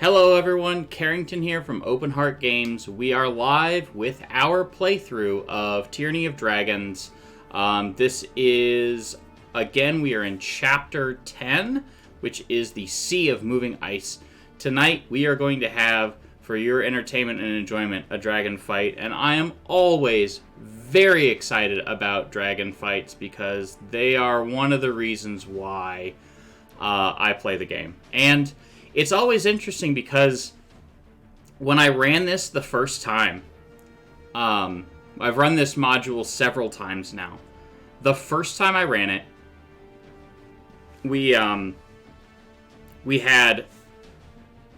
Hello everyone, Carrington here from Open Heart Games. We are live with our playthrough of Tyranny of Dragons. This is, again, we are in Chapter 10, which is the Sea of Moving Ice. Tonight we are going to have, for your entertainment and enjoyment, a dragon fight. And I am always very excited about dragon fights because they are one of the reasons why I play the game. And it's always interesting because when I ran this the first time, I've run this module several times now. The first time I ran it, we had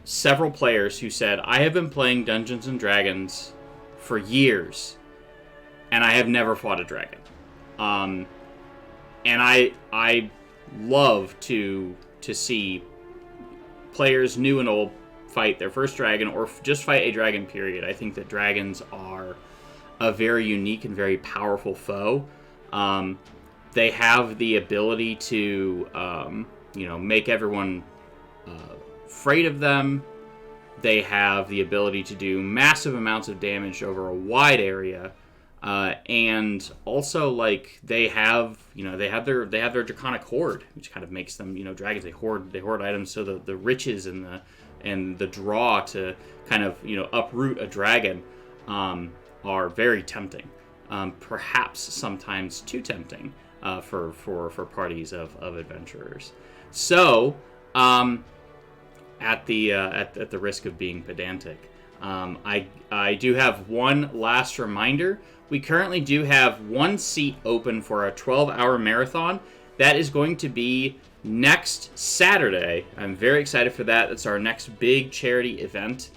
several players who said, I have been playing Dungeons & Dragons for years, and I have never fought a dragon. And I love to see players, new and old, fight their first dragon, or just fight a dragon, period. I think that dragons are a very unique and very powerful foe. They have the ability to, make everyone afraid of them. They have the ability to do massive amounts of damage over a wide area. And also, like, they have their draconic hoard, which kind of makes them, dragons. They hoard items, so the riches and the draw to kind of, uproot a dragon are very tempting. Perhaps sometimes too tempting for parties of adventurers. So, at the risk of being pedantic, I do have one last reminder. We currently do have one seat open for a 12-hour marathon. That is going to be next Saturday. I'm very excited for that. That's our next big charity event.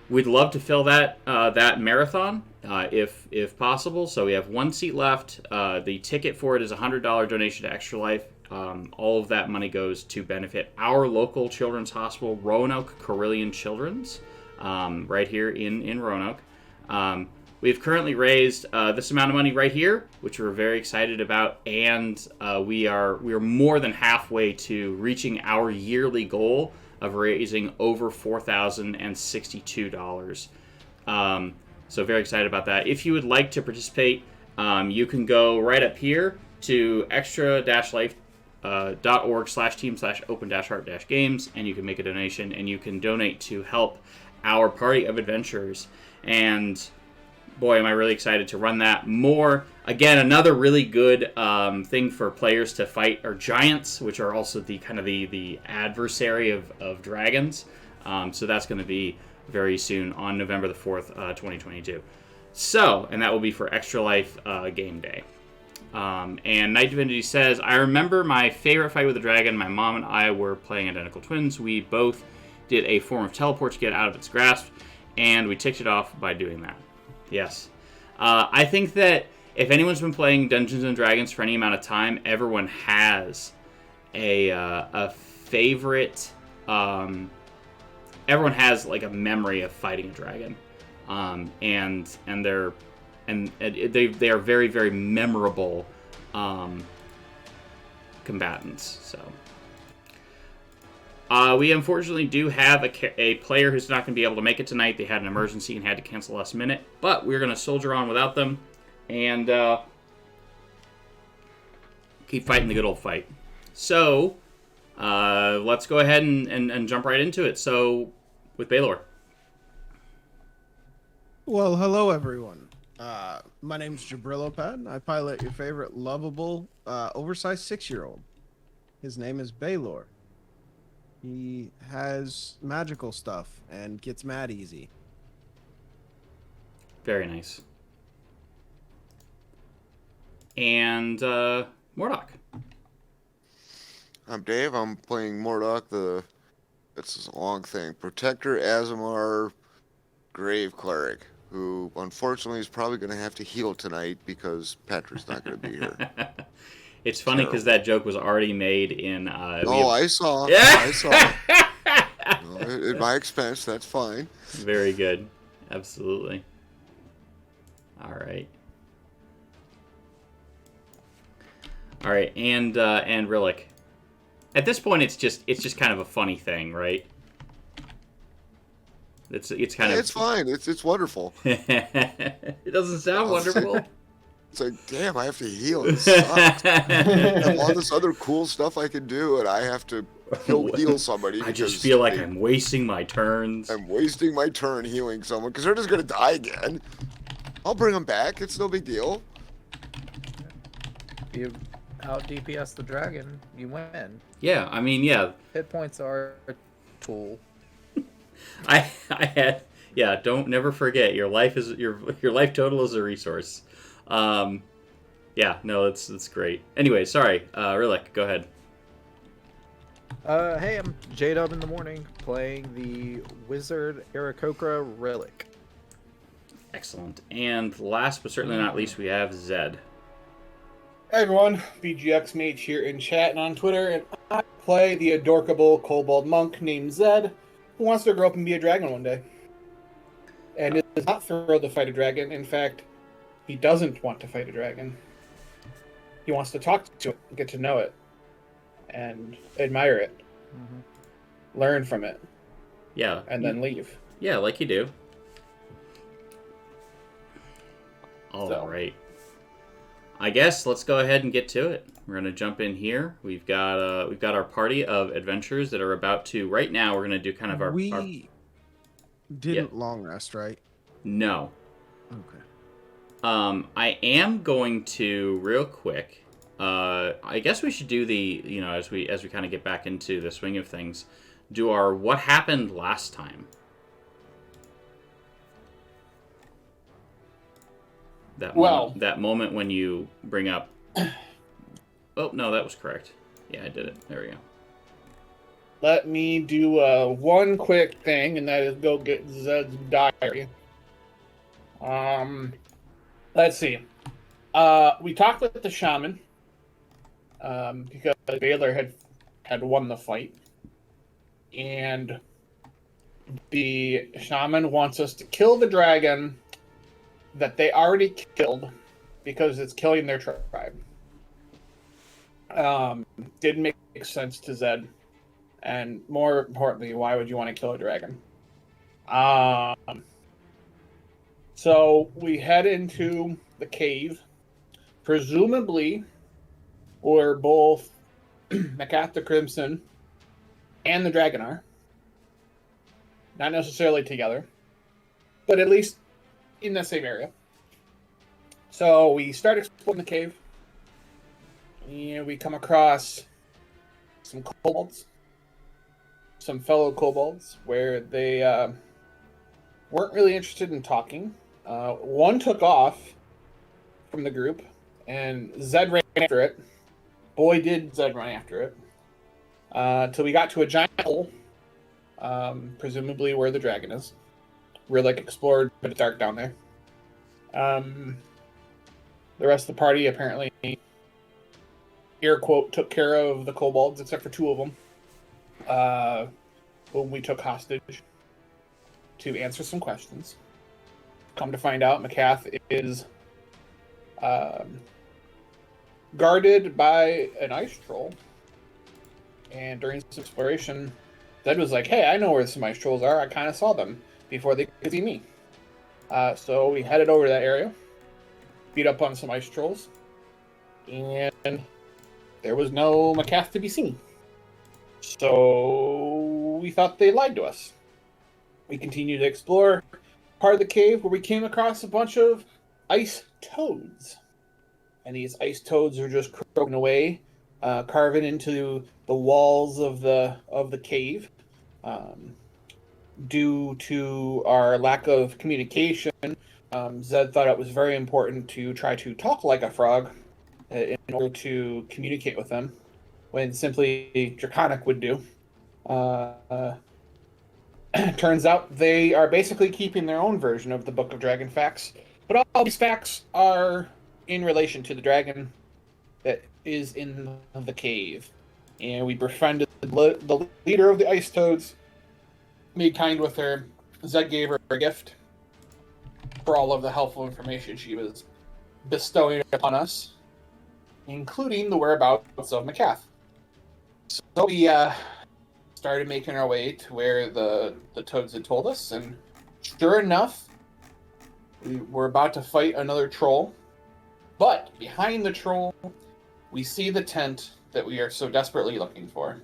We'd love to fill that marathon if possible. So we have one seat left. The ticket for it is a $100 donation to Extra Life. All of that money goes to benefit our local children's hospital, Roanoke Carilion Children's, right here in Roanoke. We've currently raised this amount of money right here, which we're very excited about, and we are more than halfway to reaching our yearly goal of raising over $4,062. So very excited about that. If you would like to participate, you can go right up here to extra-life.org/team/open-heart-games, and you can make a donation, and you can donate to help our party of adventurers. And boy, am I really excited to run that more. Again, another really good thing for players to fight are giants, which are also the kind of the adversary of dragons. So that's going to be very soon on November the 4th, 2022. So, and that will be for Extra Life game day. And Night Divinity says, I remember my favorite fight with a dragon. My mom and I were playing identical twins. We both did a form of teleport to get out of its grasp, and we ticked it off by doing that. Yes. I think that if anyone's been playing Dungeons & Dragons for any amount of time, everyone has a favorite... everyone has, like, a memory of fighting a dragon. And they are very, very memorable combatants. So we unfortunately do have a player who's not going to be able to make it tonight. They had an emergency and had to cancel last minute, but we're going to soldier on without them and keep fighting the good old fight. So let's go ahead and jump right into it. So with Baylor. Well, hello everyone. My name's Jabrilopad. I pilot your favorite lovable, oversized 6-year-old. His name is Baylor. He has magical stuff and gets mad easy. Very nice. And Mordok. I'm Dave. I'm playing Mordok, it's a long thing. Protector Azamar Grave Cleric, who unfortunately is probably going to have to heal tonight because Patrick's not going to be here. It's funny because that joke was already made in... I saw. Yeah. I saw. At my expense, that's fine. Very good. Absolutely. All right. All right, and Rillick. At this point, it's just kind of a funny thing, right? It's kind of It's fine. It's wonderful. It doesn't sound wonderful. It's like, damn, I have to heal. This sucks. I have all this other cool stuff I can do, and I have to heal somebody I because just feel like I'm wasting my turns. I'm wasting my turn healing someone because they're just gonna die again. I'll bring them back. It's no big deal. You out DPS the dragon, you win. Yeah, I mean, yeah. Hit points are a tool. I had don't never forget your life is your life total is a resource. Yeah, no, it's great. Anyway, sorry, Rilek, go ahead. Hey, I'm J-Dub in the morning, playing the Wizard Aarakocra Relic. Excellent. And last but certainly not least, we have Zed. Hey everyone, BGX Mage here in chat and on Twitter, and I play the adorable kobold monk named Zed, who wants to grow up and be a dragon one day. And is not thrilled to fight a dragon. In fact, he doesn't want to fight a dragon. He wants to talk to it, get to know it, and admire it, learn from it, Yeah. and then leave. Yeah, like you do. All right. I guess let's go ahead and get to it. We're gonna jump in here. We've got our party of adventurers that are about to. Right now, we're gonna do kind of our. We didn't long rest, right? No. Okay. I am going to real quick. I guess we should do the as we kind of get back into the swing of things, do our what happened last time. That moment when you bring up. Oh no, that was correct. Yeah, I did it. There we go. Let me do one quick thing, and that is go get Zed's diary. Let's see. We talked with the shaman because Baylor had won the fight, and the shaman wants us to kill the dragon that they already killed because it's killing their tribe. Didn't make sense to Zed, and more importantly, why would you want to kill a dragon? So we head into the cave, presumably, where both Macath the Crimson and the dragon are. Not necessarily together, but at least in the same area. So we start exploring the cave. And we come across some kobolds, some fellow kobolds, where they weren't really interested in talking. One took off from the group, and Zed ran after it. Boy, did Zed run after it. Till we got to a giant hole, presumably where the dragon is. We're explored, but it's dark down there. The rest of the party apparently, air quote, took care of the kobolds, except for two of them, whom we took hostage to answer some questions. Come to find out, Macath is guarded by an ice troll. And during this exploration, Zed was like, hey, I know where some ice trolls are. I kind of saw them before they could see me. So we headed over to that area, beat up on some ice trolls, and there was no Macath to be seen. So we thought they lied to us. We continued to explore part of the cave where we came across a bunch of ice toads. And these ice toads are just croaking away, carving into the walls of the cave. Due to our lack of communication, Zed thought it was very important to try to talk like a frog in order to communicate with them, when simply Draconic would do. Turns out they are basically keeping their own version of the Book of Dragon facts, but all these facts are in relation to the dragon that is in the cave. And we befriended the leader of the Ice Toads, made kind with her. Zed gave her a gift for all of the helpful information she was bestowing upon us, including the whereabouts of Macath. So we started making our way to where the toads had told us, and sure enough, we were about to fight another troll. But behind the troll, we see the tent that we are so desperately looking for.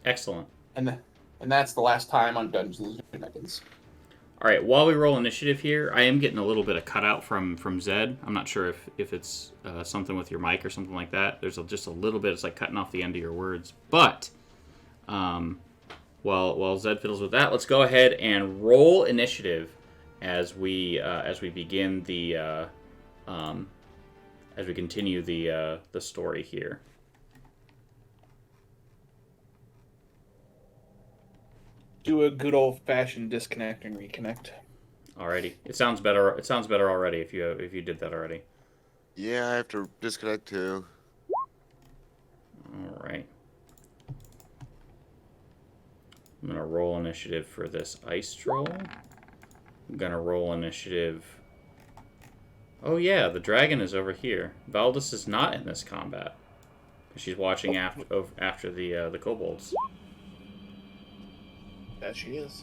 Excellent. And that's the last time on Dungeons and Dragons. All right, while we roll initiative here, I am getting a little bit of cutout from Zed. I'm not sure if it's something with your mic or something like that. There's just a little bit. It's like cutting off the end of your words. But while Zed fiddles with that, let's go ahead and roll initiative as we begin the as we continue the story here. Do a good old-fashioned disconnect and reconnect. Alrighty, it sounds better. It sounds better already if you did that already. Yeah, I have to disconnect too. All right. I'm gonna roll initiative for this ice troll. I'm gonna roll initiative. Oh yeah, the dragon is over here. Valdis is not in this combat. She's watching after the kobolds. That she is.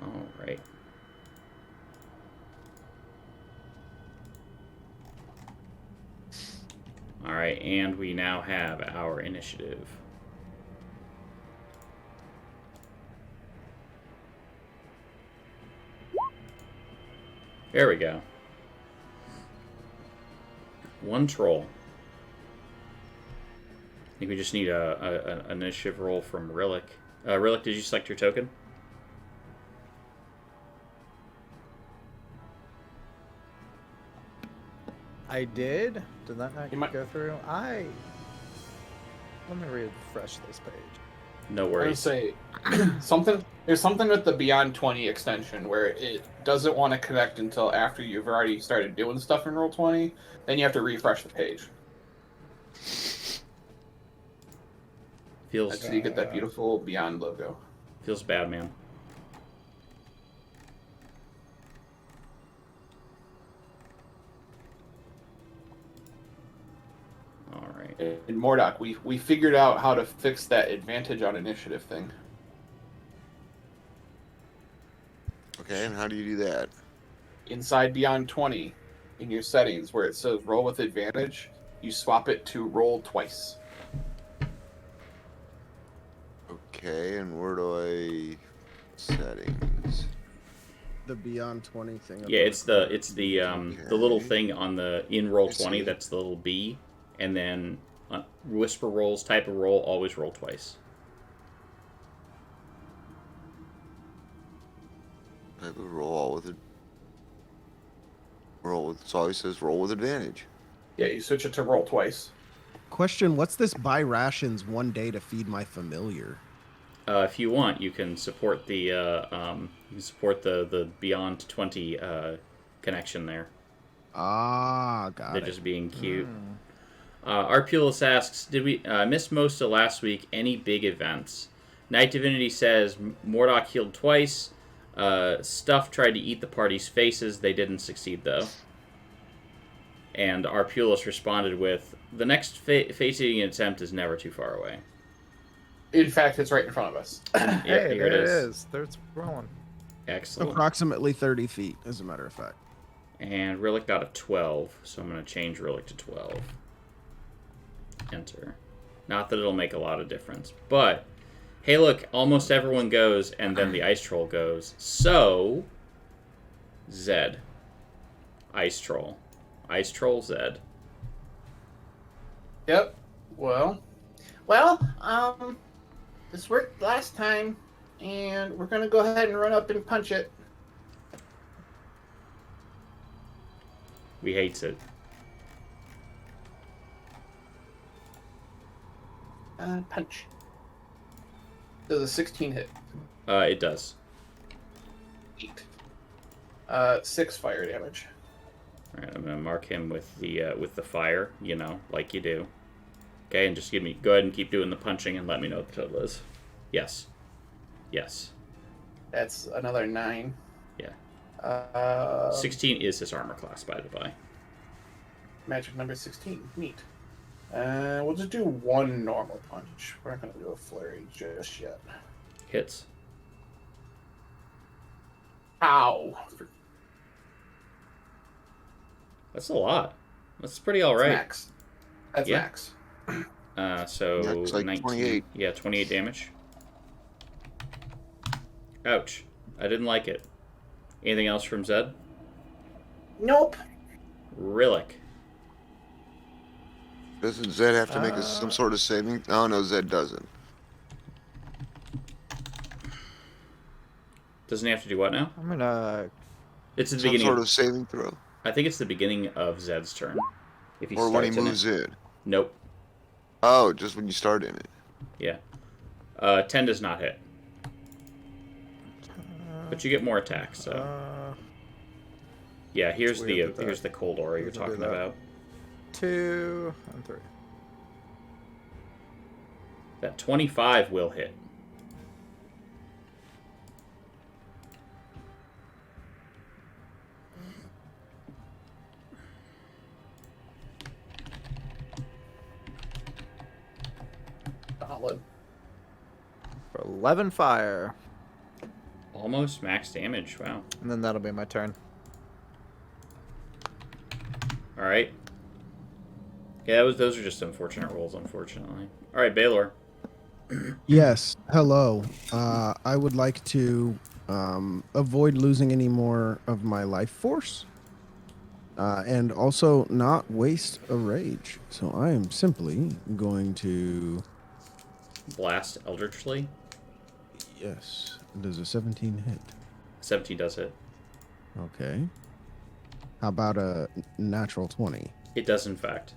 All right. All right, and we now have our initiative. There we go. One troll. I think we just need an initiative roll from Rillick. Rillick, did you select your token? I did. Did that not You might- go through? Let me refresh this page. No I would worries. say there's something with the Beyond 20 extension where it doesn't want to connect until after you've already started doing stuff in Roll20. Then you have to refresh the page. Feels That's so you get that beautiful Beyond logo. feels bad, man. All right. In Mordock, we figured out how to fix that advantage on initiative thing. Okay, and how do you do that? Inside Beyond 20, in your settings where it says roll with advantage, you swap it to roll twice. Okay, and where do I settings? The Beyond 20 thing. Yeah, it's the little thing on the in roll I 20. see. That's the little B, and then whisper rolls, type of roll, always roll twice. I would roll with it. It always says roll with advantage. Yeah, you switch it to roll twice. Question: what's this buy rations one day to feed my familiar? If you want, you can support the Beyond 20 connection there. Ah, got They're it. just being cute. Arpulus asks, did we miss most of last week? Any big events? Night Divinity says Mordock healed twice. Stuff tried to eat the party's faces. They didn't succeed, though. And Arpulus responded with, the next face-eating attempt is never too far away. In fact, it's right in front of us. Yeah, Hey, here there it is. There's rolling. Excellent. Approximately 30 feet, as a matter of fact. And Rillick got a 12, so I'm going to change Rillick to 12. Enter. Not that it'll make a lot of difference, but hey, look, almost everyone goes, and then the ice troll goes. So, Zed. Ice troll. Ice troll Zed. Yep. Well, this worked last time, and we're gonna go ahead and run up and punch it. We hates it. Punch. Does a 16 hit? It does. 8. 6 fire damage. All right, I'm gonna mark him with the fire, you know, like you do. Okay, and just go ahead and keep doing the punching and let me know what the total is. Yes. Yes. That's another 9. Yeah. 16 is his armor class, by the by. Magic number 16. Neat. We'll just do one normal punch. We're not going to do a flurry just yet. Hits. Ow. That's a lot. That's pretty all That's right. max. That's Yeah. max. So That's like 19. 28. Yeah, 28 damage. Ouch. I didn't like it. Anything else from Zed? Nope. Rillick. Doesn't Zed have to make some sort of saving? Oh, no, Zed doesn't. Doesn't he have to do what now? I'm gonna. It's the Some beginning. sort of saving throw? I think it's the beginning of Zed's turn. If he Or when he starts moves in it. in? Nope. Oh, just when you start in it. Yeah. 10 does not hit. But you get more attacks, so. Yeah, here's the weird that here's the cold aura you're doesn't do talking that. about. 2 and 3. That 25 will hit. Solid. For 11 fire. Almost max damage. Wow. And then that'll be my turn. All right. Yeah, those are just unfortunate rolls, unfortunately. All right, Baylor. Yes. Hello. I would like to avoid losing any more of my life force, and also not waste a rage. So I am simply going to. Blast Eldritchly. Yes. Does a 17 hit? 17 does hit. Okay. How about a natural 20? It does, in fact.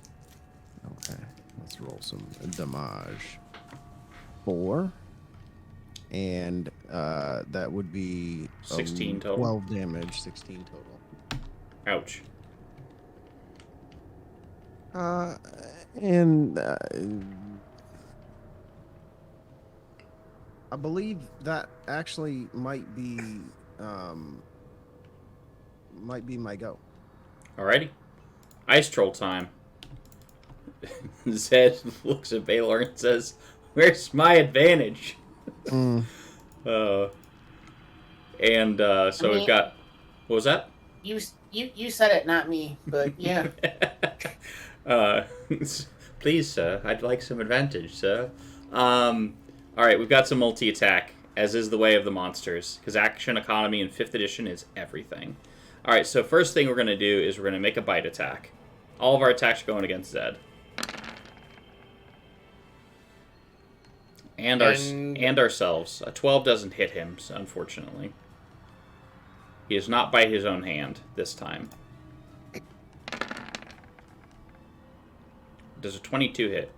Okay. Let's roll some damage. 4. And that would be 16 total. 12 damage, 16 total. Ouch. And I believe that actually might be my go. Alrighty. Ice Troll time. Zed looks at Baylor and says, "Where's my advantage?" Mm. So we've got. What was that? You said it, not me. But yeah. Please, sir. I'd like some advantage, sir. All right, we've got some multi-attack, as is the way of the monsters, because action economy in 5th edition is everything. All right, so first thing we're going to do is we're going to make a bite attack. All of our attacks are going against Zed. And ourselves. A 12 doesn't hit him, so unfortunately. He is not by his own hand this time. Does a 22 hit?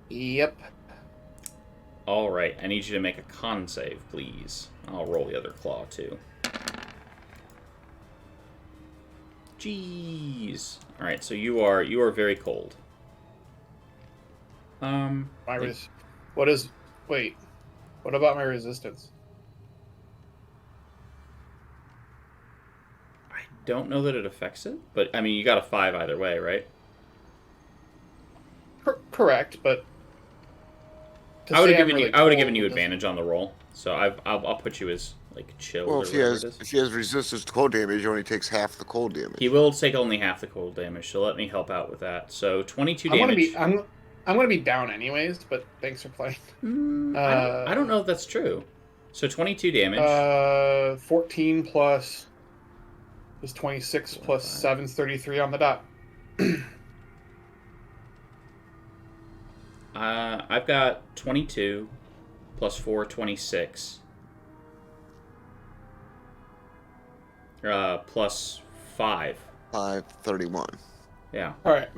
Yep. All right, I need you to make a con save, please. I'll roll the other claw, too. Jeez. All right, so you are very cold. What about my resistance? I don't know that it affects it, but I mean, you got a 5 either way, right? Correct, but I would have given you advantage on the roll, so I'll put you as like chilled. Well, or if he whatever it is. has resistance to cold damage, he only takes half the cold damage. He will take only half the cold damage, so let me help out with that. So 22 damage. I'm gonna be down anyways, but thanks for playing. I don't know if that's true. So 22 damage. 14 plus is 26 plus 7 is 33 on the dot. I've got 22 plus 4, 26. Plus 5. 531. Yeah. All right,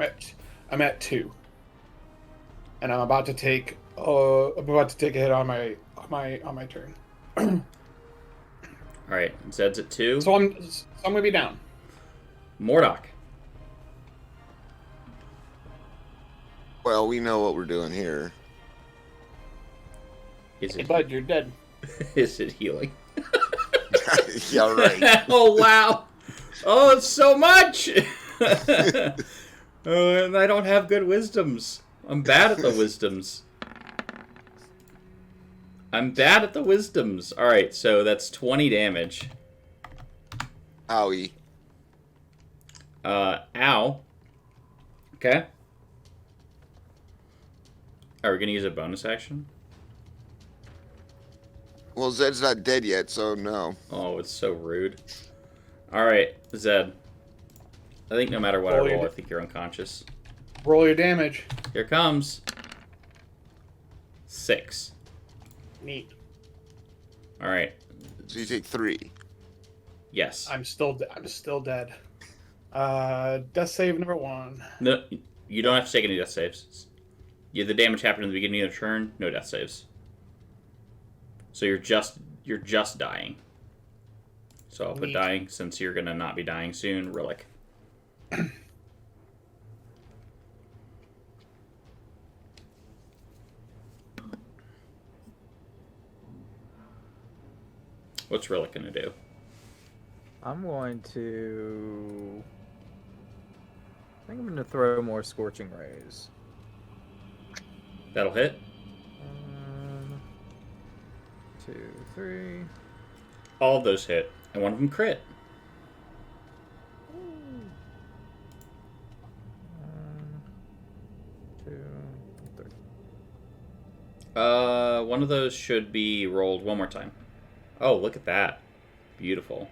I'm at 2, and I'm about to take a hit on my turn. All right. Zed's at 2. So I'm gonna be down. Mordok. Well, we know what we're doing here. Is Hey, it? bud, you're dead. Is it healing? Yeah, right. Oh wow! Oh, it's so much. And I don't have good wisdoms. I'm bad at the wisdoms. I'm bad at the wisdoms. Alright, so that's 20 damage. Owie. Ow. Okay. Are we gonna use a bonus action? Well, Zed's not dead yet, so no. Oh, it's so rude. Alright, Zed. I think no matter what I roll, I think you're unconscious. Roll your damage. Here comes. 6. Neat. Alright. So you take 3. Yes. I'm still dead. Death save number 1. No, you don't have to take any death saves. The damage happened in the beginning of the turn. No death saves. So you're just dying. So I'll put Neat. dying since you're gonna not be dying soon. Relic. What's Relic gonna do? I'm going to... I think I'm going to throw more Scorching Rays. That'll hit. 1, 2, 3. All of those hit, and one of them crit. 1, 2, 3. One of those should be rolled one more time. Oh, look at that. Beautiful.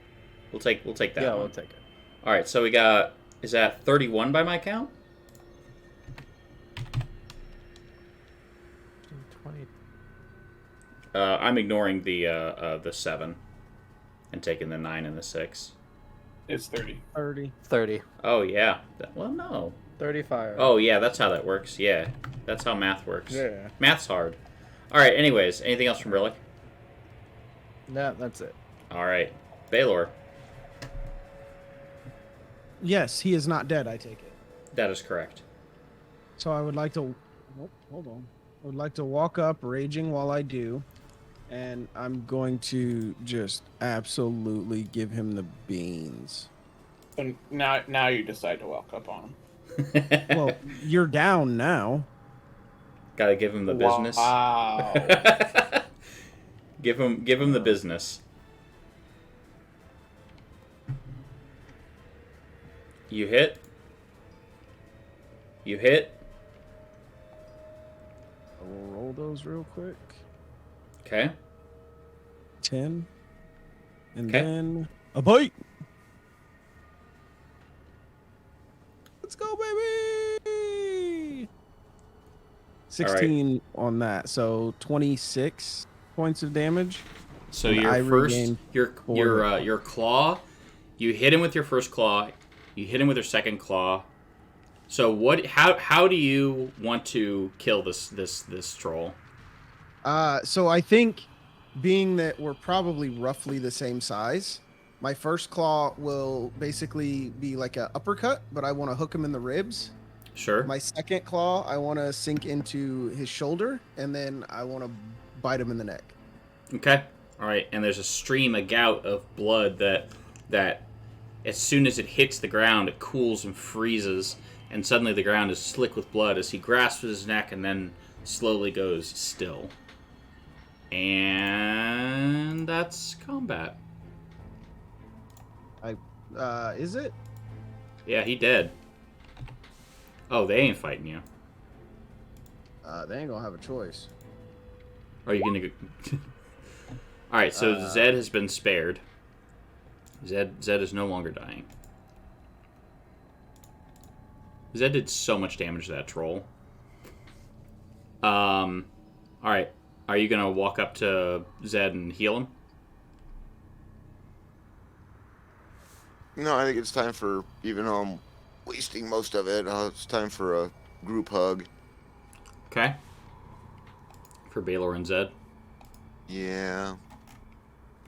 We'll take that Yeah, one. we'll take it. All right, so we got, is that 31 by my count? 20. I'm ignoring the 7 and taking the 9 and the 6. It's 30. 30. 30. Oh yeah. Well, no. 35. Oh yeah, that's how that works. Yeah, that's how math works. Yeah. Math's hard. All right. Anyways, anything else from Relic? No, that's it. All right, Baylor. Yes, he is not dead, I take it. That is correct. So I would like to... hold on. I would like to walk up, raging while I do. And I'm going to just absolutely give him the beans. And now you decide to walk up on him. Well, you're down now. Gotta give him the business. Wow. Give him the business. You hit. You hit. I will roll those real quick. Okay. 10. And Okay. then a bite. Let's go, baby. 16 on that. So 26 points of damage. So And I your first, regain your 4. your claw, you hit him with your first claw. You hit him with your second claw. So what? How do you want to kill this troll? So I think, being that we're probably roughly the same size, my first claw will basically be like a uppercut, but I want to hook him in the ribs. Sure. My second claw, I want to sink into his shoulder, and then I want to bite him in the neck. Okay. All right. And there's a stream, a gout of blood that as soon as it hits the ground, it cools and freezes, and suddenly the ground is slick with blood as he grasps his neck and then slowly goes still. And that's combat. Is it? Yeah, he dead. Oh, they ain't fighting you. They ain't gonna have a choice. Are you gonna go... Alright, so Zed has been spared. Zed is no longer dying. Zed did so much damage to that troll. Alright. Are you gonna walk up to Zed and heal him? No, I think it's time for, even though I'm wasting most of it, it's time for a group hug. Okay. For Baylor and Zed. Yeah.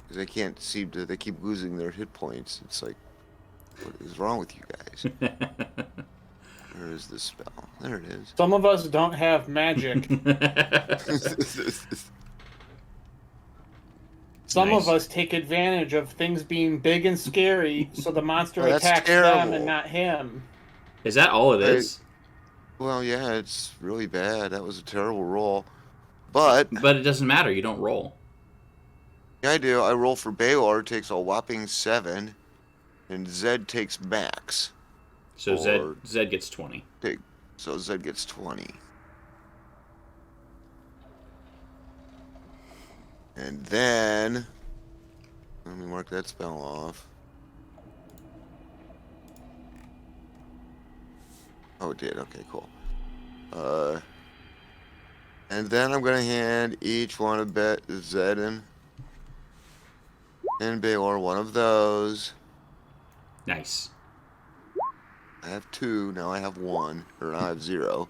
Because they can't seem to, they keep losing their hit points. It's like, what is wrong with you guys? Where is this spell? There it is. Some of us don't have magic. Some Nice. of us take advantage of things being big and scary, so the monster Oh, that's attacks terrible. them and not him. Is that all it is? Well, yeah, it's really bad. That was a terrible roll. But But it doesn't matter. You don't roll. the idea, I roll for Baylor, takes a whopping 7, and Zed takes max. So Or Zed gets 20. So Zed gets 20. And then, let me mark that spell off. Oh, it did. Okay, cool. And then I'm gonna hand each one of Zed and Baylor one of those. Nice. I have 2, now I have 1, or now I have 0.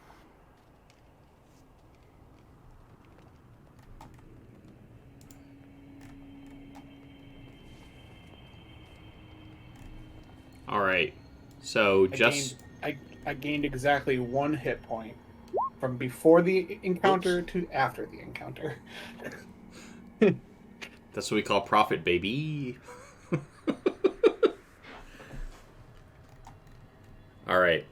All right. So I gained exactly 1 hit point from before the encounter to after the encounter. That's what we call profit, baby. All right.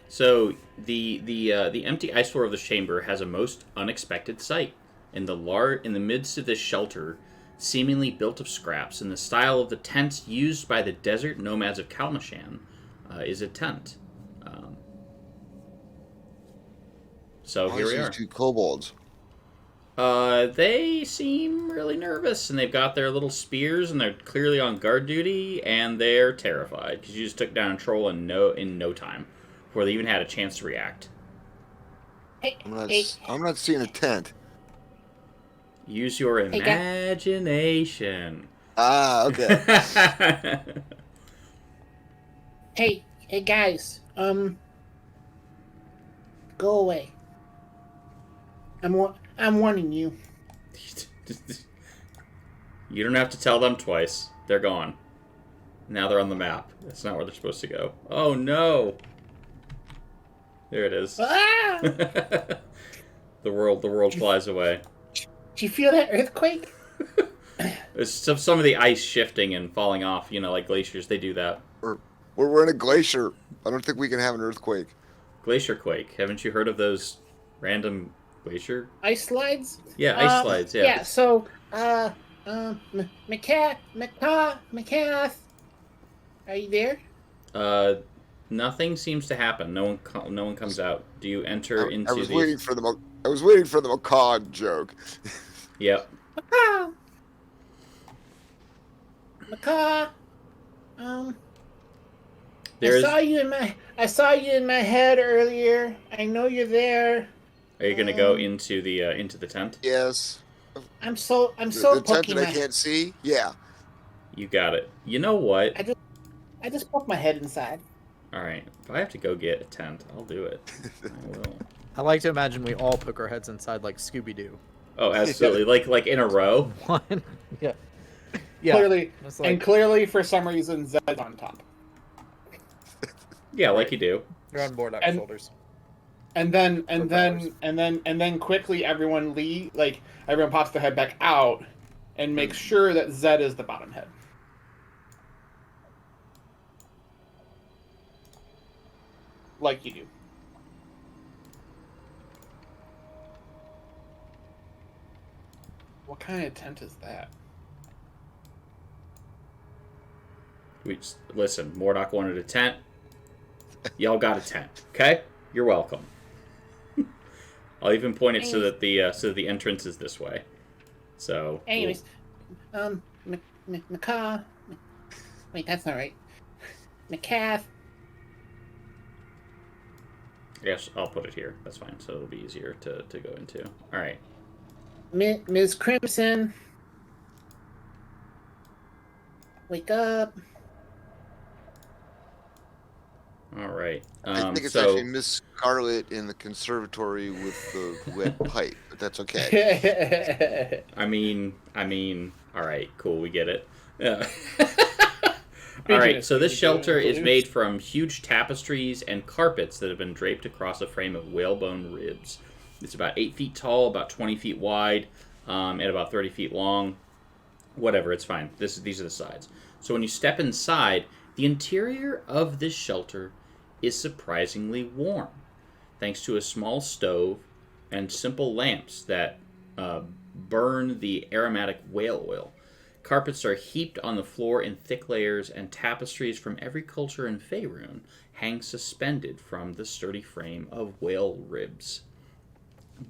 So the empty ice floor of the chamber has a most unexpected sight. In the midst of this shelter, seemingly built of scraps, in the style of the tents used by the desert nomads of Kalmashan, is a tent. So here we are. 2 kobolds. They seem really nervous, and they've got their little spears, and they're clearly on guard duty, and they're terrified because you just took down a troll in no time, before they even had a chance to react. Hey, I'm not seeing a tent. Use your imagination. Ah, okay. hey guys. Go away. I'm warning you. You don't have to tell them twice. They're gone. Now they're on the map. That's not where they're supposed to go. Oh no! There it is. Ah! The world flies away. Do you feel that earthquake? It's some of the ice shifting and falling off. You know, like glaciers. They do that. We're in a glacier. I don't think we can have an earthquake. Glacier quake. Haven't you heard of those random glacier? Ice slides? Yeah, ice slides. Yeah. Yeah. So, Macath, are you there? Nothing seems to happen. No one comes out. Do you enter into? I was waiting for the macaw joke. Yep. Macaw. I saw you in my head earlier. I know you're there. Are you gonna go into the tent? Yes. I'm so The tent poking that I can't see? Yeah. You got it. You know what? I just poked my head inside. All right. If I have to go get a tent, I'll do it. I will. I like to imagine we all poke our heads inside like Scooby-Doo. Oh, absolutely. like in a row. One. Yeah. Yeah. Clearly, It's and clearly for some reason Zed's on top. Yeah, like you do. You're on board And- shoulders. And then quickly everyone pops their head back out and makes sure that Zed is the bottom head. Like you do. What kind of tent is that? Listen, Mordok wanted a tent. Y'all got a tent, okay? You're welcome. I'll even point it so that the entrance is this way. So. Anyways, Macaw. Wait, that's not right. Macath. Yes, I'll put it here. That's fine. So it'll be easier to go into. All right. Ms. Crimson. Wake up. All right. I think it's actually Miss Scarlet in the conservatory with the wet pipe, but that's okay. I mean, all right, cool, we get it. Yeah. All right, so this shelter is made from huge tapestries and carpets that have been draped across a frame of whalebone ribs. It's about 8 feet tall, about 20 feet wide, and about 30 feet long. Whatever, it's fine. These are the sides. So when you step inside, The interior of this shelter is surprisingly warm, thanks to a small stove and simple lamps that burn the aromatic whale oil. Carpets are heaped on the floor in thick layers, and tapestries from every culture in Faerun hang suspended from the sturdy frame of whale ribs.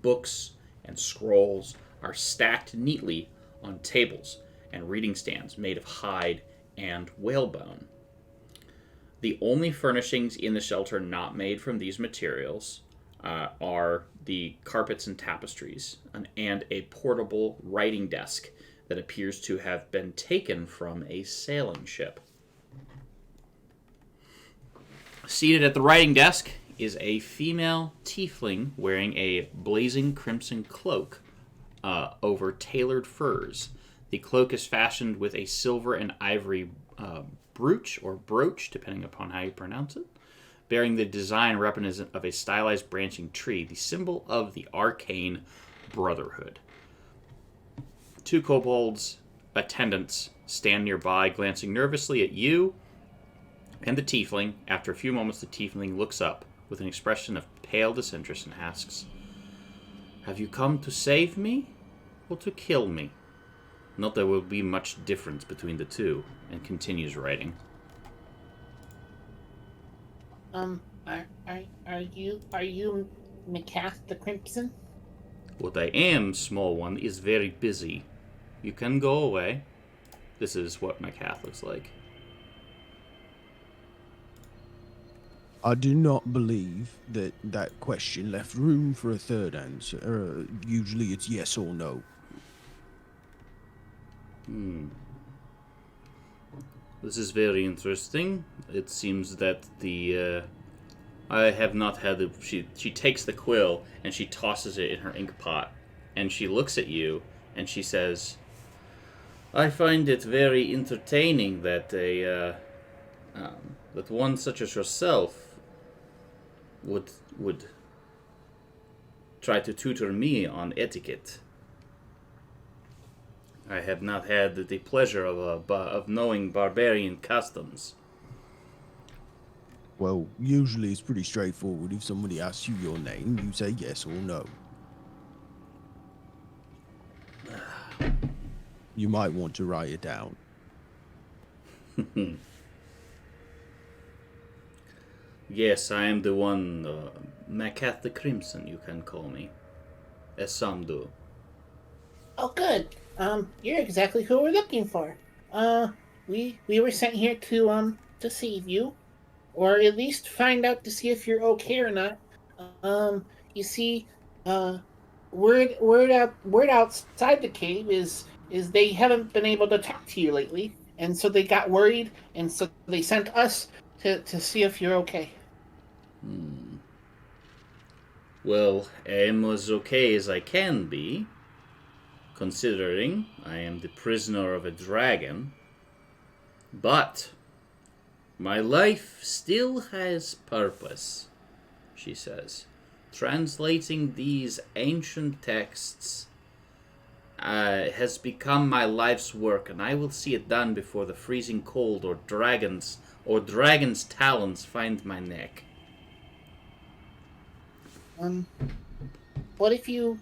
Books and scrolls are stacked neatly on tables and reading stands made of hide and whalebone. The only furnishings in the shelter not made from these materials are the carpets and tapestries, and a portable writing desk that appears to have been taken from a sailing ship. Seated at the writing desk is a female tiefling wearing a blazing crimson cloak over tailored furs. The cloak is fashioned with a silver and ivory brooch, or brooch, depending upon how you pronounce it, bearing the design reminiscent of a stylized branching tree, the symbol of the arcane brotherhood. Two kobolds attendants stand nearby, glancing nervously at you and the tiefling. After a few moments, the tiefling looks up with an expression of pale disinterest and asks, "Have you come to save me or to kill me? Not there will be much difference between the two," and continues writing. Are you Macath the Crimson? What I am, small one, is very busy. You can go away. This is what my cat looks like. I do not believe that that question left room for a third answer. Usually it's yes or no. This is very interesting. It seems that I have not had the... She takes the quill and she tosses it in her ink pot. And she looks at you and she says, "I find it very entertaining that that one such as yourself would try to tutor me on etiquette. I have not had the pleasure of knowing barbarian customs." Well, usually it's pretty straightforward. If somebody asks you your name, you say yes or no. You might want to write it down. Yes, I am the one, Macath the Crimson, you can call me. As some do. Oh, good. You're exactly who we're looking for. We were sent here to save you, or at least find out to see if you're okay or not. You see, word outside the cave is they haven't been able to talk to you lately, and so they got worried, and so they sent us to see if you're okay. Well, I am as okay as I can be, considering I am the prisoner of a dragon. But my life still has purpose, she says. Translating these ancient texts has become my life's work, and I will see it done before the freezing cold or dragons' talons find my neck. What if you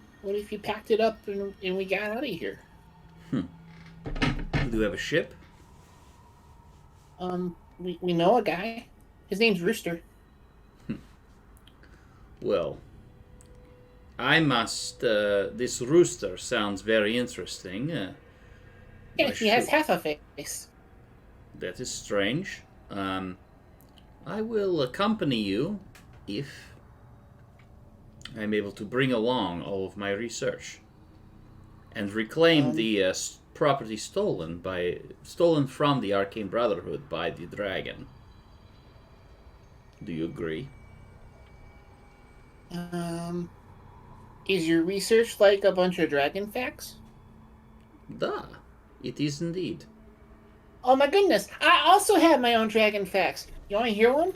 packed it up and we got out of here? Do you have a ship? We know a guy. His name's Rooster. Well, I must. This rooster sounds very interesting. Yeah, he has half a face. That is strange. I will accompany you if I'm able to bring along all of my research and reclaim the property stolen from the Arcane Brotherhood by the dragon. Do you agree? Is your research like a bunch of dragon facts? It is indeed. Oh my goodness! I also have my own dragon facts. You want to hear one?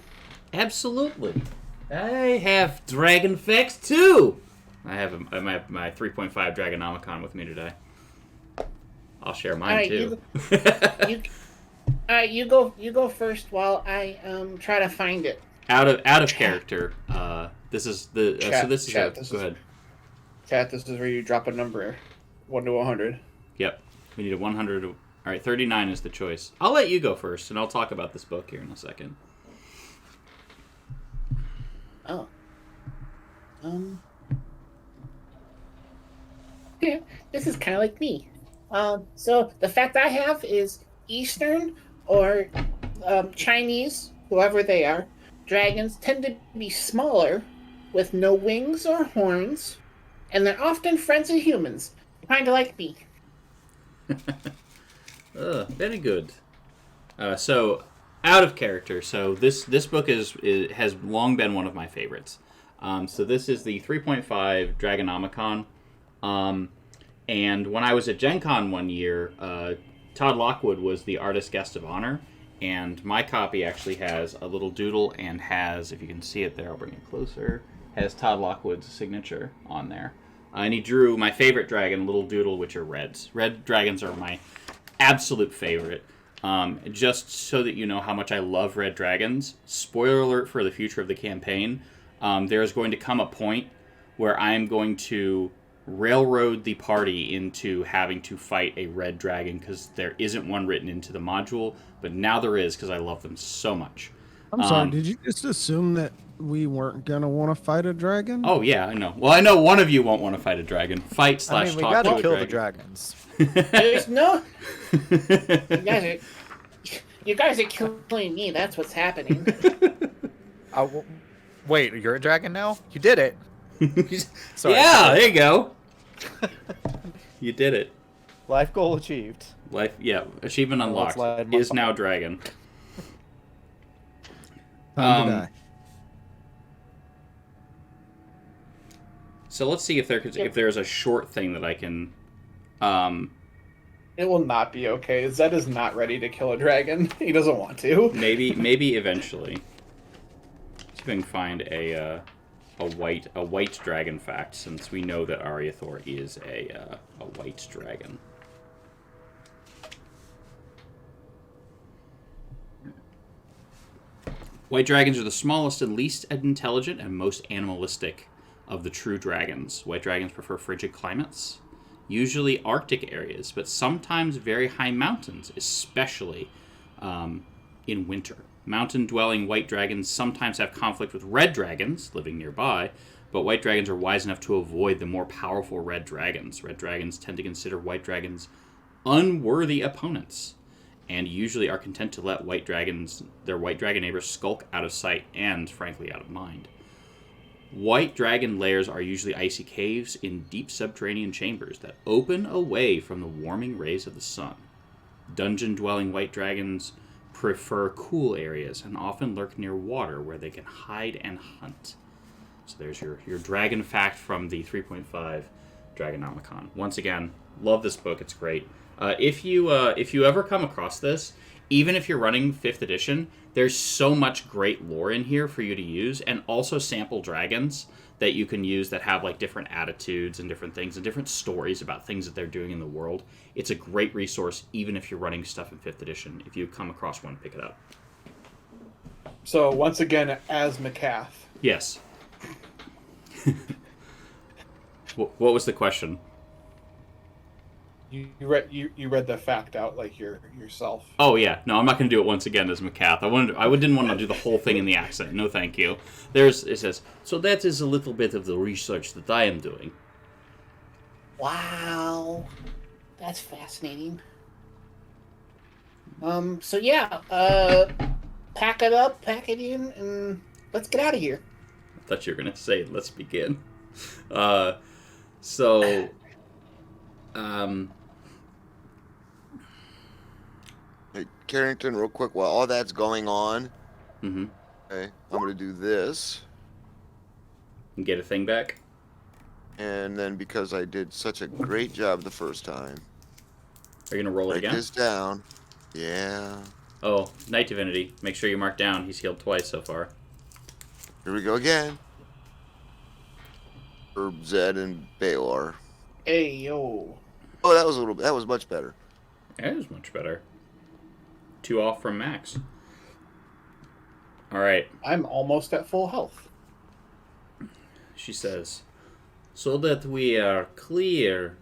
Absolutely. I have dragon facts too. I have my 3.5 Dragonomicon with me today. I'll share mine All right, too. You go first while I try to find it. Out of character. This is the so this is Chat, go ahead. Chat, this is where you drop a number, 1 to 100. Yep. We need a 100. All right, 39 is the choice. I'll let you go first, and I'll talk about this book here in a second. Oh. Yeah, this is kind of like me. So the fact I have is Eastern or Chinese, whoever they are, dragons tend to be smaller, with no wings or horns, and they're often friends of humans, kind of like me. Very good. So, out of character. So this book has long been one of my favorites. So this is the 3.5 Dragonomicon. And when I was at Gen Con one year, Todd Lockwood was the artist guest of honor. And my copy actually has a little doodle and has, if you can see it there, I'll bring it closer, has Todd Lockwood's signature on there. And he drew my favorite dragon, Little Doodle, which are reds. Red dragons are my absolute favorite. Just so that you know how much I love red dragons, spoiler alert for the future of the campaign, there is going to come a point where I am going to railroad the party into having to fight a red dragon because there isn't one written into the module, but now there is because I love them so much. I'm sorry, did you just assume that we weren't going to want to fight a dragon? Oh, yeah, I know. Well, I know one of you won't want to fight a dragon. Fight / I mean, we talk gotta to kill a the dragon. dragons. There's no. You guys are killing me. That's what's happening. Wait, you're a dragon now? You did it. Sorry. Yeah, there you go. You did it. Life goal achieved. Achievement unlocked. Is now dragon. Time to die. So let's see if there's a short thing that I can. It will not be okay. Zed is not ready to kill a dragon. He doesn't want to. Maybe eventually. See if I can find a white dragon fact, since we know that Ariathor is a white dragon. White dragons are the smallest and least intelligent and most animalistic of the true dragons. White dragons prefer frigid climates, usually Arctic areas, but sometimes very high mountains, especially in winter. Mountain-dwelling white dragons sometimes have conflict with red dragons living nearby, but white dragons are wise enough to avoid the more powerful red dragons. Red dragons tend to consider white dragons unworthy opponents, and usually are content to let their white dragon neighbors skulk out of sight and, frankly, out of mind. White dragon lairs are usually icy caves in deep subterranean chambers that open away from the warming rays of the sun. Dungeon-dwelling white dragons prefer cool areas and often lurk near water where they can hide and hunt. So there's your dragon fact from the 3.5 Dragonomicon. Once again, love this book. It's great. If you ever come across this, even if you're running 5th edition, there's so much great lore in here for you to use, and also sample dragons that you can use that have like different attitudes and different things and different stories about things that they're doing in the world. It's a great resource, even if you're running stuff in 5th edition. If you come across one, pick it up. So once again, as McCath. Yes. What was the question? You read the fact out like yourself. Oh yeah, no, I'm not going to do it once again as McCath. I didn't want to do the whole thing in the accent. No, thank you. It says, so that is a little bit of the research that I am doing. Wow, that's fascinating. So yeah, pack it up, pack it in, and let's get out of here. I thought you were going to say, let's begin. Hey, Carrington, real quick, while all that's going on, Mm-hmm. okay, I'm going to do this. And get a thing back? And then because I did such a great job the first time, Are you going to roll it write again? this down. Yeah. Oh, Night Divinity. Make sure you mark down. He's healed twice so far. Here we go again. For Zed and Baylor. Hey yo. Oh, that was much better. That is much better. 2 off from max. All right, I'm almost at full health. she says, so that we are clear,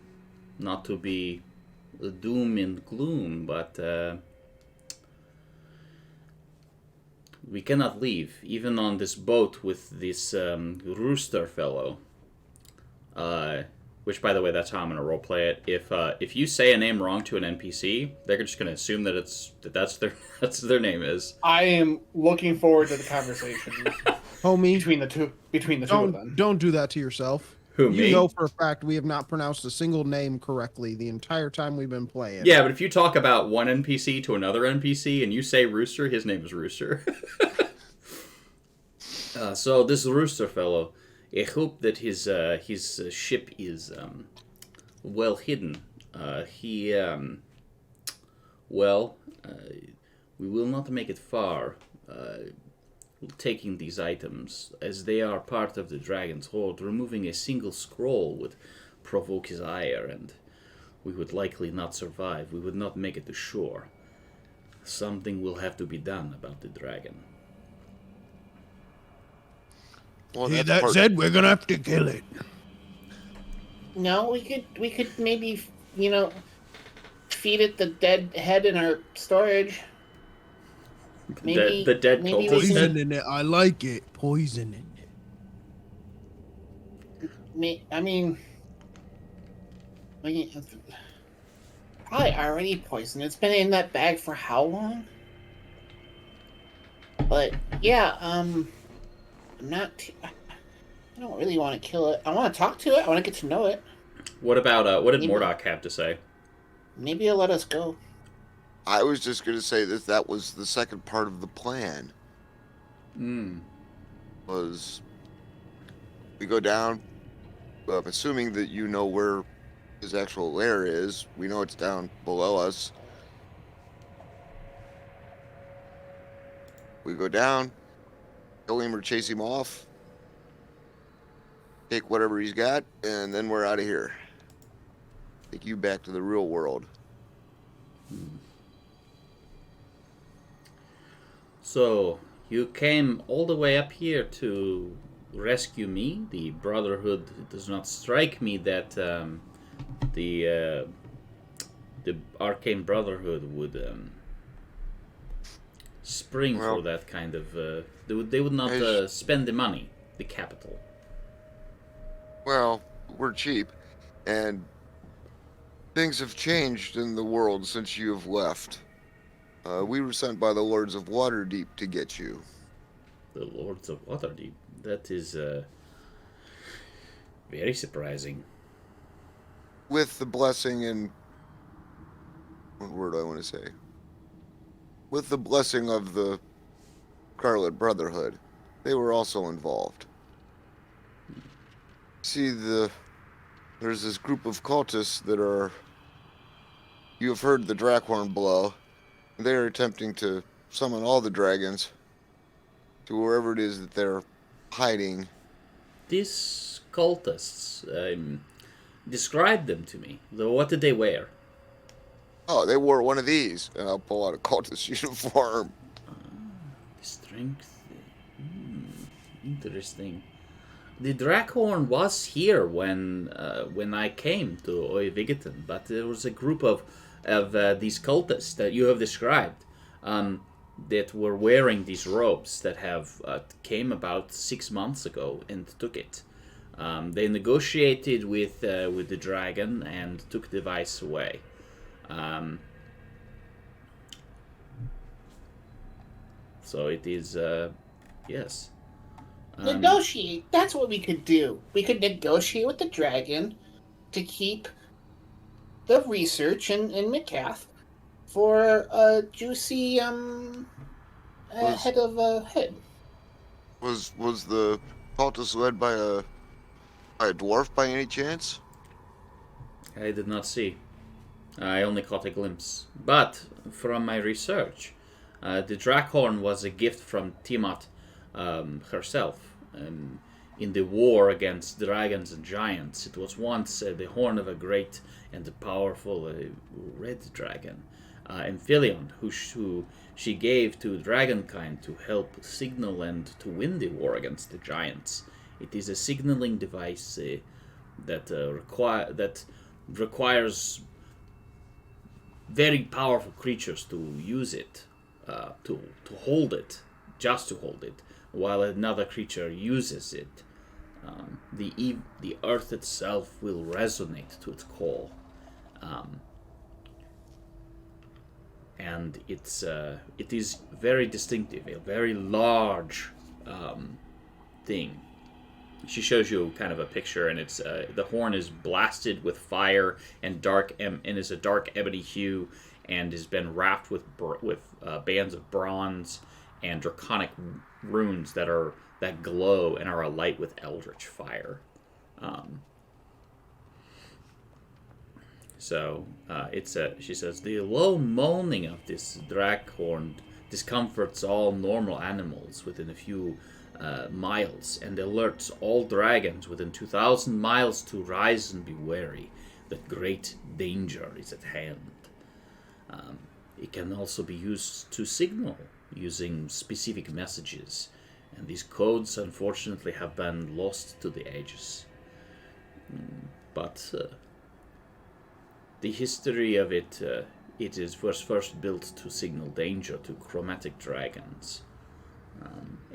not to be doom and gloom, but we cannot leave, even on this boat with this rooster fellow. Which, by the way, that's how I'm going to roleplay it. If you say a name wrong to an NPC, they're just going to assume that that's their name is. I am looking forward to the conversation Homie, between the two of them. don't do that to yourself. Who, You me? know for a fact we have not pronounced a single name correctly the entire time we've been playing. Yeah, but if you talk about one NPC to another NPC and you say Rooster, his name is Rooster. So this Rooster fellow, I hope that his ship is well hidden. We will not make it far taking these items, as they are part of the dragon's hoard. Removing a single scroll would provoke his ire, and we would likely not survive. We would not make it to shore. Something will have to be done about the dragon. Well, Hear that's that part- said, we're gonna have to kill it. No, we could maybe, feed it the dead head in our storage. Maybe The dead maybe cultist we head? can- Poison in it. I like it. Poison in it. I mean, probably already poisoned. It's been in that bag for how long? But yeah, I'm not. I don't really want to kill it. I want to talk to it. I want to get to know it. What about what did Maybe- Mordok have to say? Maybe it'll let us go. I was just going to say that was the second part of the plan. Was we go down, assuming that you know where his actual lair is. We know it's down below us. We go down, kill him or chase him off, take whatever he's got, and then we're out of here. Take you back to the real world. So, you came all the way up here to rescue me? The Brotherhood, it does not strike me that the Arcane Brotherhood would spring Well, for that kind of... they would not as- spend the money, the capital. Well, we're cheap, and things have changed in the world since you have left. We were sent by the Lords of Waterdeep to get you. The Lords of Waterdeep. That is very surprising. With the blessing and... What word do I want to say? With the blessing of the Scarlet Brotherhood. They were also involved. See, there's this group of cultists that are... You have heard the Drakhorn blow. They are attempting to summon all the dragons to wherever it is that they're hiding. These cultists, describe them to me. What did they wear? Oh, they wore one of these, and I'll pull out a cultist uniform. Strength. Interesting. The Drakhorn was here when I came to Oivigeton, but there was a group of these cultists that you have described that were wearing these robes that have came about 6 months ago and took it. They negotiated with the dragon and took the device away. So it is yes. Negotiate. That's what we could do. We could negotiate with the dragon to keep the research in Mikath for a juicy head of head. Was the cultist led by a dwarf by any chance? I did not see. I only caught a glimpse. But from my research, the Drakhorn was a gift from Tiamat herself. In the war against dragons and giants, it was once the horn of a great and powerful red dragon. Amphileon, who she gave to dragonkind to help signal and to win the war against the giants. It is a signaling device that requires very powerful creatures to use it, to hold it, just to hold it, while another creature uses it. The earth itself will resonate to its call. And it is very distinctive, a very large thing. She shows you kind of a picture, and it's the horn is blasted with fire and is a dark ebony hue, and has been wrapped with bands of bronze and draconic runes that glow and are alight with eldritch fire. She says, the low moaning of this draghorn discomforts all normal animals within a few miles, and alerts all dragons within 2,000 miles to rise and be wary, that great danger is at hand. It can also be used to signal using specific messages, and these codes unfortunately have been lost to the ages. But the history of it, was first built to signal danger to chromatic dragons.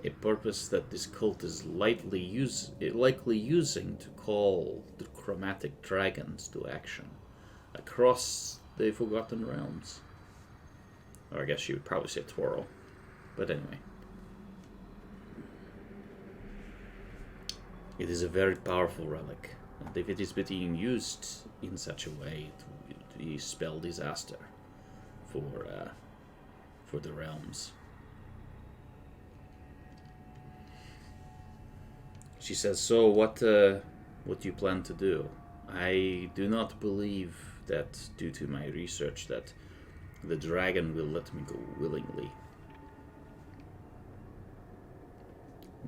A purpose that this cult is likely using to call the chromatic dragons to action across the Forgotten Realms. Or I guess you would probably say twirl. But anyway. It is a very powerful relic, and if it is being used in such a way, it will spell disaster for the realms. She says, so what do you plan to do? I do not believe that, due to my research, that the dragon will let me go willingly.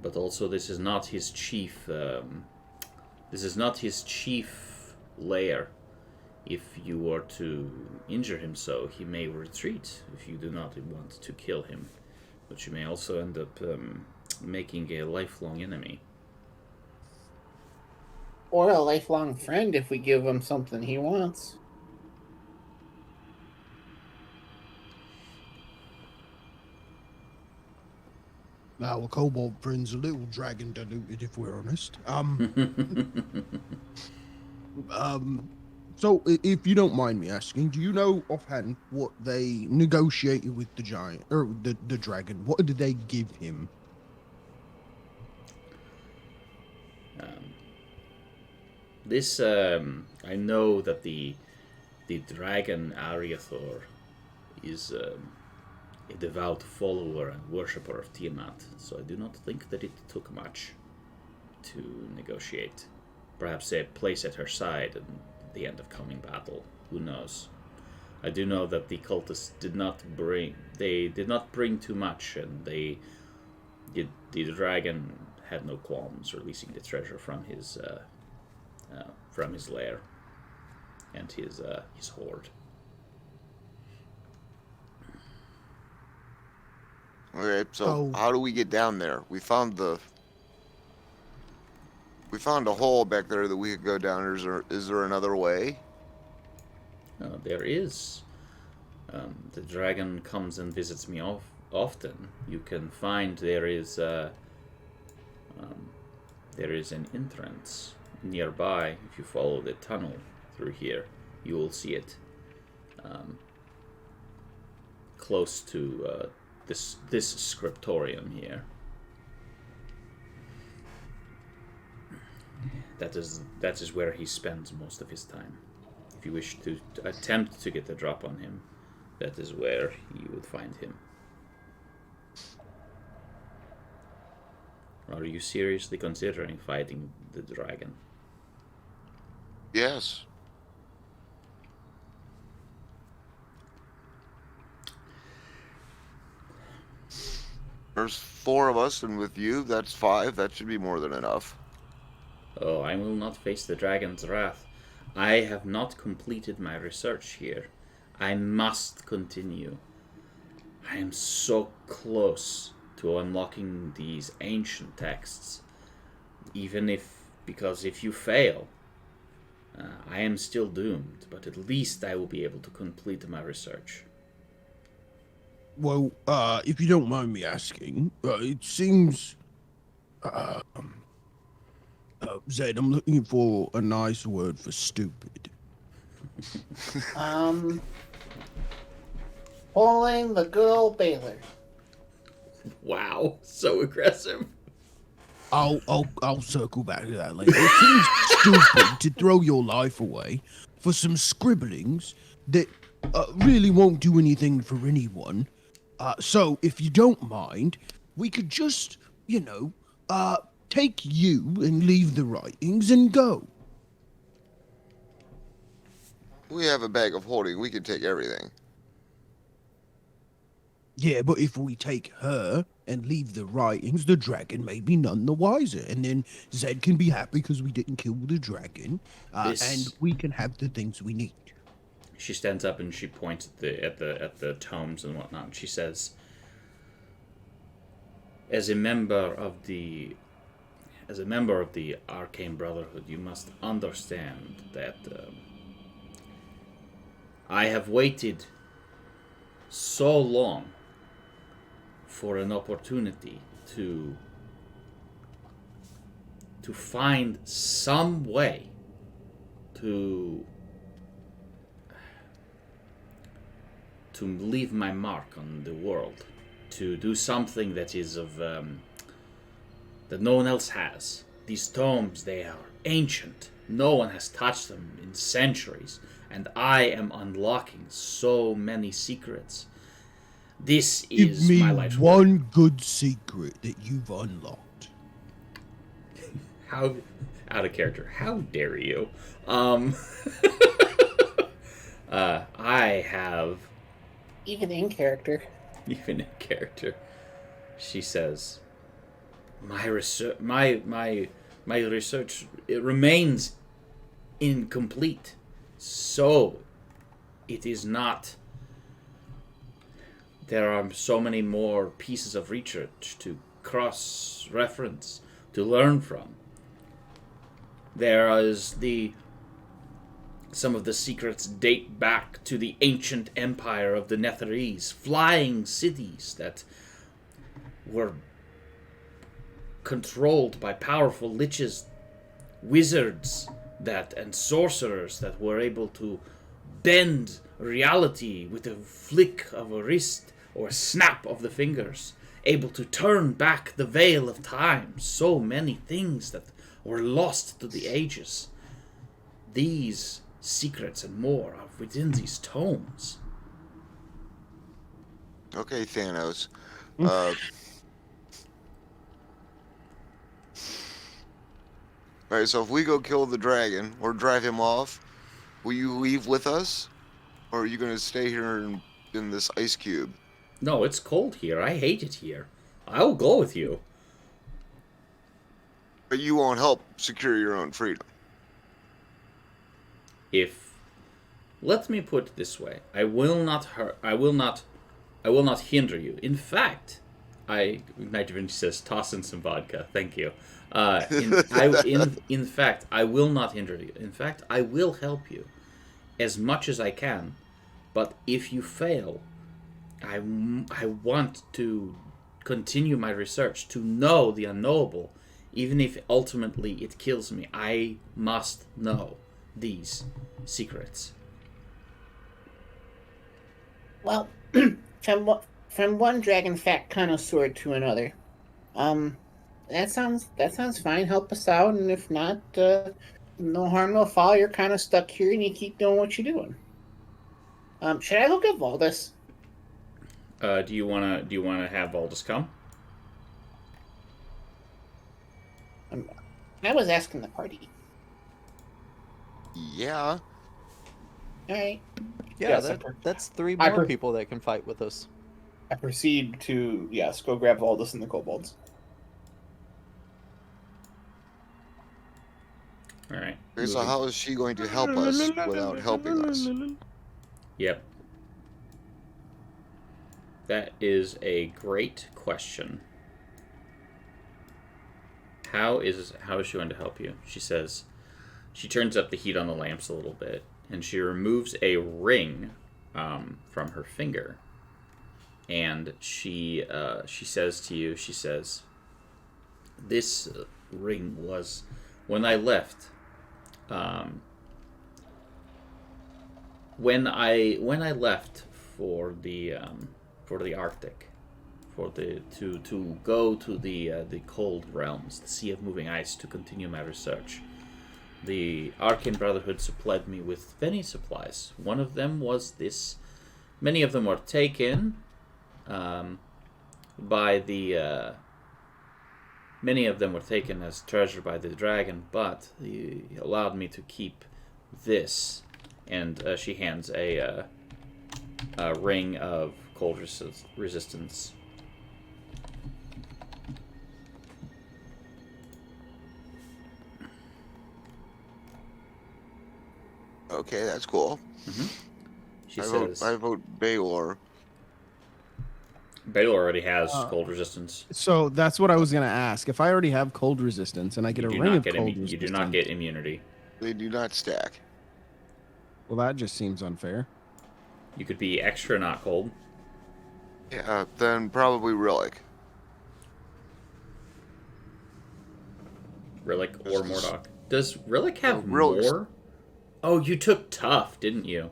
But also, this is not his chief lair. If you were to injure him so, he may retreat if you do not want to kill him. But you may also end up making a lifelong enemy. Or a lifelong friend if we give him something he wants. Our kobold friend's a little dragon diluted, if we're honest. So, if you don't mind me asking, do you know offhand what they negotiated with the giant, or the dragon? What did they give him? I know that the dragon Ariathor is a devout follower and worshipper of Tiamat, so I do not think that it took much to negotiate. Perhaps a place at her side at the end of coming battle. Who knows? I do know that the cultists did not bring too much, and the dragon had no qualms releasing the treasure from his lair and his hoard. Okay, so how do we get down there? We found a hole back there that we could go down. Is there another way? There is. The dragon comes and visits me often. You can find there is an entrance nearby. If you follow the tunnel through here, you will see it. Close to this scriptorium here. That is where he spends most of his time. If you wish to attempt to get a drop on him, that is where you would find him. Are you seriously considering fighting the dragon? Yes. There's 4 of us, and with you, that's 5. That should be more than enough. Oh, I will not face the dragon's wrath. I have not completed my research here. I must continue. I am so close to unlocking these ancient texts. Because if you fail, I am still doomed, but at least I will be able to complete my research. Well, if you don't mind me asking, it seems, Zed, I'm looking for a nice word for stupid. Pulling the good old Baylor. Wow, so aggressive. I'll circle back to that later. It seems stupid to throw your life away for some scribblings that really won't do anything for anyone. So if you don't mind, we could just, take you and leave the writings and go. We have a bag of holding. We can take everything. Yeah, but if we take her and leave the writings, the dragon may be none the wiser. And then Zed can be happy because we didn't kill the dragon. And we can have the things we need. She stands up and she points at the tomes and whatnot. And she says, as a member of the Arcane Brotherhood, you must understand that I have waited so long for an opportunity to find some way to leave my mark on the world, to do something that is of that no one else has. These tomes, they are ancient. No one has touched them in centuries, and I am unlocking so many secrets. This is Give me my life's one work. good secret that you've unlocked. How out of character? How dare you? I have Even in character. even in character. She says, "My research, my research, it remains incomplete. So, it is not. There are so many more pieces of research to cross-reference, to learn from. There is some of the secrets date back to the ancient empire of the Netherese, flying cities that were controlled by powerful liches, wizards and sorcerers that were able to bend reality with a flick of a wrist or a snap of the fingers, able to turn back the veil of time. So many things that were lost to the ages. These secrets and more are within these tomes." Okay, Thanos. Alright, so if we go kill the dragon or drive him off, will you leave with us? Or are you going to stay here in this ice cube? No, it's cold here. I hate it here. I'll go with you. But you won't help secure your own freedom. Let me put it this way: I will not hinder you. In fact, Nitrogen says, "Toss in some vodka." Thank you. In fact, I will not hinder you. In fact, I will help you as much as I can. But if you fail, I want to continue my research, to know the unknowable, even if ultimately it kills me. I must know these secrets. Well, from one dragon fact connoisseur to another, that sounds fine. Help us out, and if not, no harm, no foul. You're kind of stuck here, and you keep doing what you're doing. Should I go get Valdis? Do you wanna have Valdis come? I was asking the party. Yeah. All right. Yeah, Yes, that's three I more per- people that can fight with us. I proceed to, go grab Valdis and the kobolds. All right. Okay, so how is she going to help us without helping us? Yep. That is a great question. How is she going to help you? She says, she turns up the heat on the lamps a little bit, and she removes a ring from her finger, and she says to you, she says, this ring was when I left. When I left for the Arctic, to go to the cold realms, the Sea of Moving Ice, to continue my research. The Arcane Brotherhood supplied me with many supplies. One of them was this. Many of them were taken by the. Many of them were taken as treasure by the dragon, but he allowed me to keep this. And she hands a ring of cold resistance. Okay, that's cool. Mm-hmm. She I says, I vote Baylor. Baylor already has cold resistance. So that's what I was gonna ask. If I already have cold resistance and I get a ring of cold resistance, you do not get immunity. They do not stack. Well, that just seems unfair. You could be extra not cold. Yeah, then probably Rillick. Rillick or Mordok. Does Rillick have Rillick's- more? Oh, you took tough, didn't you?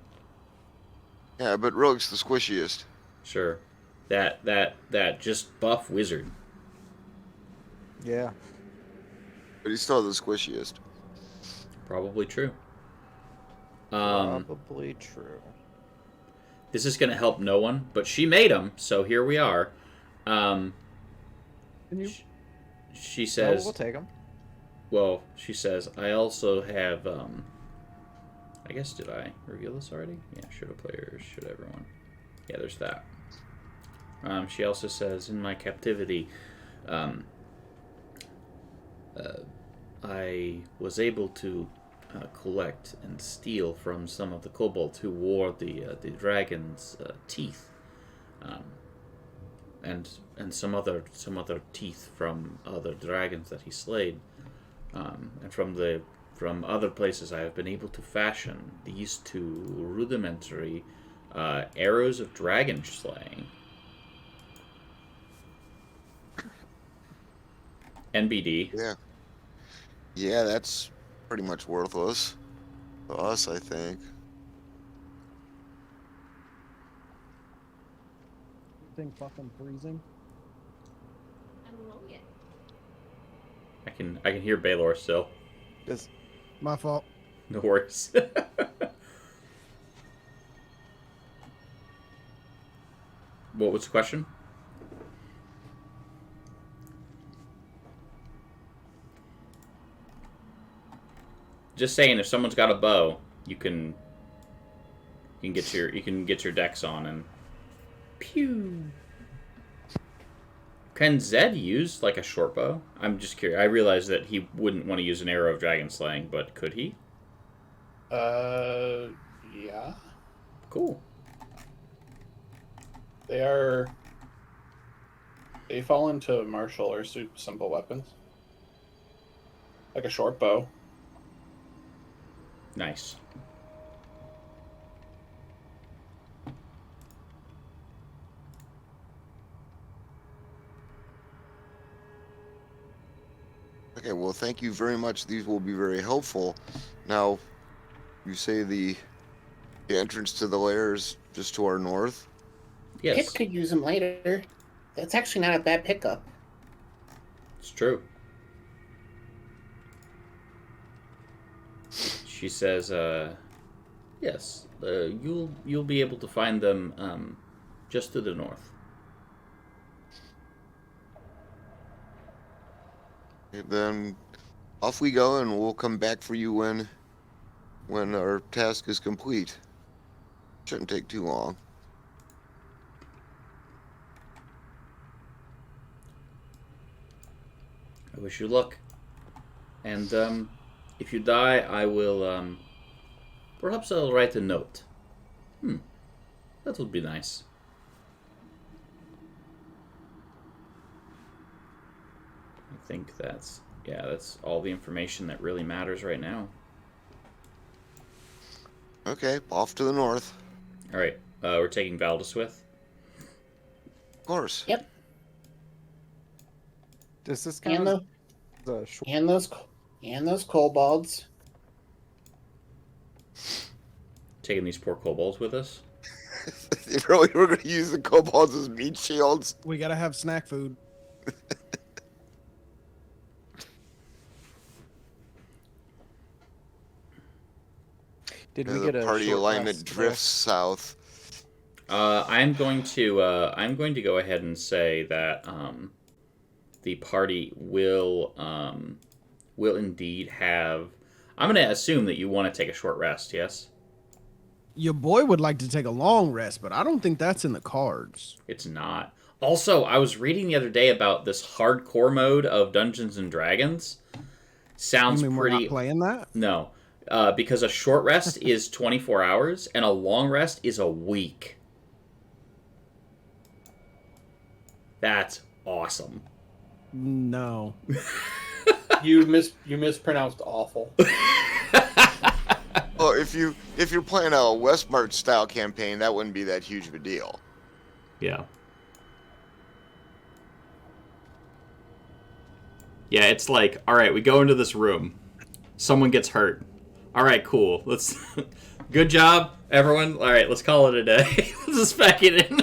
Yeah, but Rillick's the squishiest. Sure. That just buff wizard. Yeah. But he's still the squishiest. Probably true. Probably true. This is going to help no one, but she made him, so here we are. Can you? She No, says, we'll take them. well, she says, I also have, I guess, did I reveal this already? Yeah, should have players, should everyone. Yeah, there's that. She also says, in my captivity, I was able to collect and steal from some of the kobolds who wore the dragon's teeth, and some other teeth from other dragons that he slayed, and from other places I have been able to fashion these two rudimentary arrows of dragon slaying. NBD. Yeah. Yeah, that's pretty much worthless to us, I think. Thing fucking freezing. I can hear Baylor still. Just My fault. No worries. What was the question? Just saying, if someone's got a bow, you can get your dex on and pew. Can Zed use like a short bow? I'm just curious. I realize that he wouldn't want to use an arrow of dragon slaying, but could he? Yeah. Cool. They fall into martial or simple weapons. Like a short bow. Nice. Okay, well, thank you very much. These will be very helpful. Now, you say the entrance to the lair is just to our north? Yes, Pip could use them later. That's actually not a bad pickup. it's true. She says, yes, you'll be able to find them just to the north. Okay, then off we go, and we'll come back for you when our task is complete. Shouldn't take too long. I wish you luck. And if you die, I will. Perhaps I'll write a note. That would be nice. think that's all the information that really matters right now. Okay, off to the north. All right, we're taking Valdeswith. Of course. Yep. Does this And count the as a short? and those kobolds. Taking these poor kobolds with us. You really were going to use the kobolds as meat shields? We gotta have snack food. Did Yeah, we the get a party short alignment rest drifts south. I'm going to go ahead and say that the party will indeed have. I'm going to assume that you want to take a short rest. Yes, Your boy would like to take a long rest, but I don't think that's in the cards. it's not. Also, I was reading the other day about this hardcore mode of Dungeons and Dragons. Sounds You mean pretty. we're not playing that? No, because a short rest is 24 hours and a long rest is a week. That's awesome. No. You mispronounced awful. Well, if you're playing a Westmarch style campaign, that wouldn't be that huge of a deal. Yeah. Yeah, it's like, all right, we go into this room. Someone gets hurt. All right, cool. Let's. Good job, everyone. All right, let's call it a day. Let's just pack it in.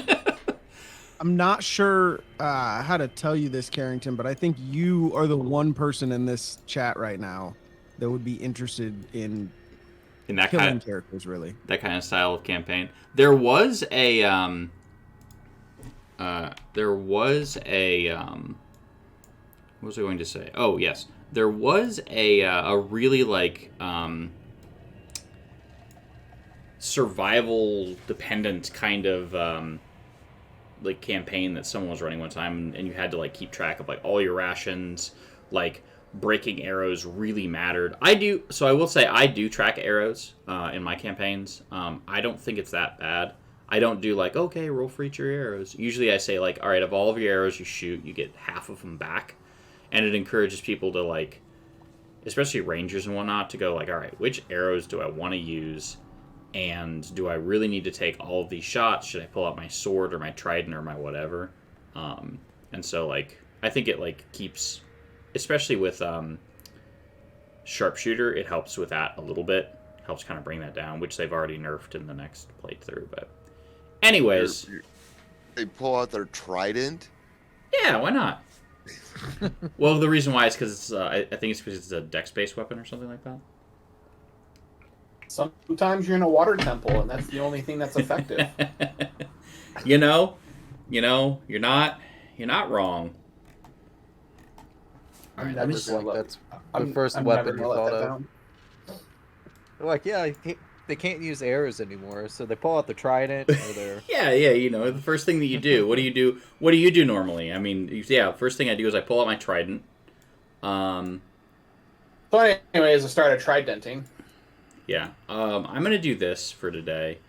I'm not sure how to tell you this, Carrington, but I think you are the one person in this chat right now that would be interested in In that killing kind of characters, really. that kind of style of campaign, there was a what was I going to say? Oh yes, there was a really like survival dependent kind of like campaign that someone was running one time, and you had to like keep track of like all your rations. Like breaking arrows really mattered. I will say I do track arrows in my campaigns. I don't think it's that bad. I don't do like, okay, roll for each of your arrows. Usually I say like, all right, of all of your arrows you shoot, you get half of them back, and it encourages people to like, especially rangers and whatnot, to go like, all right, which arrows do I want to use? And do I really need to take all of these shots? Should I pull out my sword or my trident or my whatever? And so, like, I think it, like, keeps... Especially with Sharpshooter, it helps with that a little bit. Helps kind of bring that down, which they've already nerfed in the next playthrough. But anyways... They pull out their trident? Yeah, why not? Well, the reason why is because it's... I think it's because it's a dex-based weapon or something like that. Sometimes you're in a water temple, and that's the only thing that's effective. you know, you're not wrong. All right, I'm that's just gonna that's I'm- the first I'm weapon never you gonna let thought that of. down. They're like, yeah, they can't use arrows anymore, so they pull out the trident or their. Yeah, the first thing that you do. What do you do? What do you do normally? I mean, yeah, first thing I do is I pull out my trident. So anyways, I started tridenting. Yeah. I'm going to do this for today.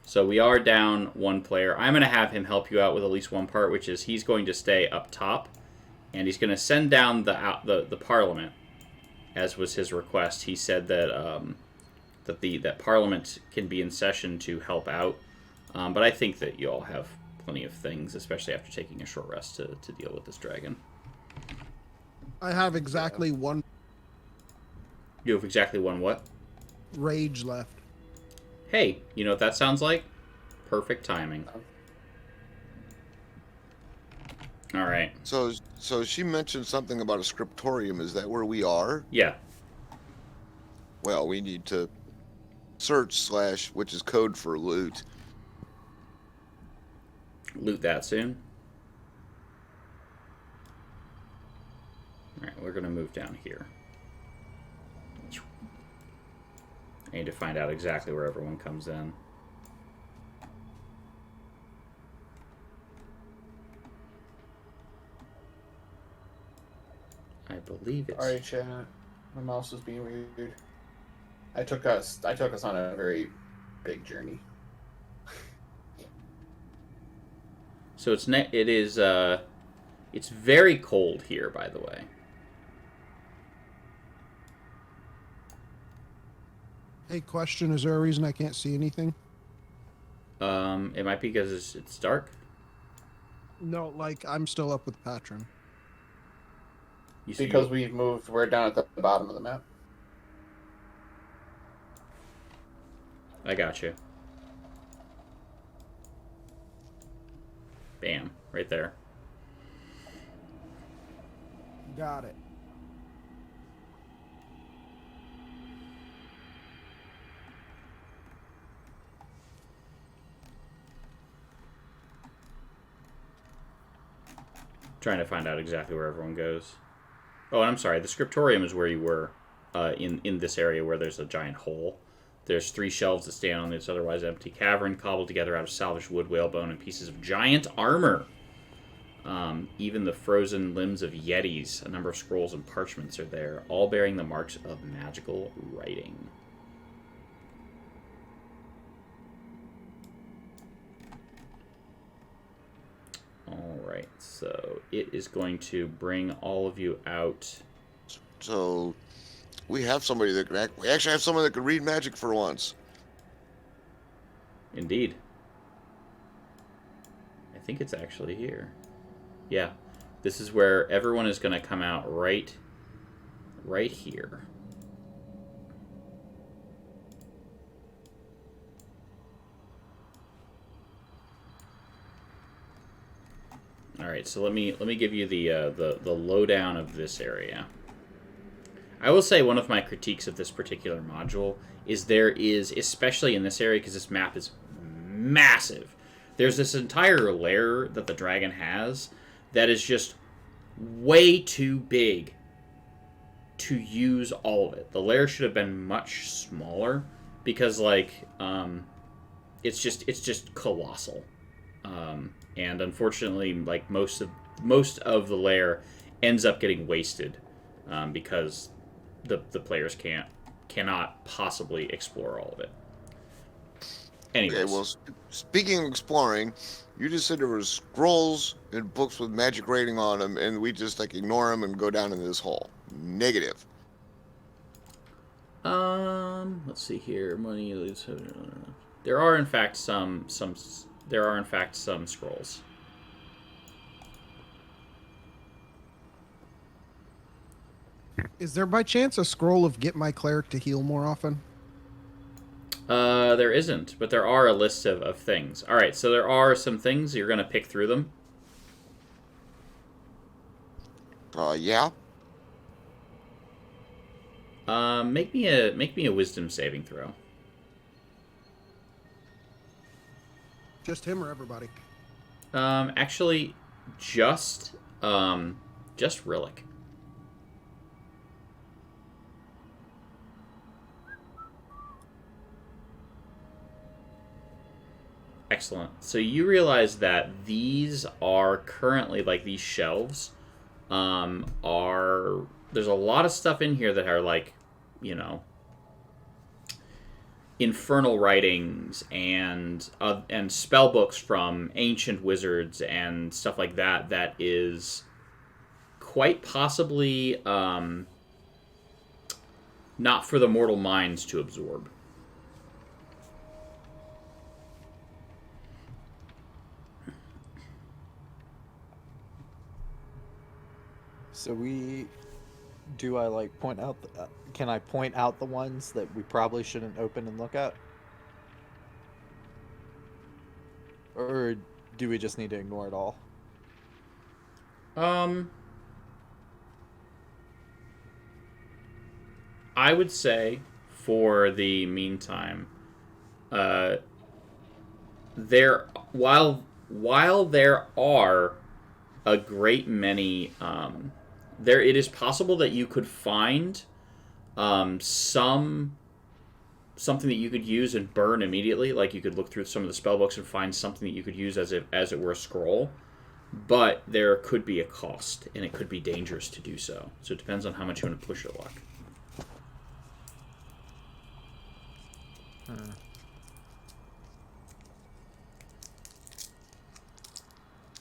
So we are down one player. I'm going to have him help you out with at least one part, which is he's going to stay up top, and he's going to send down the Parliament, as was his request. He said that that Parliament can be in session to help out, but I think that you all have plenty of things, especially after taking a short rest, to deal with this dragon. I have exactly one You have exactly one what? rage left. Hey, you know what that sounds like? Perfect timing. All right. So she mentioned something about a scriptorium. Is that where we are? Yeah. Well, we need to search / which is code for loot. Loot that soon. All right, we're going to move down here. I need to find out exactly where everyone comes in. I believe it's... Alright, chat. My mouse is being weird. I took us on a very big journey. So it's very cold here, by the way. Hey, question. Is there a reason I can't see anything? It might be because it's dark. No, like, I'm still up with Patron. You see, Because we've moved, we're down at the bottom of the map. I got you. Bam, right there. Got it. Trying to find out exactly where everyone goes. Oh, and I'm sorry. The scriptorium is where you were, in this area where there's a giant hole. There's 3 shelves that stand on this otherwise empty cavern, cobbled together out of salvaged wood, whalebone, and pieces of giant armor. Even the frozen limbs of yetis, a number of scrolls and parchments are there, all bearing the marks of magical writing. Alright, so it is going to bring all of you out. So we have somebody that can we actually have someone that can read magic for once. Indeed. I think it's actually here. Yeah. This is where everyone is going to come out right here. All right, so let me give you the lowdown of this area. I will say one of my critiques of this particular module is there is, especially in this area, because this map is massive, there's this entire lair that the dragon has that is just way too big to use all of it. The lair should have been much smaller because, like, it's just colossal. And unfortunately, like most of the lair ends up getting wasted because the players cannot possibly explore all of it. Anyways. Okay, well, speaking of exploring, you just said there were scrolls and books with magic writing on them, and we just like ignore them and go down in this hole. Negative. Let's see here. Money. There are in fact some scrolls. Is there by chance a scroll of get my cleric to heal more often? There isn't, but there are a list of things. All right, so there are some things. You're gonna pick through them. Yeah. Make me a wisdom saving throw. Just him or everybody? Actually, just Rillick. Excellent. So you realize that these are currently, like, these shelves are... There's a lot of stuff in here that are, like, you know, infernal writings and spell books from ancient wizards and stuff like that. That is quite possibly not for the mortal minds to absorb. So do I like point out? Can I point out the ones that we probably shouldn't open and look at, or do we just need to ignore it all? I would say, for the meantime, while there are a great many, it is possible that you could find something that you could use and burn immediately. Like, you could look through some of the spell books and find something that you could use as it were a scroll. But there could be a cost, and it could be dangerous to do so. So it depends on how much you want to push your luck.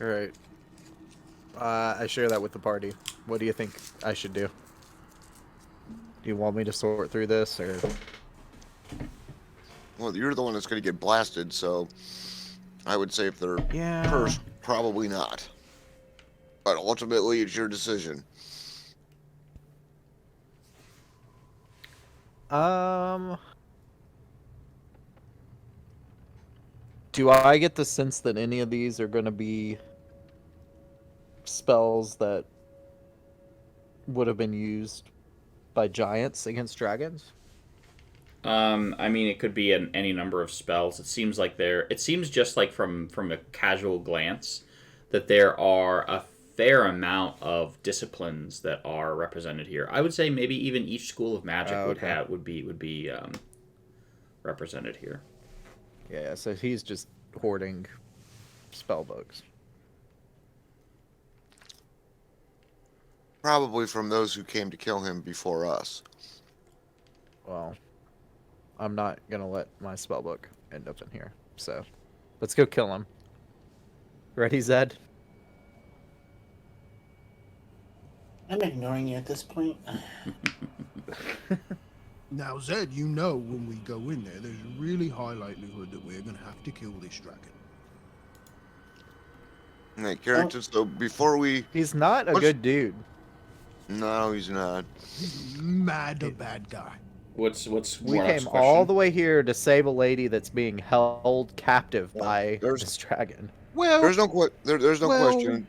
All right. I share that with the party. What do you think I should do? Do you want me to sort through this, or? Well, you're the one that's going to get blasted, so I would say if they're Yeah. cursed, probably not. But ultimately, it's your decision. Do I get the sense that any of these are going to be spells that would have been used by giants against dragons? I mean, it could be any number of spells. It seems like it seems just like from a casual glance that there are a fair amount of disciplines that are represented here. I would say maybe even each school of magic Okay. would be represented here. Yeah, so he's just hoarding spell books. Probably from those who came to kill him before us. Well, I'm not going to let my spell book end up in here. So, let's go kill him. Ready, Zed? I'm ignoring you at this point. Now, Zed, you know when we go in there, there's a really high likelihood that we're going to have to kill this dragon. Hey, Carrington, so before we... He's not a good dude. No, he's not. He's mad a bad guy. What's We Warnock's came question? all the way here to save a lady that's being held captive by there's- this dragon. Well, There's no question.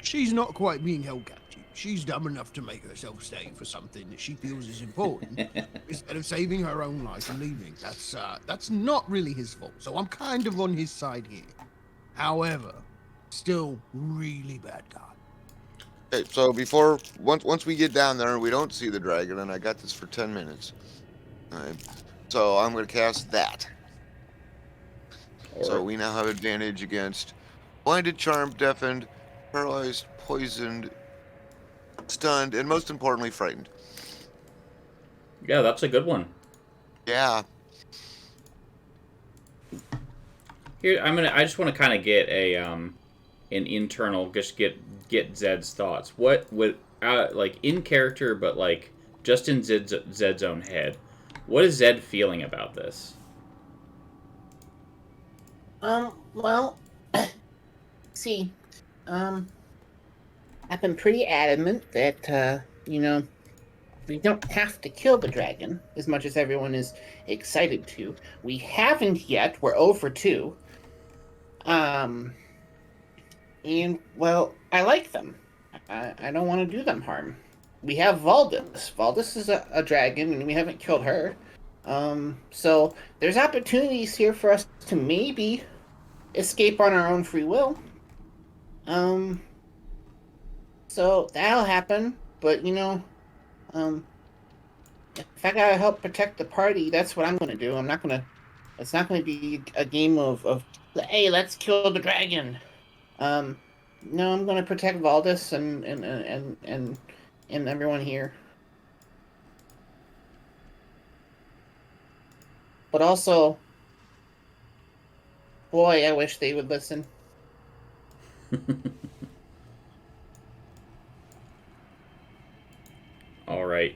she's not quite being held captive. She's dumb enough to make herself stay for something that she feels is important instead of saving her own life and leaving. That's not really his fault. So I'm kind of on his side here. However, still really bad guy. Okay, so once we get down there and we don't see the dragon, and I got this for 10 minutes. Alright. So I'm gonna cast that. So we now have advantage against blinded, charmed, deafened, paralyzed, poisoned, stunned, and most importantly, frightened. Yeah, that's a good one. Yeah. Here, I just want to kind of get an internal, just get Zed's thoughts. What would like in character, but like just in Zed's own head. What is Zed feeling about this? Well, see, I've been pretty adamant that, we don't have to kill the dragon as much as everyone is excited to. We haven't yet. We're over 2. And, well, I like them. I don't want to do them harm. We have Valdis. Valdis is a dragon, and we haven't killed her. So there's opportunities here for us to maybe escape on our own free will. So that'll happen, but if I gotta help protect the party, that's what I'm gonna do. It's not gonna be a game of hey, let's kill the dragon. No, I'm gonna protect Valdis and everyone here. But also, boy, I wish they would listen. All right.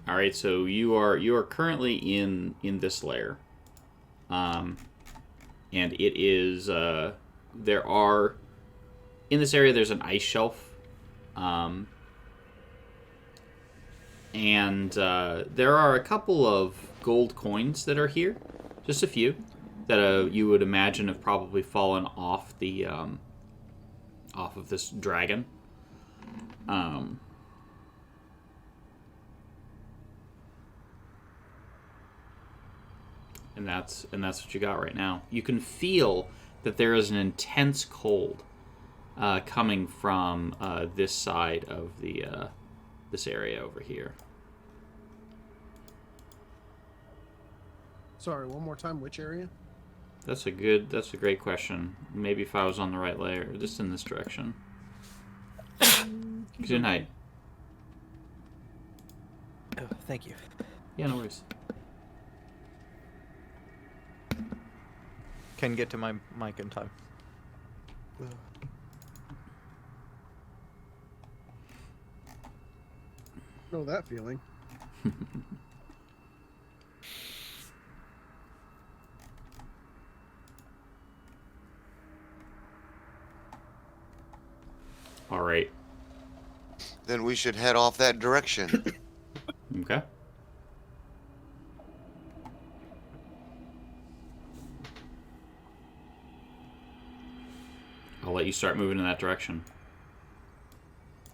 All right, so you are currently in this lair, and it is there are in this area there's an ice shelf, and there are a couple of gold coins that are here, just a few that you would imagine have probably fallen off the off of this dragon. And that's what you got right now. You can feel that there is an intense cold coming from this side of the this area over here. Sorry, one more time. Which area? That's a great question. Maybe if I was on the right layer, just in this direction. Good night. Oh, thank you. Yeah, no worries. Can get to my mic in time. Know that feeling. All right. Then we should head off that direction. Okay. I'll let you start moving in that direction.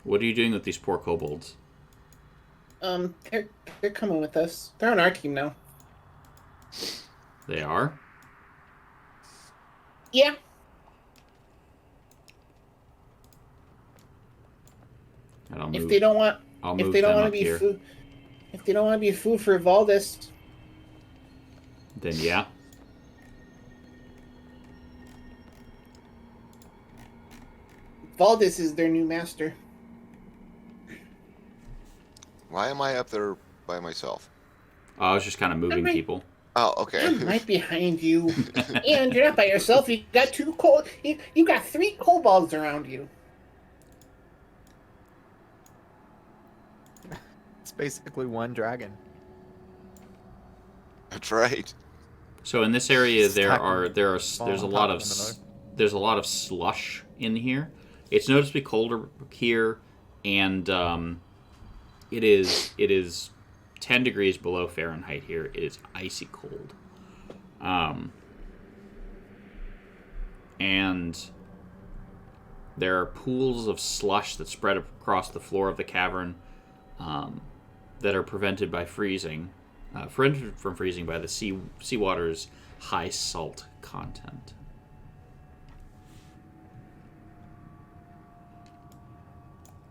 What are you doing with these poor kobolds? They're coming with us. They're on our team now. They are? Yeah. And I'll If move, they don't want, I'll if move they don't them want up to be here. food, if they don't want to be food for Valdis, Then yeah. Valdis is their new master. Why am I up there by myself? I was just kind of moving Alright. people. Oh, okay. I'm right behind you, and you're not by yourself. You got you got 3 kobolds around you. It's basically one dragon. That's right. So in this area, there's on a lot top of of another. there's a lot of slush in here. It's noticeably colder here, and it is 10 degrees below Fahrenheit here. It is icy cold. And there are pools of slush that spread across the floor of the cavern that are prevented by freezing, prevented from freezing by the seawater's high salt content.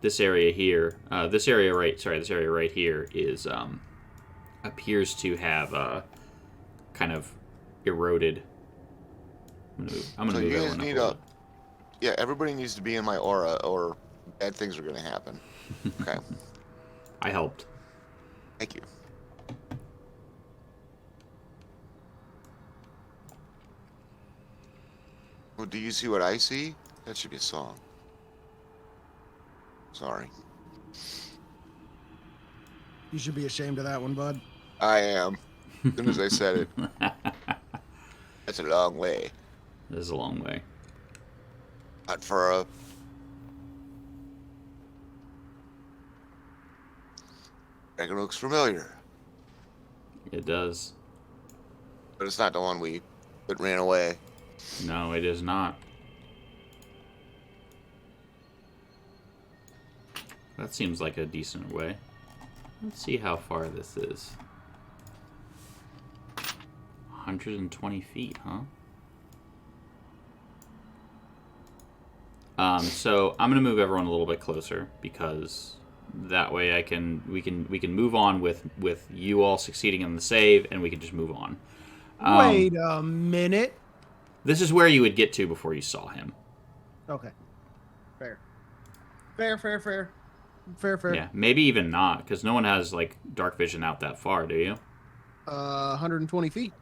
This area here, this area right here is appears to have kind of eroded. I'm gonna So move you guys everyone need up. yeah, everybody needs to be in my aura or bad things are going to happen. Okay. I helped. Thank you. Well, do you see what I see? That should be a song. Sorry. You should be ashamed of that one, bud. I am. As soon as I said it. That's a long way. This is a long way. Not for a... Dragon looks familiar. It does. But it's not the one that ran away. No, it is not. That seems like a decent way. Let's see how far this is. 120 feet, huh? So I'm gonna move everyone a little bit closer because that way we can move on with you all succeeding in the save, and we can just move on. Wait a minute. This is where you would get to before you saw him. Okay. Fair. Fair. Yeah, maybe even not, because no one has like dark vision out that far, do you? 120 feet.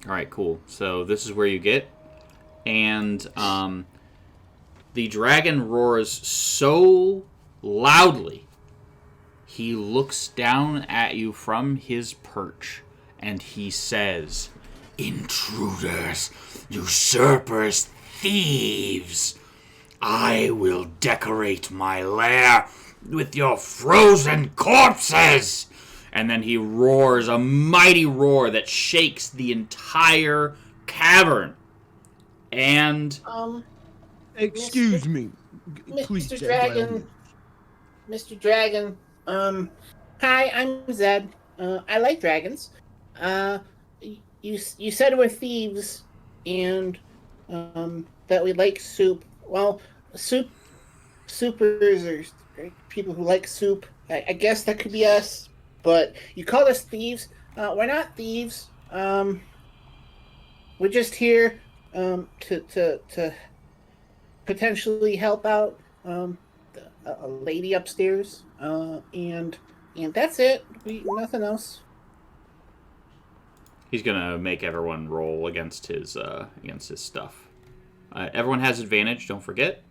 All right, cool. So this is where you get, and the dragon roars so loudly, he looks down at you from his perch, and he says, "Intruders, usurpers, thieves! I will decorate my lair with your frozen corpses!" And then he roars a mighty roar that shakes the entire cavern. And Excuse me. Please, Mr. Jay, by all Dragon. means. Mr. Dragon. Hi, I'm Zed. I like dragons. You said we're thieves, and that we like soup. Well, soupers are people who like soup. I guess that could be us. But you called us thieves. We're not thieves. We're just here to potentially help out a lady upstairs. And that's it. Nothing else. he's gonna make everyone roll against his stuff. Everyone has advantage. Don't forget.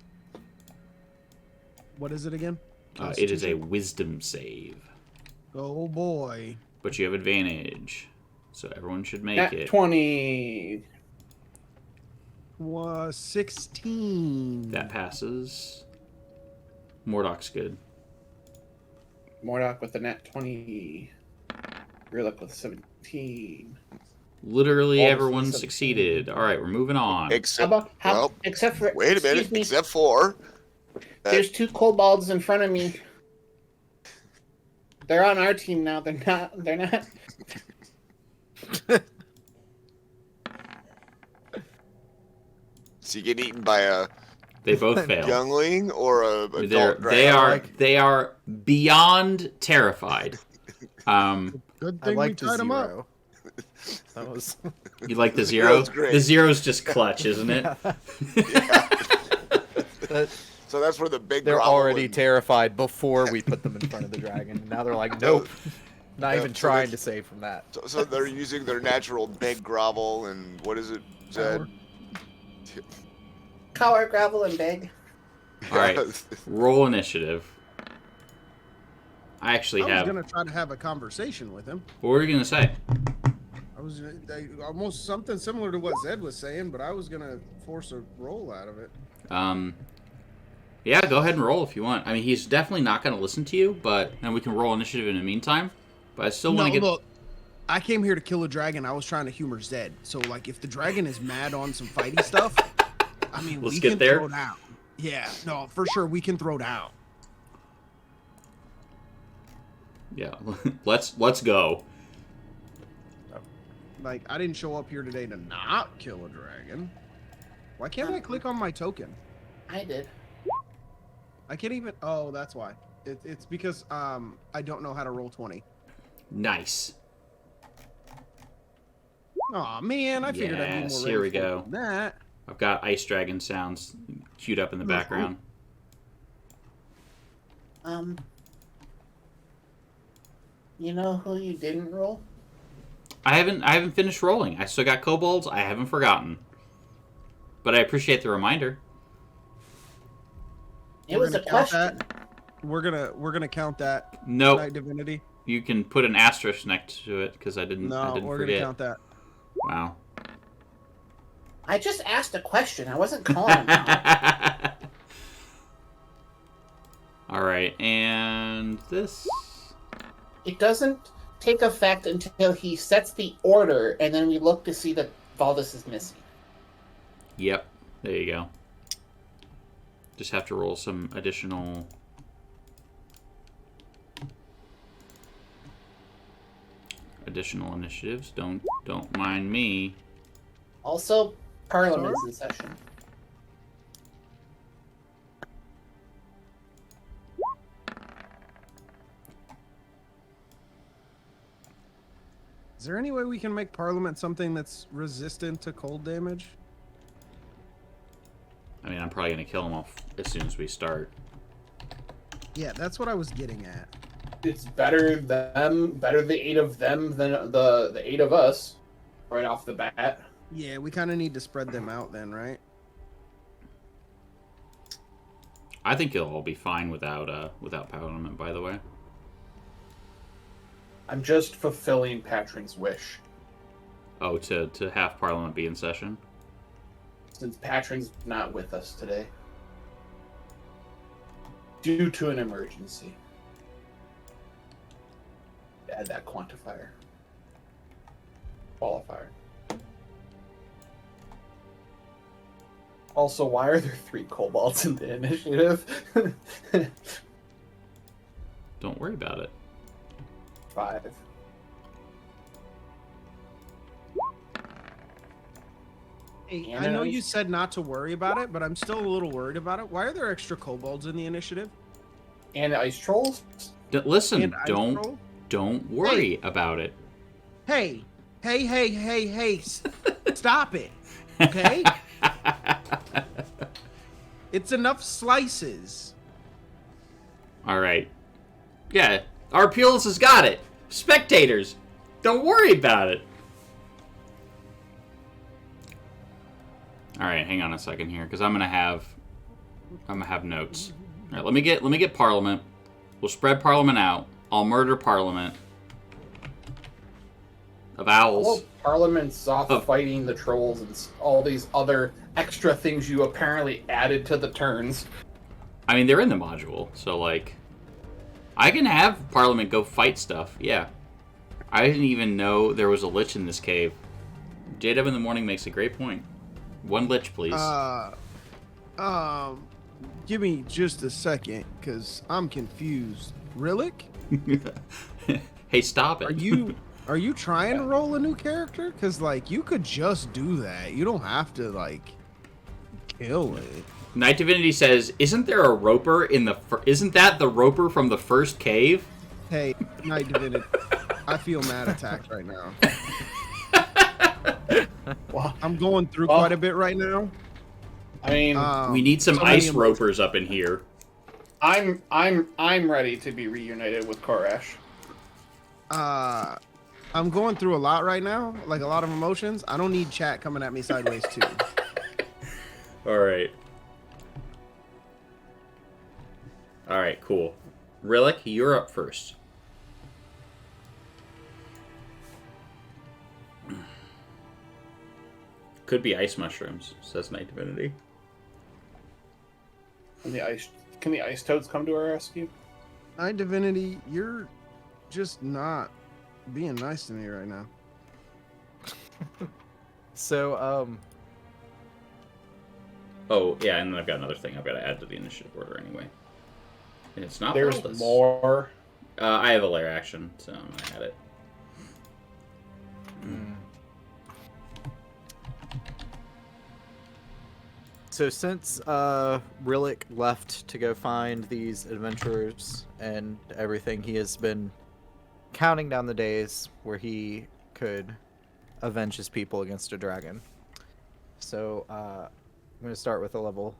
What is it again? It is a wisdom save. Oh boy. But you have advantage. So everyone should make Nat it. 20. Was 16. That passes. Mordok's good. Mordok with the nat 20. Rillick with 17. Literally All the everyone 17. succeeded. All right, we're moving on. Except, Well, except for wait a minute. excuse me, Except for there's 2 kobolds in front of me. They're on our team now. They're not. They're not. so you get eaten by a They both fail. youngling or a adult They are beyond terrified. Good I thing we like the tied him up. 0. That was. You like the Zero? zero? That's great. The zero's just clutch, isn't it? So that's where the big They're grovel already and- terrified before we put them in front of the dragon. And now they're like, nope. Not Yeah, even so trying to that's- save from that. So they're using their natural big grovel and what is it, Zed? Cower, gravel, and beg. All right, roll initiative. I actually I was have. gonna try to have a conversation with him. What were you gonna say? I was almost something similar to what Zed was saying, but I was gonna force a roll out of it. Yeah, go ahead and roll if you want. I mean, he's definitely not gonna listen to you, but and we can roll initiative in the meantime. But I still want to get. Look, I came here to kill a dragon. I was trying to humor Zed. So, like, if the dragon is mad on some fighty stuff, I mean, Let's we get can there. throw down. Yeah, no, for sure, we can throw down. Yeah, let's go. Like, I didn't show up here today to not kill a dragon. Why can't I click on my token? I did. I can't even. Oh, that's why. It's because I don't know how to roll 20. Nice. Oh man, I figured I'd be Yes, more here ready we for go. that. I've got ice dragon sounds queued up in the background. You know who you didn't roll? I haven't finished rolling. I still got kobolds. I haven't forgotten. But I appreciate the reminder. It was a question. That. We're gonna count that. Nope. Night divinity. You can put an asterisk next to it because I didn't No, we're forget. gonna count that. Wow. I just asked a question. I wasn't calling him out. All right, and this. It doesn't take effect until he sets the order, and then we look to see that Valdis is missing. Yep. There you go. Just have to roll some additional. Additional initiatives. Don't mind me. Also, Parliament's in session. Is there any way we can make Parliament something that's resistant to cold damage? I mean, I'm probably gonna kill them off as soon as we start. Yeah, that's what I was getting at. It's better the 8 of them than the 8 of us, right off the bat. Yeah, we kind of need to spread them out then, right? I think you'll all be fine without Parliament, by the way. I'm just fulfilling Patron's wish. Oh, to have Parliament be in session? Since Patron's not with us today. Due to an emergency. Add that quantifier. Qualifier. Also, why are there 3 kobolds in the initiative? Don't worry about it. 5. Hey, And I know an you ice- said not to worry about it, but I'm still a little worried about it. Why are there extra kobolds in the initiative? And ice trolls? Listen, And ice don't troll? worry about it. Hey, stop it, okay? It's enough slices. All right. Yeah, Arpulus has got it. Spectators, don't worry about it. All right, hang on a second here, because I'm gonna have notes. All right, let me get Parliament. We'll spread Parliament out. I'll murder Parliament. Of owls. All Parliament's off Oh. fighting the trolls and all these other extra things you apparently added to the turns. I mean, they're in the module, so, like... I can have Parliament go fight stuff, yeah. I didn't even know there was a lich in this cave. J-Dub in the morning makes a great point. One lich, please. Give me just a second, because I'm confused. Rillick? Hey, stop it. Are you trying to roll a new character? Because, like, you could just do that. You don't have to, like, kill it. Night Divinity says, isn't there a roper in the... Isn't that the roper from the first cave? Hey, Night Divinity, I feel mad attacked right now. Well, I'm going through quite a bit right now. I mean, We need some so many ice emotions. ropers up in here. I'm ready to be reunited with Koresh. I'm going through a lot right now, like a lot of emotions. I don't need chat coming at me sideways too. Alright. Alright, cool. Rillick, you're up first. Could be ice mushrooms, says Night Divinity. Can the ice toads come to our rescue? Night Divinity, you're just not being nice to me right now. So, Oh, yeah, and then I've got another thing I've got to add to the initiative order anyway. And it's not There's Balthus. more. I have a lair action, so I'm gonna add it. So since Rillick left to go find these adventurers and everything, he has been counting down the days where he could avenge his people against a dragon. So I'm going to start with a level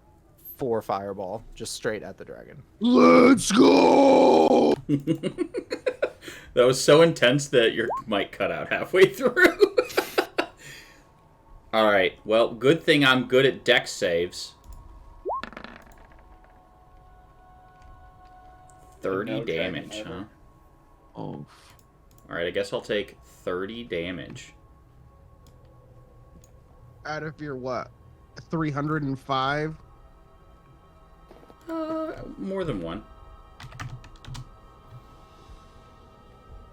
4 fireball, just straight at the dragon. Let's go! That was so intense that your mic cut out halfway through. Alright, well, good thing I'm good at dex saves. 30 No dragon damage, ever. huh? Oh, Alright, I guess I'll take 30 damage. out of your what? 305? More than one.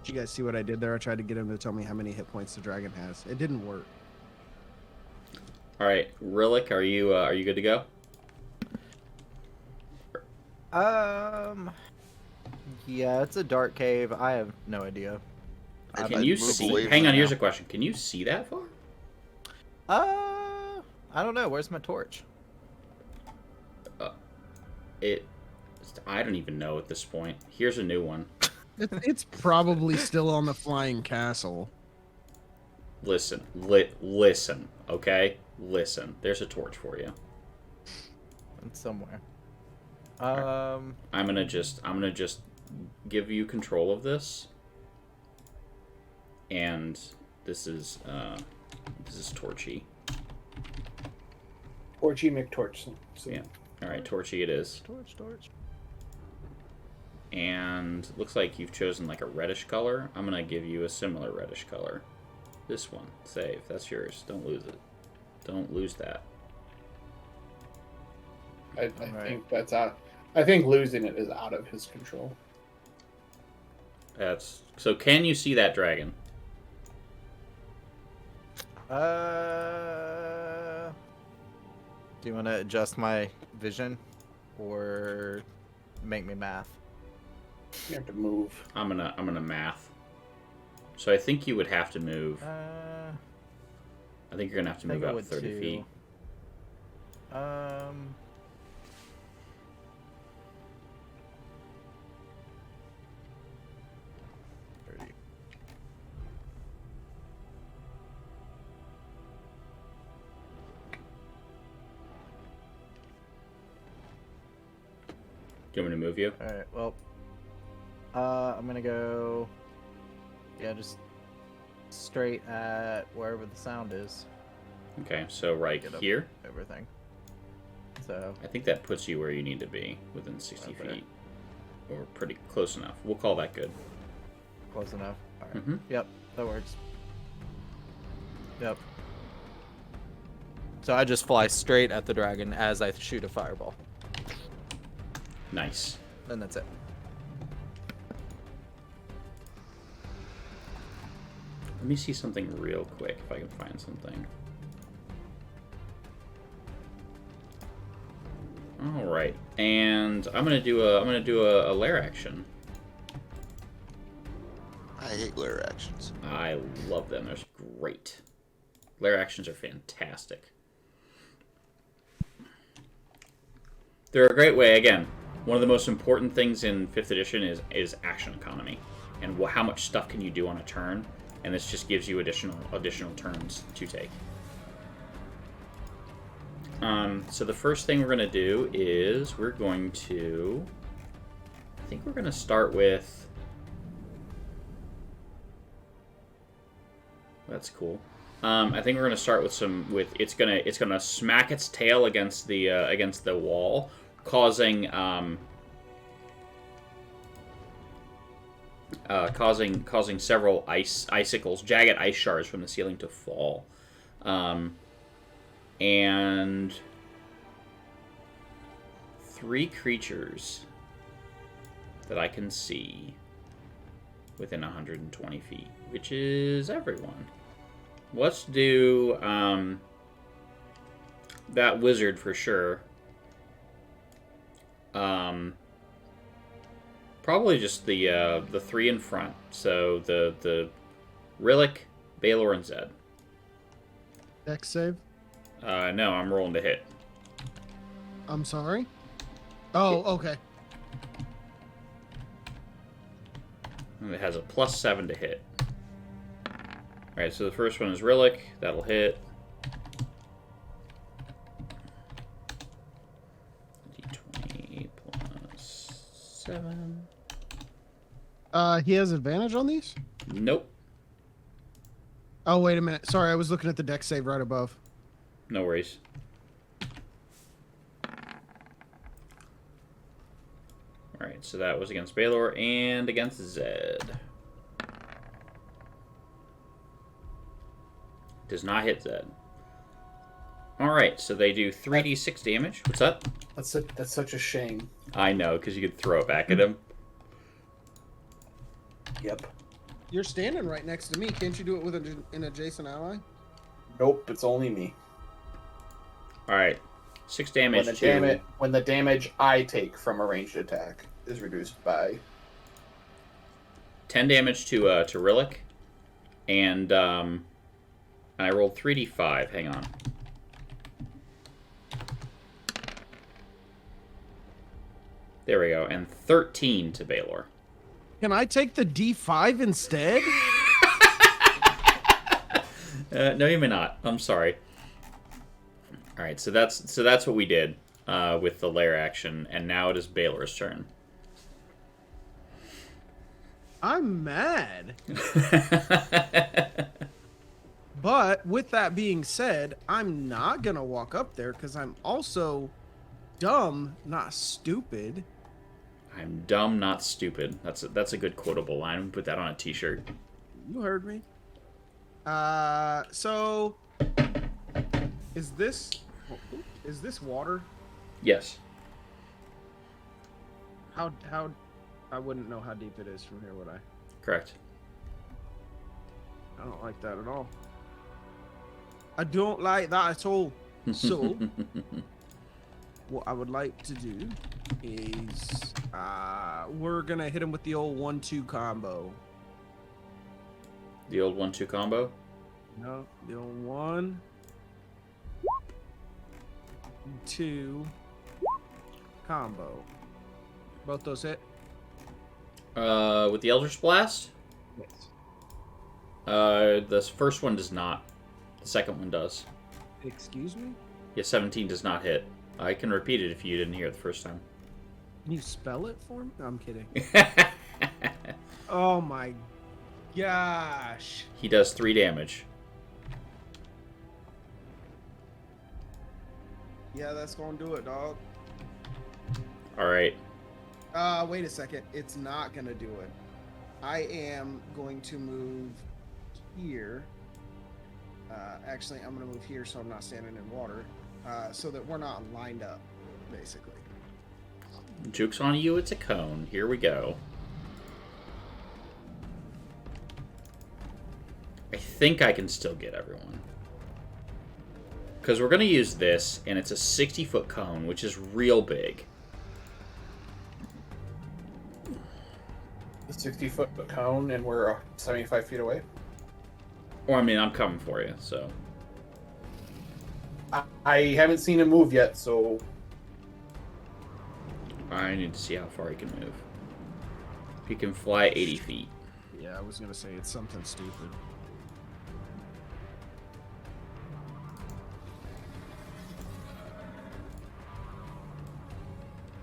Did you guys see what I did there? I tried to get him to tell me how many hit points the dragon has. It didn't work. Alright, Rillick, are you good to go? Yeah, it's a dark cave. I have no idea. Can you move see? away Hang from on, here's now. a question. Can you see that far? I don't know. Where's my torch? I don't even know at this point. Here's a new one. It's probably still on the flying castle. Listen, okay? Listen. There's a torch for you. It's somewhere. I'm gonna just give you control of this. And this is Torchy. Torchy McTorch. So, Yeah. Alright, Torchy it is. Torch. And looks like you've chosen like a reddish color. I'm gonna give you a similar reddish color. This one. Save. That's yours. Don't lose it. Don't lose that. I think that's out. I think losing it is out of his control. That's so. Can you see that dragon? Do you want to adjust my vision, or make me math? You have to move. I'm gonna math. So I think you would have to move. I think you're gonna have to move out 30 feet. 30. Do you want me to move you? All right. Well, I'm gonna go. Yeah, just straight at wherever the sound is. Okay, so right Get up. here. Everything. So I think that puts you where you need to be, within 60 Okay. feet. Or pretty close enough. We'll call that good. close enough. All right. Mhm. Yep, that works. Yep. So I just fly straight at the dragon as I shoot a fireball. Nice. And that's it. Let me see something real quick, if I can find something. All right, and I'm gonna do a lair action. I hate lair actions. I love them. They're great. Lair actions are fantastic. They're a great way. Again, one of the most important things in 5th edition is action economy, and how much stuff can you do on a turn. And this just gives you additional turns to take. So the first thing we're going to do is we're going to... I think we're going to start with... That's cool. I think we're going to start with it's gonna smack its tail against the wall, causing causing several icicles, jagged ice shards from the ceiling to fall, and 3 creatures that I can see within 120 feet, which is everyone. Let's do that wizard for sure. Probably just the 3 in front. So the Rillick, Baylor, and Zed. Dex save. No, I'm rolling to hit. I'm sorry. Oh, okay. And it has a +7 to hit. Alright, so the first one is Rillick. That'll hit. D20 +7. He has advantage on these? Nope. Oh, wait a minute. Sorry, I was looking at the dex save right above. No worries. Alright, so that was against Baylor and against Zed. Does not hit Zed. Alright, so they do 3d6 damage. What's that? That's such a shame. I know, because you could throw it back at him. Yep. You're standing right next to me. Can't you do it with an adjacent ally? Nope, it's only me. Alright. 6 damage When the damage I take from a ranged attack is reduced by 10 damage to Rillick. And I rolled 3d5. Hang on. There we go. And 13 to Baylor. Can I take the D5 instead? No, you may not. I'm sorry. All right, so that's what we did with the lair action, and now it is Baylor's turn. I'm mad. But with that being said, I'm not gonna walk up there because I'm also dumb, not stupid. I'm dumb, not stupid. That's a good quotable line. We'll put that on a T-shirt. You heard me. So is this water? Yes. How I wouldn't know how deep it is from here, would I? Correct. I don't like that at all. I don't like that at all. So what I would like to do is we're gonna hit him with the old 1-2 combo. The old 1-2 combo. No, the old 1-2 combo. Both those hit? With the Eldritch Blast. Yes. The first one does not. The second one does. Excuse me? Yeah, 17 does not hit. I can repeat it if you didn't hear it the first time. Can you spell it for me? No, I'm kidding. Oh my gosh. He does 3 damage. Yeah, that's gonna do it, dog. All right. Wait a second. It's not gonna do it. I am going to move here. Actually, I'm gonna move here so I'm not standing in water, so that we're not lined up, basically. Joke's on you, it's a cone. Here we go. I think I can still get everyone. Because we're going to use this, and it's a 60-foot cone, which is real big. The 60-foot cone, and we're 75 feet away. Or, I mean, I'm coming for you, so... I haven't seen him move yet, so... I need to see how far he can move. He can fly 80 feet. Yeah, I was gonna say it's something stupid.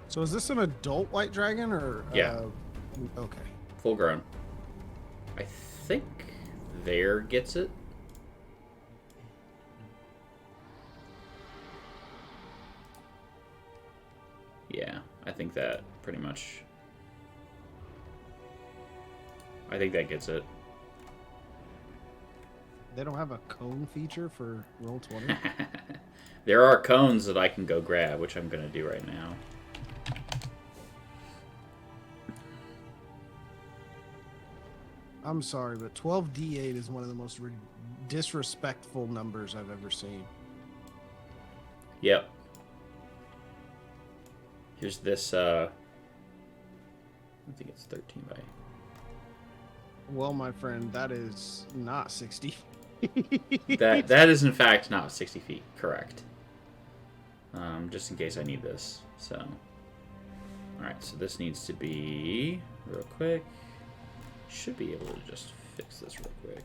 So is this an adult white dragon or? Yeah. Okay. Full grown. I think there gets it. Yeah, I think that pretty much... I think that gets it. They don't have a cone feature for Roll20? There are cones that I can go grab, which I'm going to do right now. I'm sorry, but 12d8 is one of the most disrespectful numbers I've ever seen. Yep. Here's this, I think it's 13 by... Well, my friend, that is not 60. That is in fact not 60 feet, correct. Just in case I need this, so. Alright, so this needs to be, real quick. Should be able to just fix this real quick.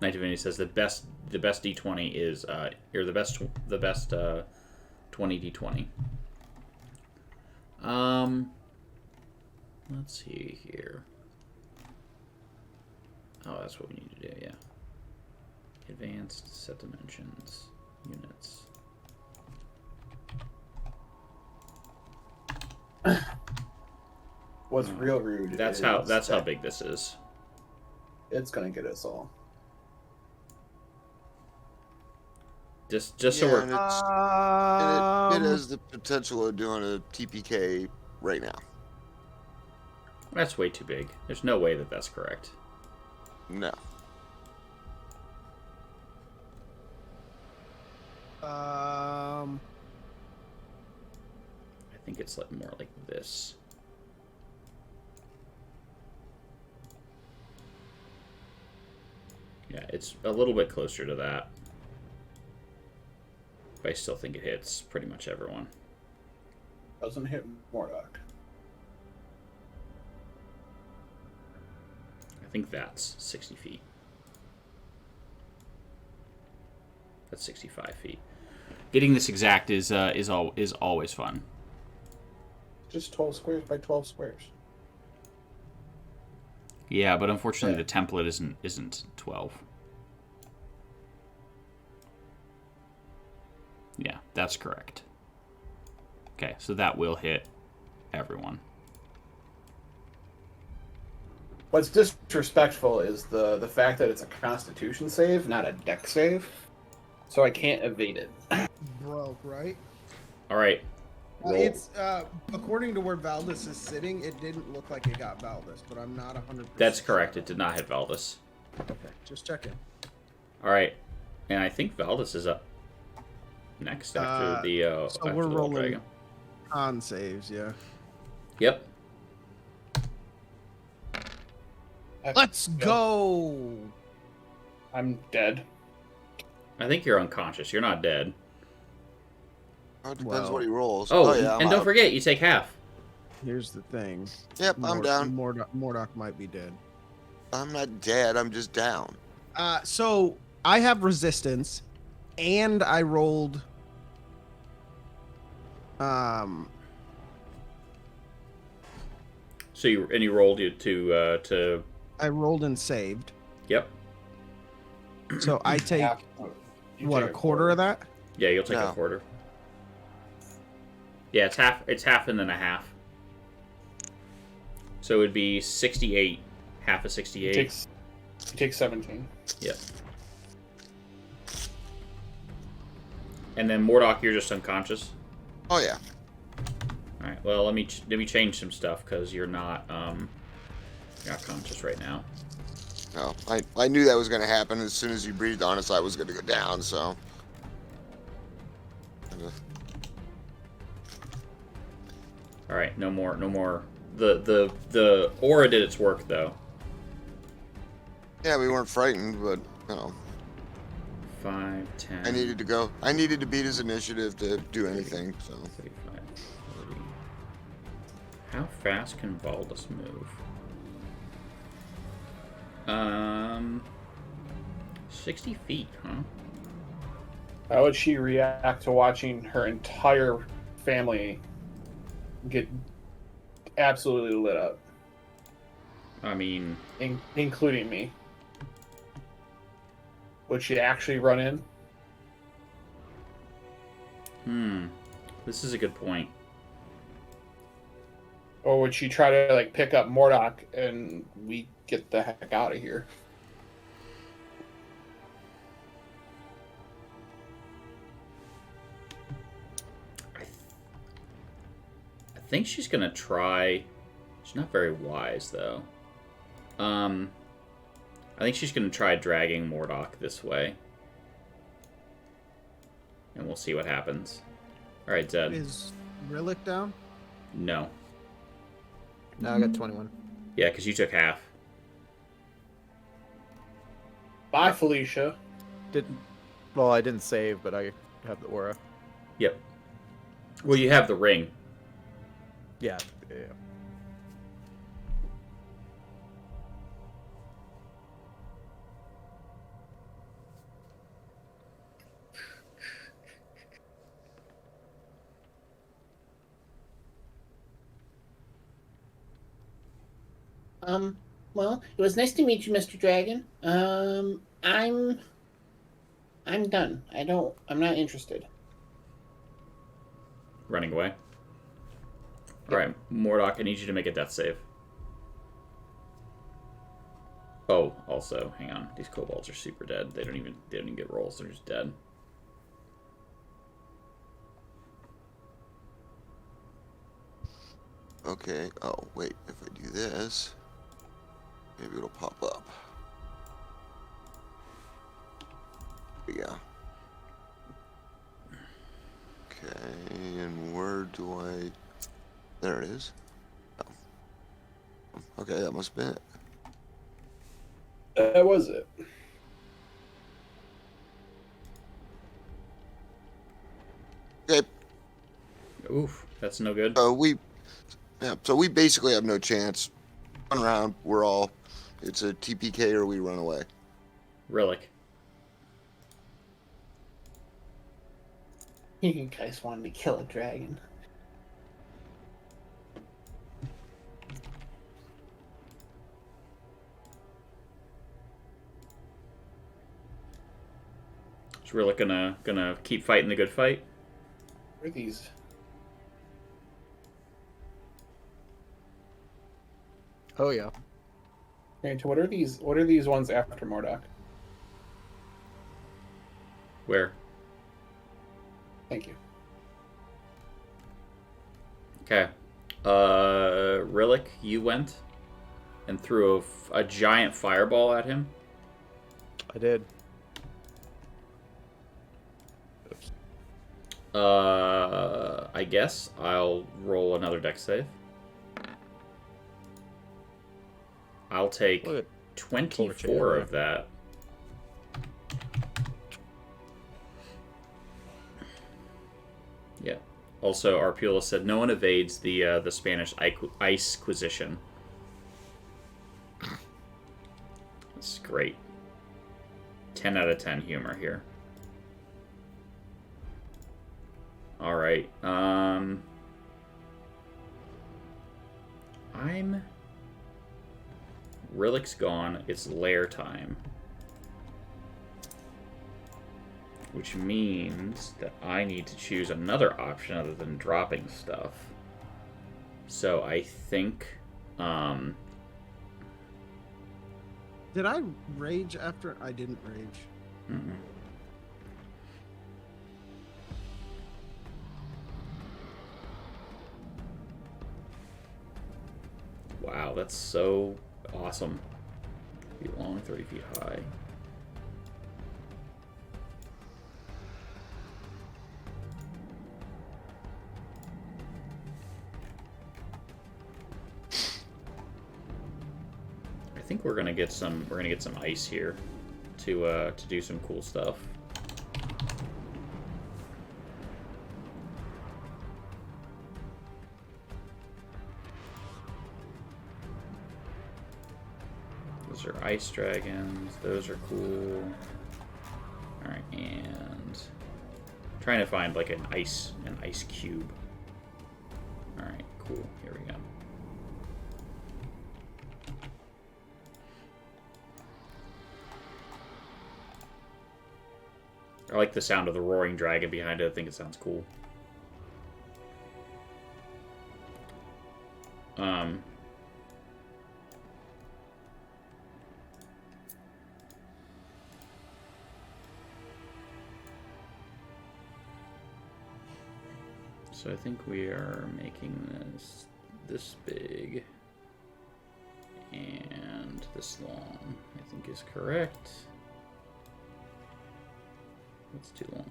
Knight Divinity says the best D20 is or the best 20 D20. Let's see here. Oh, that's what we need to do, yeah. Advanced set dimensions, units. What's real rude? That's is how big this is. It's gonna get us all. Just so Yeah, we're and it has the potential of doing a TPK right now. that's way too big. There's no way that that's correct. No. I think it's like more like this. Yeah, it's a little bit closer to that. But I still think it hits pretty much everyone. Doesn't hit Mordok. I think that's 60 feet. That's 65 feet. Getting this exact is always fun. Just 12 squares by 12 squares. Yeah, but unfortunately the template isn't 12. Yeah, that's correct. Okay, so that will hit everyone. What's disrespectful is the fact that it's a Constitution save, not a Dex save. So I can't evade it. Broke, right? All right. Roll. It's according to where Valdis is sitting, it didn't look like it got Valdis, but I'm not 100%. That's correct. It did not hit Valdis. Okay, just checking. All right, and I think Valdis is up next after the so after we're the little rolling dragon. con saves, yeah. Yep. Let's go. I'm dead. I think you're unconscious. You're not dead. Oh, it depends Well- what he rolls. Oh, yeah, I'm and don't out. forget, you take half. Here's the thing. Yep, I'm down. Mordok might be dead. I'm not dead. I'm just down. So I have resistance, and I rolled. So you rolled it to I rolled and saved. Yep. So I take Half- you what, take a quarter of that? Yeah, you'll take a No. quarter. Yeah, it's half. It's half and then a half. So it would be 68, half of You 68. take 17. Yep. And then Mordok, you're just unconscious. Oh yeah. All right. Well, let me change some stuff because you're not conscious right now. No, I knew that was gonna happen as soon as you breathed on us. I was gonna go down. So. All right. No more. No more. The aura did its work though. Yeah, we weren't frightened, but you know, 5, 10. I needed to go. I needed to beat his initiative to do anything. So. 35, 40. How fast can Baldus move? 60 feet, huh? How would she react to watching her entire family get absolutely lit up, I mean, including me? Would she actually run in? this is a good point. Or would she try to like pick up Mordok and we get the heck out of here? I think she's gonna try. She's not very wise though. I think she's gonna try dragging Mordok this way, and we'll see what happens. All right, Zed. Is Rillick down? No. No, I got 21. Yeah, because you took half. Bye, Felicia. Well, I didn't save, but I have the aura. Yep. Well, you have the ring. Yeah. Well, it was nice to meet you, Mr. Dragon. I'm done. I'm not interested. Running away. All right, Mordok, I need you to make a death save. Oh, also, hang on. These kobolds are super dead. They don't even get rolls. They're just dead. Okay. Oh wait, if I do this, maybe it'll pop up. Yeah. Okay, and where do I? There it is. Oh. Okay, that must have been it. That was it. Okay, Oof, that's no good. so we basically have no chance. One round, it's a TPK or we run away. Relic. You guys wanted to kill a dragon. Is Relic gonna keep fighting the good fight? Where are these? Oh yeah. Okay, what are these? What are these ones after Mordok? Where? Thank you. Okay. Relic, you went and threw a giant fireball at him. I did. I guess I'll roll another dex save. I'll take Look at 24 of that. Yeah. Also, Arpula said no one evades the Spanish Icequisition. That's great. 10 out of 10 humor here. All right. Relic's gone. It's lair time. Which means that I need to choose another option other than dropping stuff. So I think... Did I rage after? I didn't rage. Mm-mm. Wow, that's so awesome. Feet long, 30 feet high. I think we're gonna get some ice here to do some cool stuff. Those are ice dragons. Those are cool. All right, and trying to find like an ice cube. All right, cool. Here we go. I like the sound of the roaring dragon behind it. I think it sounds cool. So I think we are making this big and this long, I think is correct. That's too long.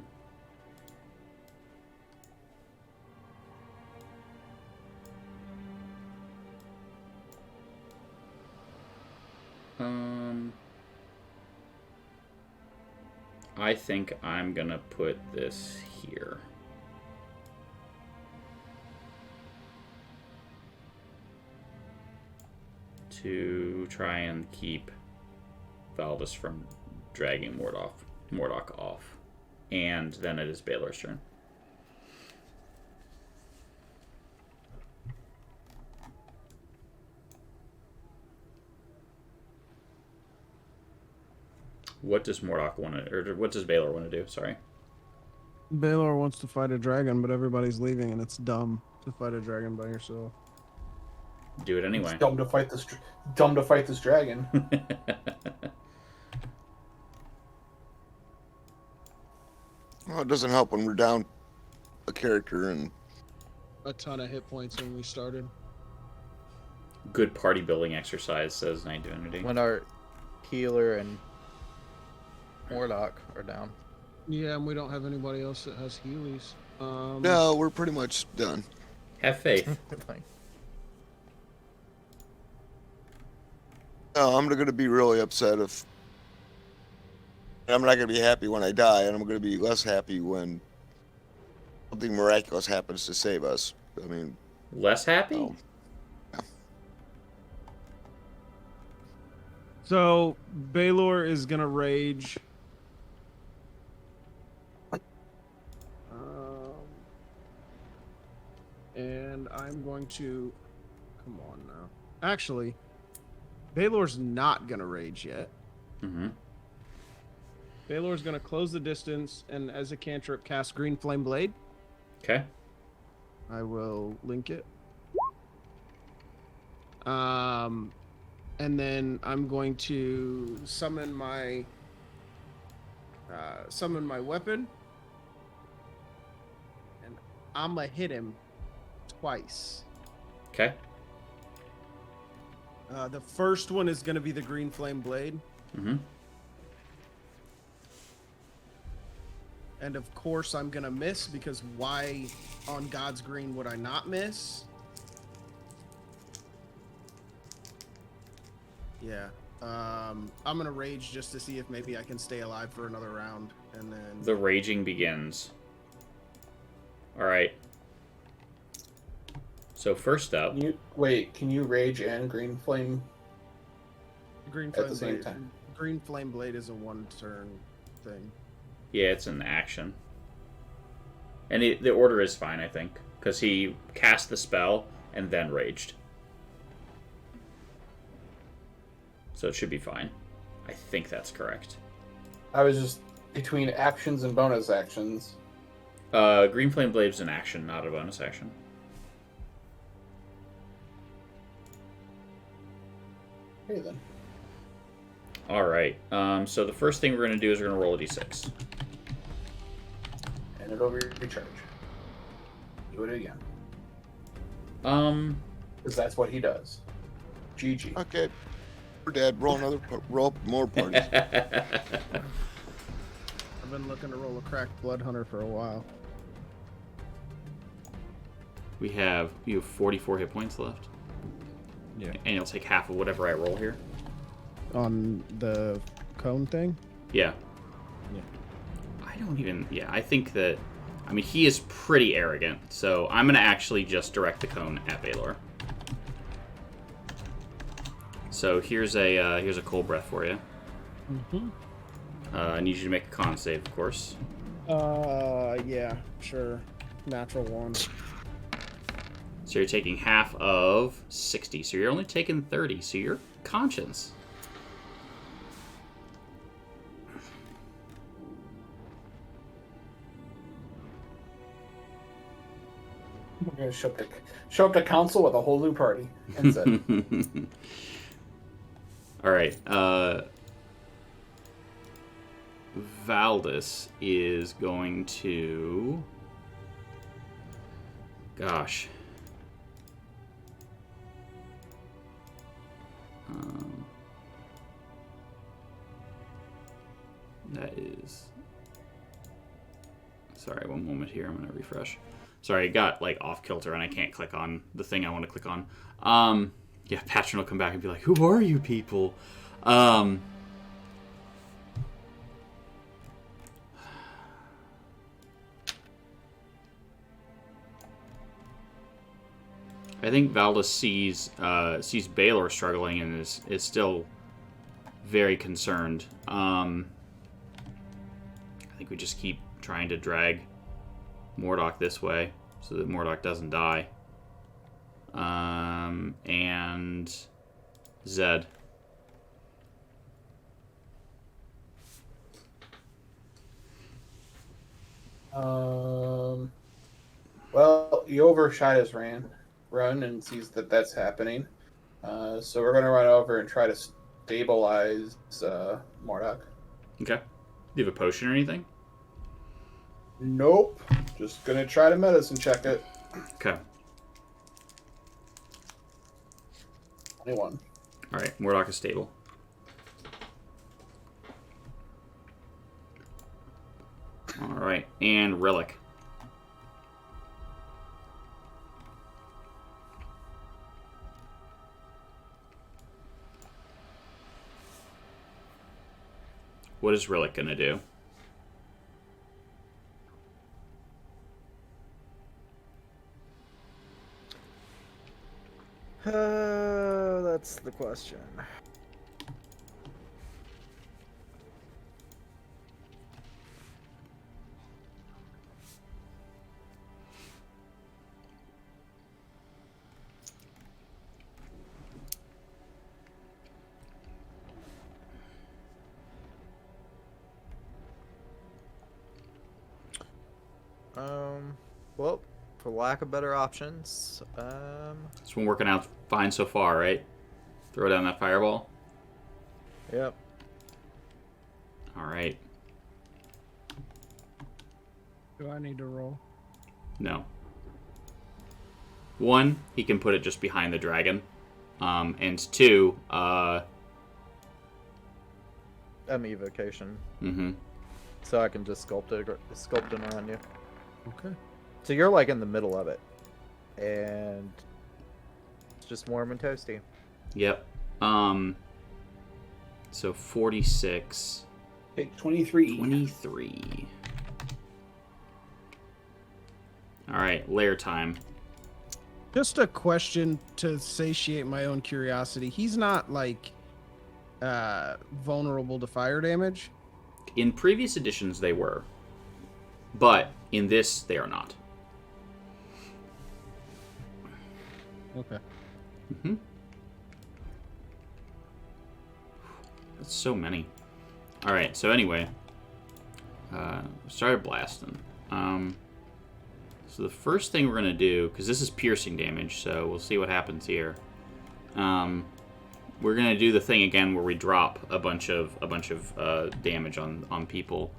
I think I'm gonna put this here. To try and keep Valdis from dragging Mordok off. And then it is Baylor's turn. What does Mordok want to, or what does Baylor want to do? Sorry. Baylor wants to fight a dragon, but everybody's leaving, and it's dumb to fight a dragon by yourself. Do it anyway. It's dumb to fight this dragon. Well, it doesn't help when we're down a character and A ton of hit points when we started. Good party building exercise, says Night Divinity. When our healer and Mordok are down. Yeah, and we don't have anybody else that has Heelys. no, we're pretty much done. Have faith. Like, No, I'm gonna be really upset if I'm not gonna be happy when I die, and I'm gonna be less happy when something miraculous happens to save us. I mean, Less happy? oh, So Baylor is gonna rage. And I'm going to come on now. Actually, Baylor's not gonna rage yet. Mm-hmm. Baylor's gonna close the distance and as a cantrip cast Green Flame Blade. Okay. I will link it. And then I'm going to summon my weapon, and I'm gonna hit him twice. Okay. The first one is gonna be the Green Flame Blade, Mm-hmm. and of course I'm gonna miss because why on God's green would I not miss? Yeah. I'm gonna rage just to see if maybe I can stay alive for another round, and then The raging begins. All right. So first up, Can you rage and green flame? Green at Flame the same Blade. time? Green Flame Blade is a one-turn thing. yeah, it's an action. And the order is fine, I think, because he cast the spell and then raged. So it should be fine. I think that's correct. I was just between actions and bonus actions. Green Flame Blade's an action, not a bonus action. Okay then. Alright, so the first thing we're going to do is we're going to roll a d6. And it'll recharge. Do it again. Because that's what he does. GG. Okay. We're dead. Roll more parties. I've been looking to roll a cracked blood hunter for a while. You have 44 hit points left. Yeah. And you'll take half of whatever I roll here. On the cone thing? Yeah. Yeah. I think that, I mean, he is pretty arrogant, so I'm going to actually just direct the cone at Baylor. So here's a cold breath for you. Mm-hmm. I need you to make a con save, of course. Yeah, sure. Natural one. So you're taking half of 60, so you're only taking 30, so you're conscious. We're going to show up to council with a whole new party. Instead. Alright, Valdis is going to... Gosh. That is... Sorry, one moment here. I'm going to refresh. Sorry, it got like off kilter and I can't click on the thing I want to click on. Yeah, Patron will come back and be like, "Who are you people?" I think Valdis sees Baylor struggling and is still very concerned. I think we just keep trying to drag Mordok this way so that Mordok doesn't die. And Zed. Well, he overshot his run and sees that that's happening. So we're going to run over and try to stabilize Mordok. Okay. Do you have a potion or anything? Nope. Just going to try to medicine check it. Okay. 21. Alright, Mordok is stable. Alright, and Relic. What is Relic gonna do? That's the question. Well, for lack of better options, It's been working out fine so far, right? Throw down that fireball. Yep. Alright. Do I need to roll? No. One, he can put it just behind the dragon. And two, evocation. mm-hmm. So I can just sculpt it around you. Okay. So you're like in the middle of it. And it's just warm and toasty. Yep. So 46. Take 23. 23. Alright, layer time. Just a question to satiate my own curiosity. He's not like vulnerable to fire damage. In previous editions, they were. But in this, they are not. Okay. Mm-hmm. That's so many. Alright, so anyway. Started blasting. So the first thing we're gonna do, because this is piercing damage, so we'll see what happens here. We're gonna do the thing again where we drop a bunch of damage on people.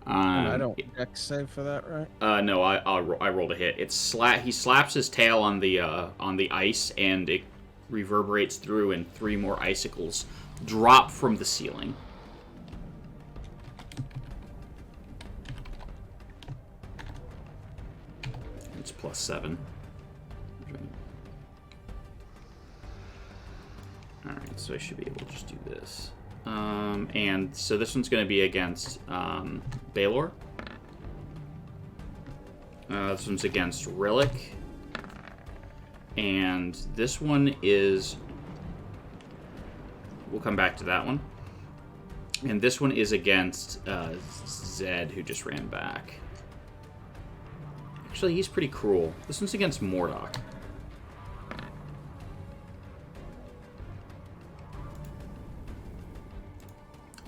And I don't dex save for that, right? No, I rolled a hit. He slaps his tail on the ice, and it reverberates through, and 3 more icicles drop from the ceiling. It's +7. Alright, so I should be able to just do this. And so this one's going to be against Baylor. This one's against Rillick. And this one is... We'll come back to that one. And this one is against Zed, who just ran back. Actually, he's pretty cruel. This one's against Mordock.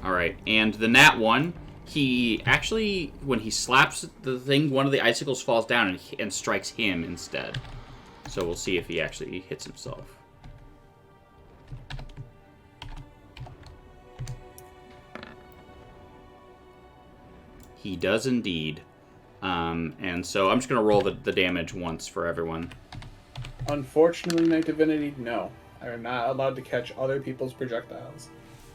Alright, and the Nat 1, he actually, when he slaps the thing, one of the icicles falls down and strikes him instead. So we'll see if he actually hits himself. He does indeed. And so I'm just going to roll the damage once for everyone. Unfortunately, Knight Divinity, no. I am not allowed to catch other people's projectiles.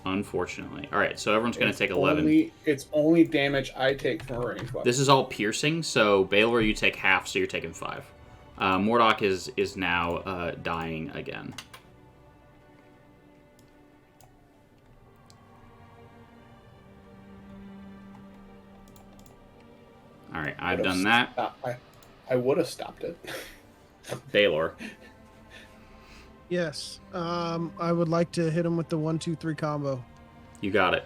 Unfortunately. Alright, so everyone's going to take 11. It's only damage I take from a ranged weapon. This is all piercing, so Baylor, you take half, so you're taking 5. Mordock is now dying again. Alright, I've done that. I would have stopped it. Baylor. Yes. I would like to hit him with the 1, 2, 3 combo. You got it.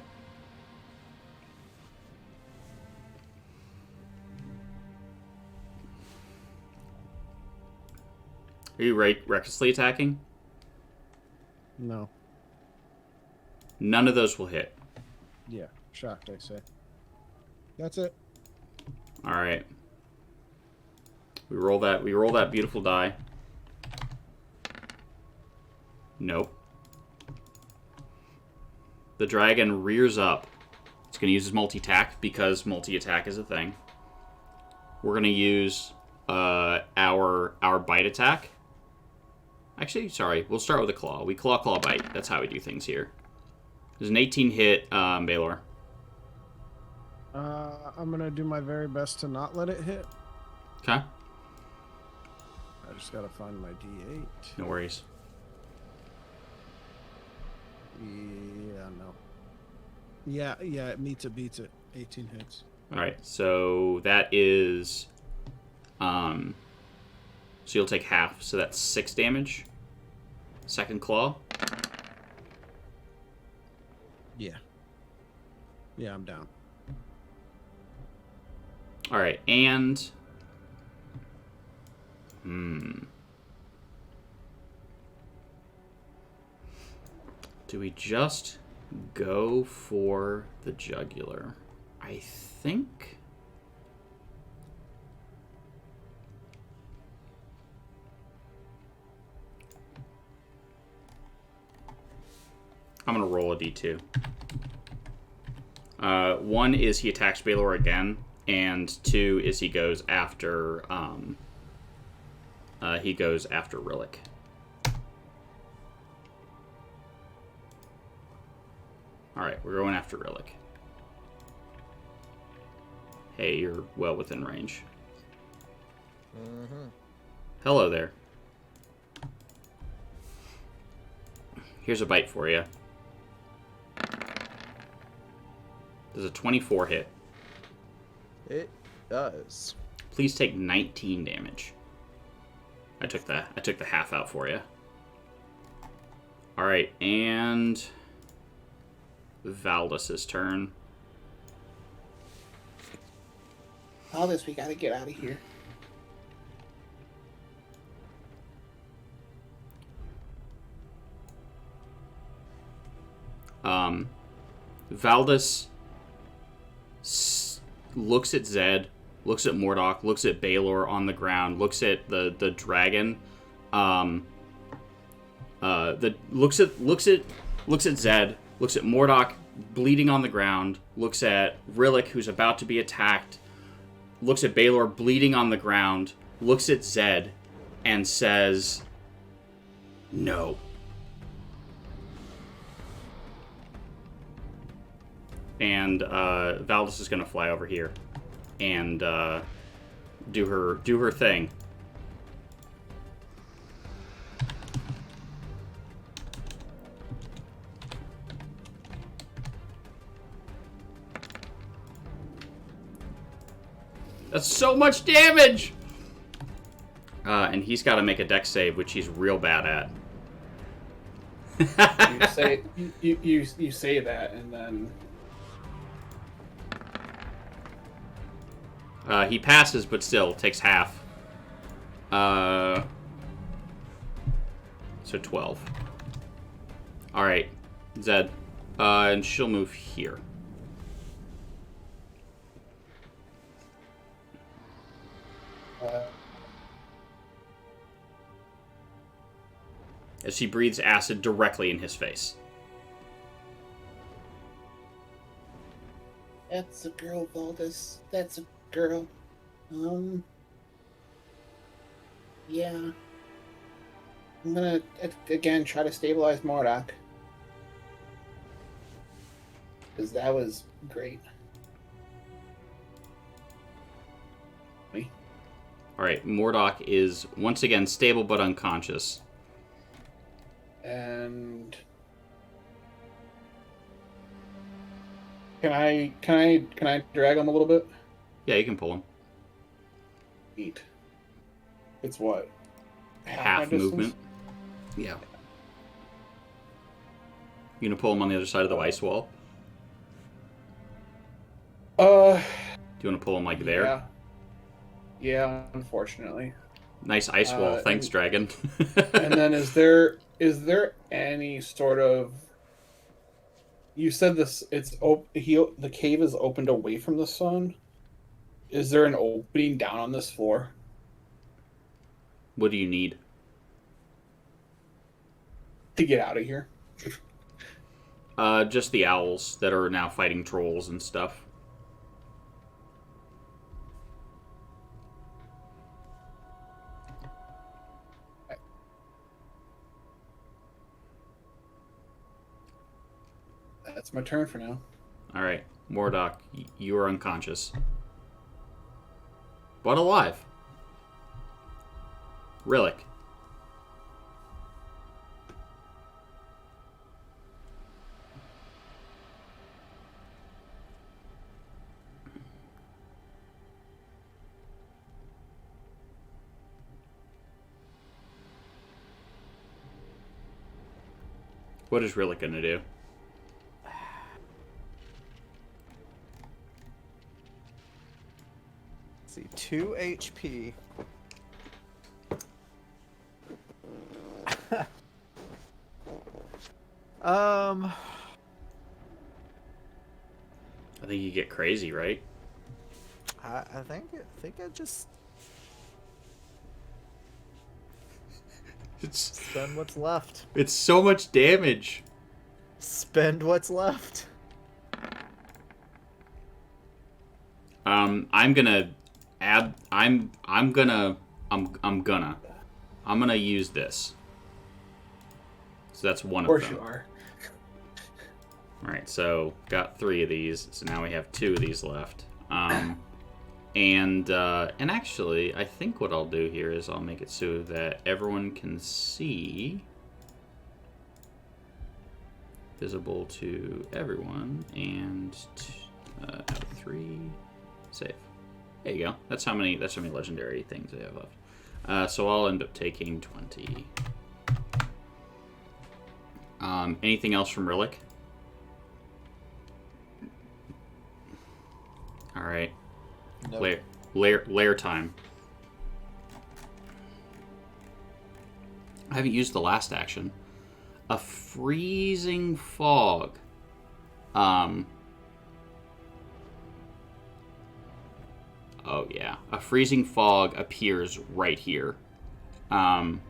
Are you recklessly attacking? No. None of those will hit. Yeah. Shocked, I say. That's it. All right. We roll that beautiful die. Nope. The dragon rears up. It's going to use his multi-attack because multi-attack is a thing. We're going to use our bite attack. Actually, sorry. We'll start with a claw. We claw, bite. That's how we do things here. There's an 18 hit, Baylor. I'm going to do my very best to not let it hit. Okay. I just got to find my D8. No worries. Yeah, no. Yeah, it meets it, beats it. 18 hits. Alright, so that is... So you'll take half, so that's 6 damage. Second claw. Yeah. Yeah, I'm down. Alright, and... Do we just go for the jugular? I think... I'm going to roll a d2. 1 is he attacks Baylor again, and 2 is he goes after Rillick. Alright, we're going after Rillick. Hey, you're well within range. Hello there. Here's a bite for you. Does a 24 hit? It does. Please take 19 damage. I took the half out for you. All right, and Valdis's turn. All this, we gotta get out of here. Valdis looks at Zed, looks at Mordok, looks at Baylor on the ground, looks at the dragon, looks at Zed, looks at Mordok bleeding on the ground, looks at Rillick who's about to be attacked, looks at Baylor bleeding on the ground, looks at Zed, and says, "No." And Valdis is going to fly over here and do her thing. That's so much damage! And he's got to make a dex save, which he's real bad at. you say that, and then He passes, but still takes half. So 12. All right, Zed, and she'll move here. As she breathes acid directly in his face. That's a girl, Valdis. That's a girl. Yeah. I'm gonna again try to stabilize Mordok. Because that was great. Alright, Mordok is once again stable but unconscious. And can I drag him a little bit? Yeah, you can pull him. Neat. It's what? Half my movement. Yeah. You gonna pull him on the other side of the ice wall? Do you want to pull him like there? Yeah. Yeah, unfortunately. Nice ice wall. Thanks, Dragon. And then is there any sort of? You said this. The cave is opened away from the sun. Is there an opening down on this floor? What do you need? To get out of here. Just the owls that are now fighting trolls and stuff. That's my turn for now. All right, Mordok, you are unconscious, but alive. Rillick. What is Rillick gonna do? Let's see, 2 HP. I think you get crazy, right? I think I just spend what's left. It's so much damage. Spend what's left. I'm gonna add. I'm gonna use this. So that's one Of course of them. you are. All right, so got 3 of these. So now we have 2 of these left. And actually, I think what I'll do here is I'll make it so that everyone can see. Visible to everyone, and 3 save. There you go. That's how many legendary things I have left. So I'll end up taking 20. Anything else from Rillick? All right. Nope. Lair time. I haven't used the last action. A freezing fog. Oh, yeah. A freezing fog appears right here. And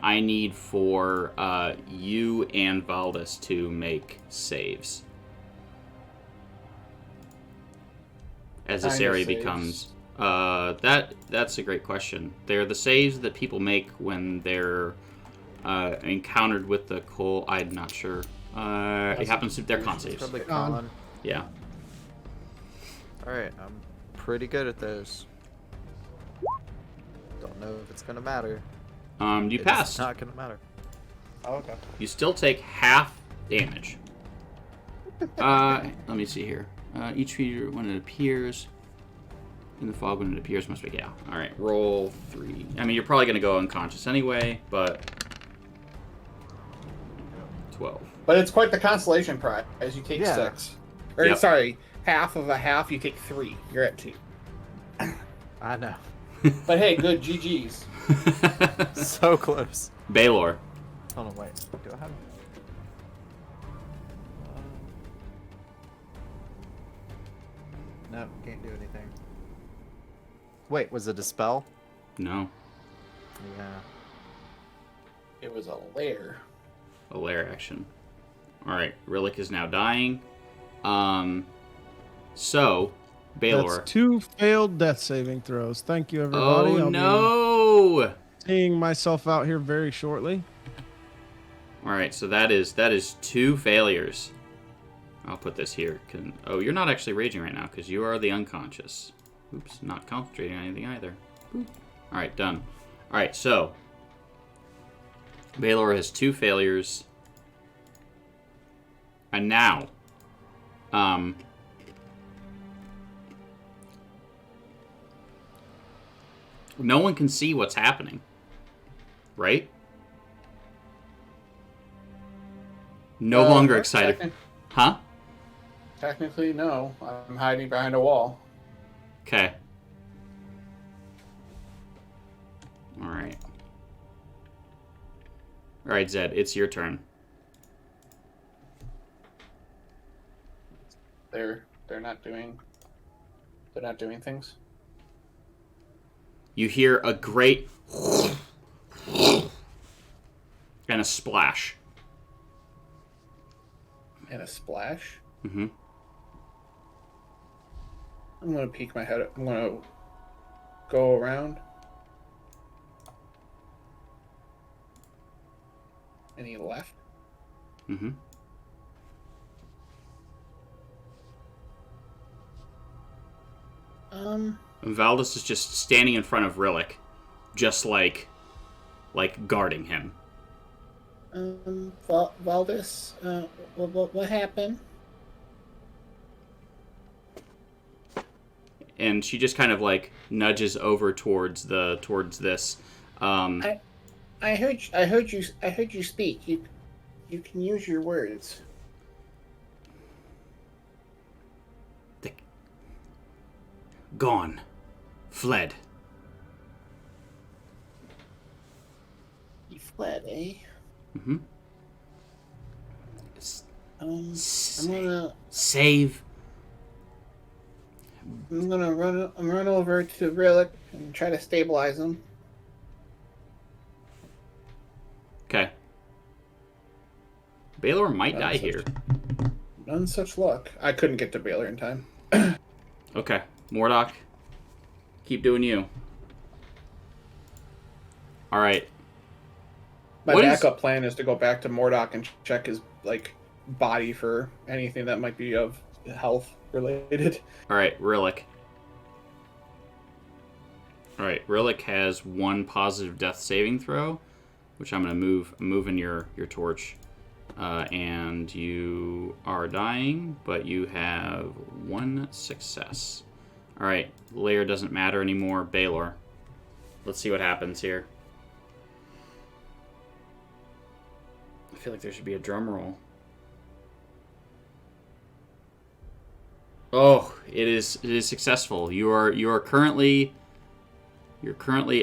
I need for you and Valdis to make saves. As this Kind of area saves. becomes... that's a great question. They're the saves that people make when they're encountered with the coal. I'm not sure. It happens to... They're con saves. Probably Con. con. Yeah. Alright, I'm pretty good at those. Don't know if it's gonna matter. You It's passed. not gonna matter. Oh, okay. You still take half damage. Let me see here. Each feature, when it appears... In the fog, when it appears, must be... Yeah. Alright, roll 3. I mean, you're probably going to go unconscious anyway, but... 12. But it's quite the consolation prize. You take Yeah. 6. Or, Yep. sorry, half of a half, you take 3. You're at 2. I know. But hey, good GG's. So close. Baylor. Hold on, wait. Do I have... No, can't do anything. Wait, was it a spell? No. Yeah. It was a lair. A lair action. Alright, Rillick is now dying. So, Baylor. That's 2 failed death saving throws. Thank you, everybody. Oh, I'll no! be seeing myself out here very shortly. Alright, so that is 2 failures. I'll put this here. Oh, you're not actually raging right now, because you are the unconscious. Oops, not concentrating on anything either. Alright, done. Alright, so... Baylor has 2 failures. And now... no one can see what's happening. Right? No longer excited. Huh? Technically, no. I'm hiding behind a wall. Okay. Alright. Alright, Zed, it's your turn. They're not doing things. You hear a great and a splash. And a splash. Mm-hmm. I'm gonna peek my head. I'm gonna go around. And he left. Mm-hmm. And Valdis is just standing in front of Rillick, just like guarding him. Valdis, what happened? And she just kind of like nudges over towards this. I heard you speak. You can use your words. Gone. Fled. He fled, eh? Mm-hmm. I'm gonna Save. run over to Rillick and try to stabilize him. Okay. Baylor might die here. None such luck. I couldn't get to Baylor in time. Okay. Mordock, keep doing you. Alright. My What is- backup plan is to go back to Mordock and check his body for anything that might be of health related. Alright, Rillick. Alright, Rillick has 1 positive death saving throw, which I'm going to move. I'm moving your torch. And you are dying, but you have 1 success. Alright, layer doesn't matter anymore. Baylor. Let's see what happens here. I feel like there should be a drum roll. Oh, it is successful. You're currently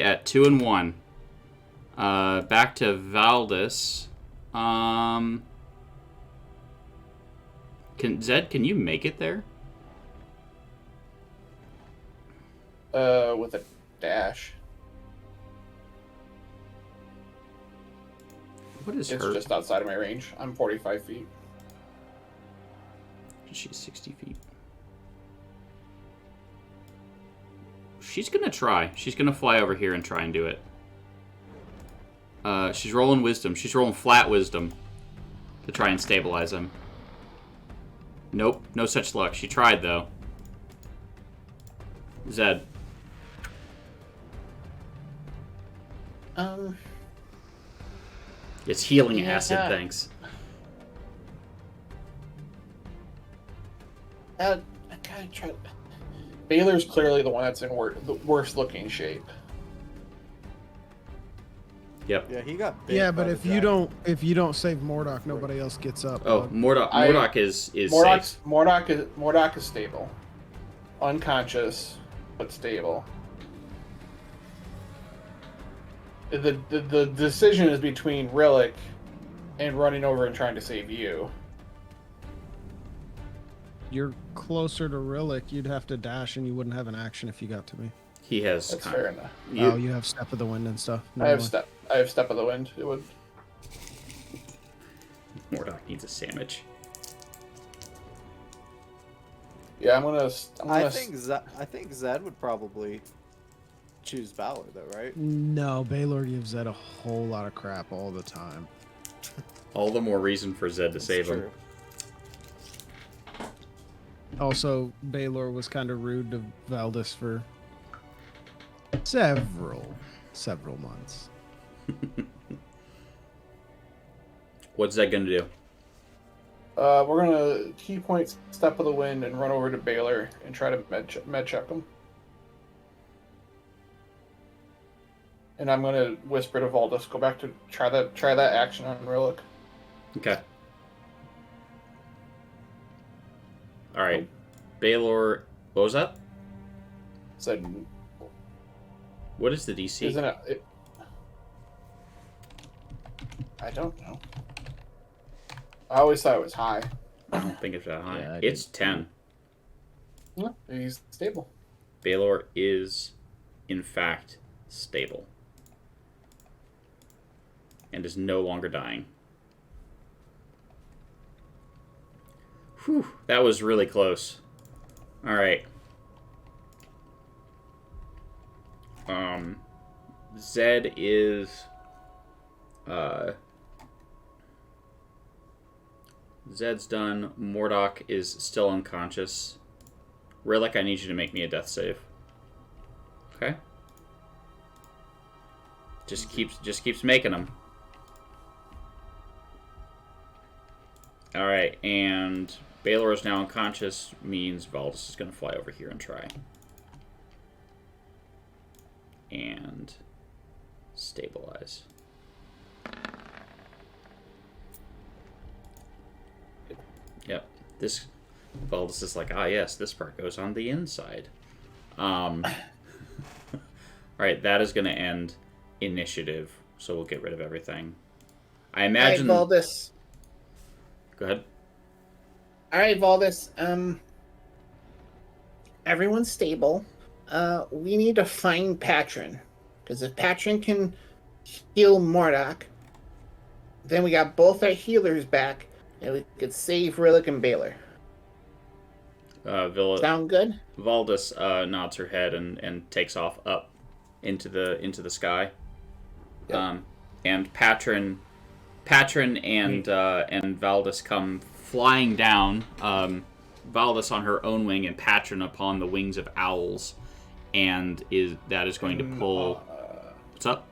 at 2 and 1. Back to Valdis. Can you make it there? With a dash. What is It's her? just outside of my range. I'm 45 feet. She's 60 feet. She's gonna try. She's gonna fly over here and try and do it. She's rolling wisdom. She's rolling flat wisdom to try and stabilize him. Nope, no such luck. She tried though. Zed. It's healing acid, thanks. I gotta try. Baylor's clearly the one that's in the worst looking shape. Yep. Yeah, he got bit Yeah, by but the if you don't save Mordok, nobody else gets up. Oh, bud. Mordok is safe. Mordok is stable, unconscious, but stable. The decision is between Rillick and running over and trying to save you. You're closer to Rillick. You'd have to dash, and you wouldn't have an action if you got to me. He has. That's fair enough. Oh, you have Step of the Wind and stuff. I have step of the wind. It would. Mordok needs a sandwich. Yeah, I'm gonna. I think Zed would probably choose Valor though, right? No, Baylor gives Zed a whole lot of crap all the time. All the more reason for Zed to save him. Also, Baylor was kind of rude to Valdis for several months. What's Zed gonna do? We're gonna key point step of the wind and run over to Baylor and try to med check him. And I'm gonna whisper to Valdis, go back to try that action on Rillick. Okay. All right. Baylor, what was that? Said, What is the DC? isn't it? I don't know. I always thought it was high. I don't think it's that high. Yeah, I It's 10. Yeah, he's stable. Baylor is, in fact, stable. And is no longer dying. Whew, that was really close. Alright. Zed is... Zed's done. Mordok is still unconscious. Rillick, I need you to make me a death save. Okay? Just keeps making them. Alright, and Baylor is now unconscious, means Valdis is going to fly over here and try. And stabilize. Yep. This Valdis is like, ah yes, this part goes on the inside. Alright, that is going to end initiative, so we'll get rid of everything. I imagine... All right, Valdis. Go ahead. All right, Valdis. Everyone's stable. We need to find Patron, because if Patron can heal Mordok, then we got both our healers back, and we could save Rillick and Baylor. Sound good? Valdis nods her head and takes off up into the sky. Yep. And Patron and Valdis come flying down. Valdis on her own wing and Patron upon the wings of owls, and is going to pull. What's up?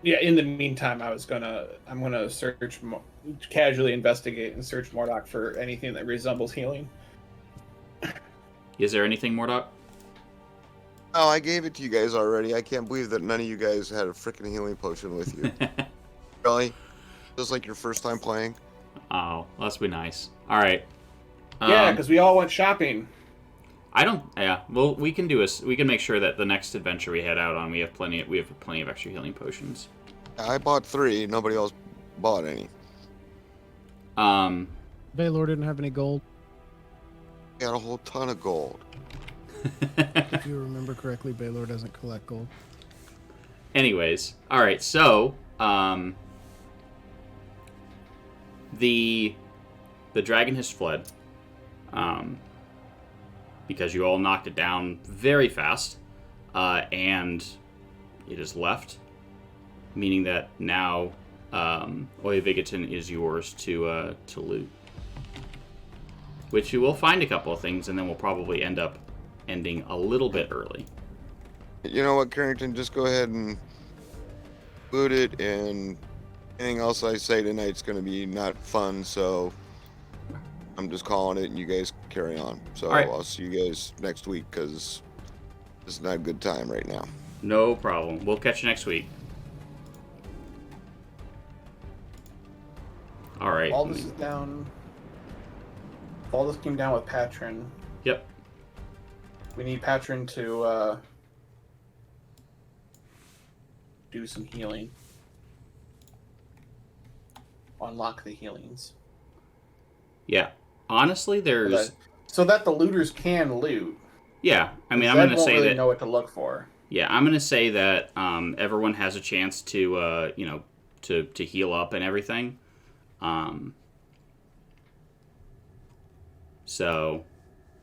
Yeah. In the meantime, I'm gonna search, casually investigate and search Mordok for anything that resembles healing. Is there anything, Mordok? Oh, I gave it to you guys already. I can't believe that none of you guys had a freaking healing potion with you. Really? Just like your first time playing? Oh, let's be nice. All right. Yeah, because we all went shopping. I don't. Yeah. Well, we can make sure that the next adventure we head out on, we have plenty of extra healing potions. I bought 3. Nobody else bought any. Baylor didn't have any gold. Got a whole ton of gold. If you remember correctly, Baylor doesn't collect gold. Anyways, all right. So, the dragon has fled, because you all knocked it down very fast, and it is left, meaning that now Oyavigaton is yours to loot. Which you will find a couple of things, and then we'll probably end up ending a little bit early. You know what, Carrington? Just go ahead and loot it, and anything else I say tonight's going to be not fun, so I'm just calling it, and you guys carry on. So All right. I'll see you guys next week, because this is not a good time right now. No problem. We'll catch you next week. All right. All this is down. All this came down with Patron. Yep. We need Patron to do some healing. Unlock the healings. Yeah. Honestly, there's... So that the looters can loot. Yeah. I mean, I'm Zed going to won't say really that... know what to look for. Yeah, I'm going to say that everyone has a chance to, to heal up and everything. So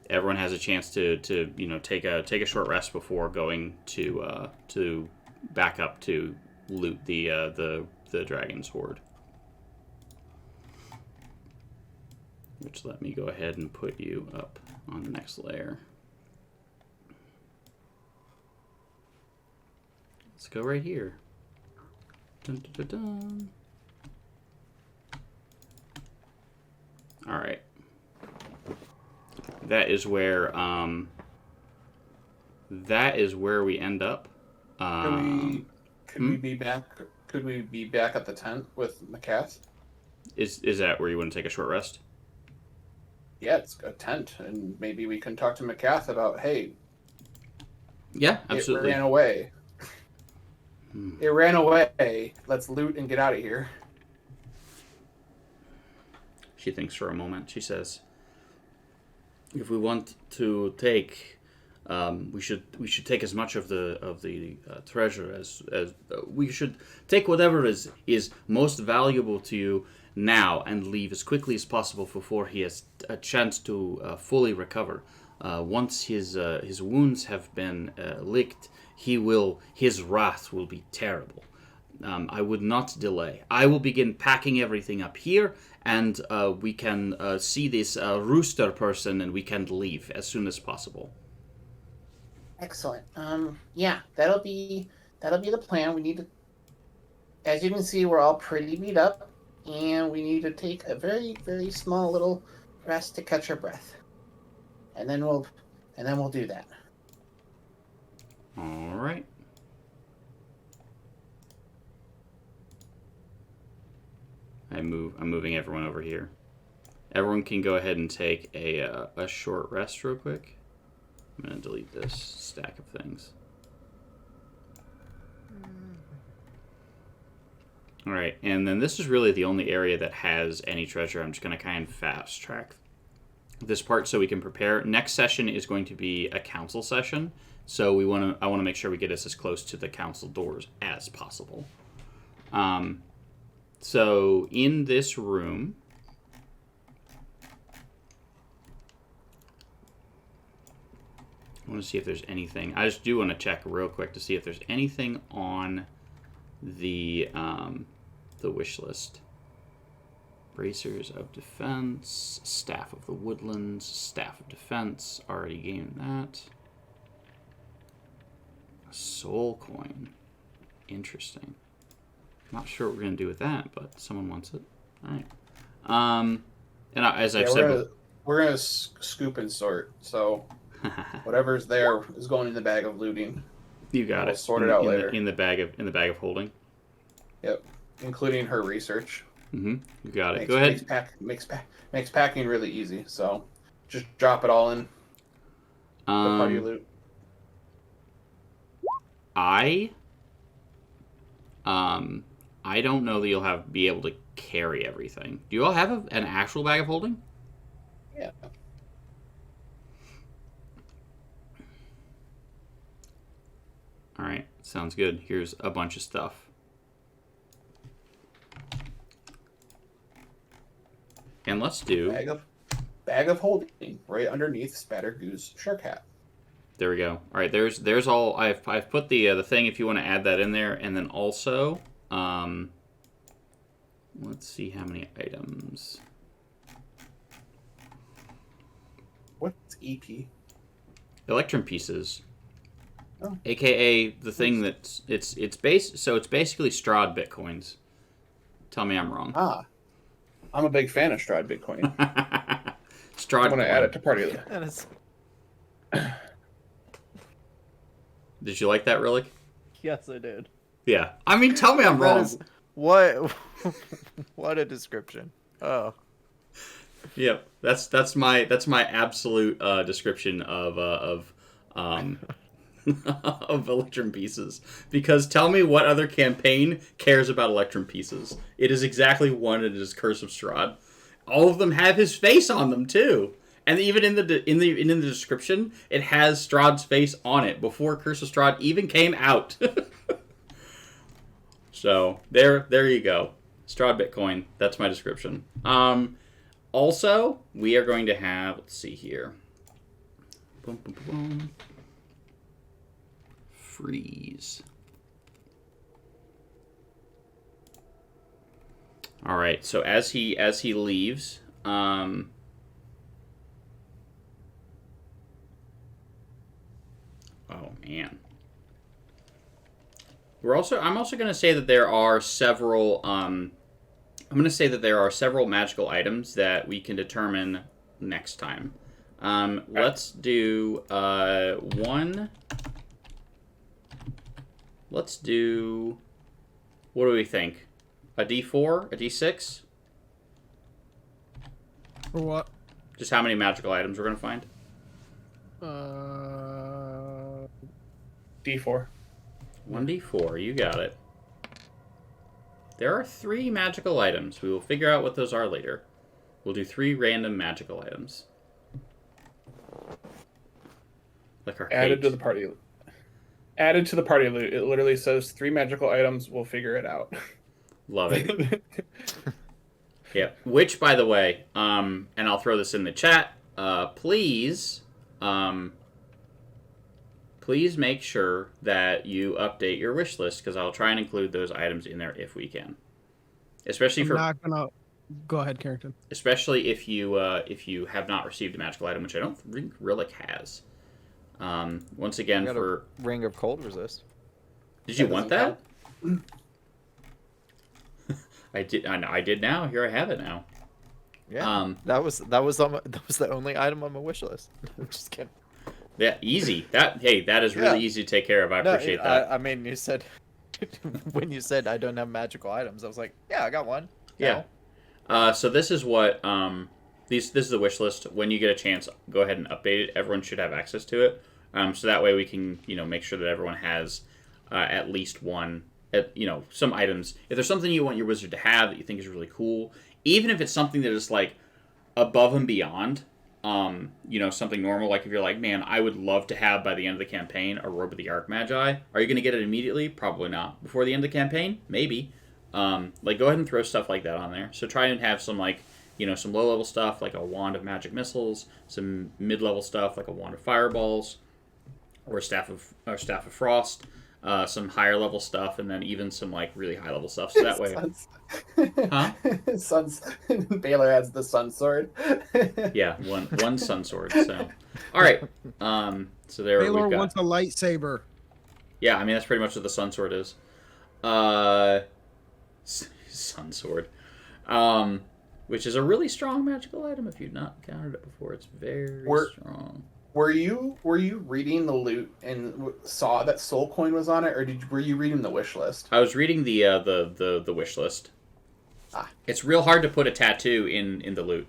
everyone has a chance to take a short rest before going to back up to loot the dragon's hoard. Which, let me go ahead and put you up on the next layer. Let's go right here. Dun, dun, dun, dun. All right. That is where we end up. Could we be back? Could we be back at the tent with Macath? Is that where you want to take a short rest? Yeah, it's a tent, and maybe we can talk to Macath about, hey, Yeah, absolutely. it ran away. It ran away. Let's loot and get out of here. She thinks for a moment. She says, "If we want to take, we should take as much of the treasure as we should take whatever is most valuable to you now, and leave as quickly as possible before he has a chance to fully recover. Once his wounds have been licked, his wrath will be terrible. I would not delay. I will begin packing everything up here, and we can see this rooster person, and we can leave as soon as possible." Excellent. Yeah, that'll be the plan. We need to, as you can see, we're all pretty beat up, and we need to take a very, very small little rest to catch our breath, and then we'll do that. All right. I'm moving everyone over here. Everyone can go ahead and take a short rest real quick. I'm going to delete this stack of things. All right, and then this is really the only area that has any treasure. I'm just going to kind of fast track this part so we can prepare. Next session is going to be a council session, so I want to make sure we get us as close to the council doors as possible. So in this room, I want to see if there's anything. I just do want to check real quick to see if there's anything on the wish list. Bracers of Defense, Staff of the Woodlands, Staff of Defense, already gained that. A soul coin. Interesting. Not sure what we're going to do with that, but someone wants it. All right. And as I've said... We're going to scoop and sort, so whatever's there is going in the bag of looting. You got We'll it. sort it out later. In the bag of holding. Yep, including her research. Mm-hmm. You got it. Go ahead. Makes packing really easy. So just drop it all in. The party loot. I don't know that you'll be able to carry everything. Do you all have an actual bag of holding? Yeah. Sounds good. Here's a bunch of stuff. And let's do... Bag of holding right underneath Spatter Goose Shark Hat. There we go. All right, there's all... I've put the thing if you want to add that in there. And then also... let's see how many items. What's EP? Electrum pieces. Oh. AKA the thing that's... It's basically Strahd Bitcoins. Tell me I'm wrong. Ah. I'm a big fan of Strahd Bitcoin. Strahd I'm going to add it to party. That is... Did you like that, Relic? Yes, I did. Yeah. I mean, tell me I'm That wrong. is- what? What a description. Oh. Yep. That's my absolute description of of Electrum pieces. Because tell me what other campaign cares about Electrum pieces. It is exactly one. It is Curse of Strahd. All of them have his face on them too. And even in the description, it has Strahd's face on it before Curse of Strahd even came out. So there you go. Strahd Bitcoin. That's my description. Also, we are going to have. Let's see here. Boom, boom, boom, boom. Freeze. All right. So as he leaves. Oh man. I'm also going to say that there are several. I'm going to say that there are several magical items that we can determine next time. Let's do one. Let's do. What do we think? A D4, a D6. For what? Just how many magical items we're going to find? D4. 1d4, you got it. There are 3 magical items. We will figure out what those are later. We'll do 3 random magical items. Like our Added hate. to the party. Added to the party loot. It literally says 3 magical items. We'll figure it out. Love it. Yeah. Which, by the way, and I'll throw this in the chat. Please make sure that you update your wish list because I'll try and include those items in there if we can. Especially I'm not gonna. Go ahead, Carrington. especially if you have not received a magical item, which I don't think Relic has. Once again, I got for a Ring of Cold Resist. did you That want doesn't that? I did. I did now. Here I have it now. Yeah. That was the only item on my wish list. I'm just kidding. Yeah, easy. That is really Yeah. easy to take care of. I appreciate that. I mean, you said when you said I don't have magical items, I was like, yeah, I got one. Yeah. So this is what this is the wish list. When you get a chance, go ahead and update it. Everyone should have access to it. So that way we can make sure that everyone has at least one. Some items. If there's something you want your wizard to have that you think is really cool, even if it's something that is like above and beyond, something normal. Like if you're like, man, I would love to have by the end of the campaign a Robe of the Archmagi. Are you going to get it immediately? Probably not. Before the end of the campaign? Maybe. Go ahead and throw stuff like that on there. So try and have some some low level stuff like a wand of magic missiles, some mid level stuff like a wand of fireballs, or a staff of frost. Some higher level stuff, and then even some really high level stuff. So that way, huh? Sun's Baylor adds the sun sword. Yeah, one sun sword. So, all right. So there Baylor we've got. wants a lightsaber. Yeah, I mean that's pretty much what the sun sword is. Sun sword, which is a really strong magical item. If you've not encountered it before, it's very strong. Were you reading the loot and saw that Soul Coin was on it, or were you reading the wish list? I was reading the wish list. Ah. It's real hard to put a tattoo in the loot.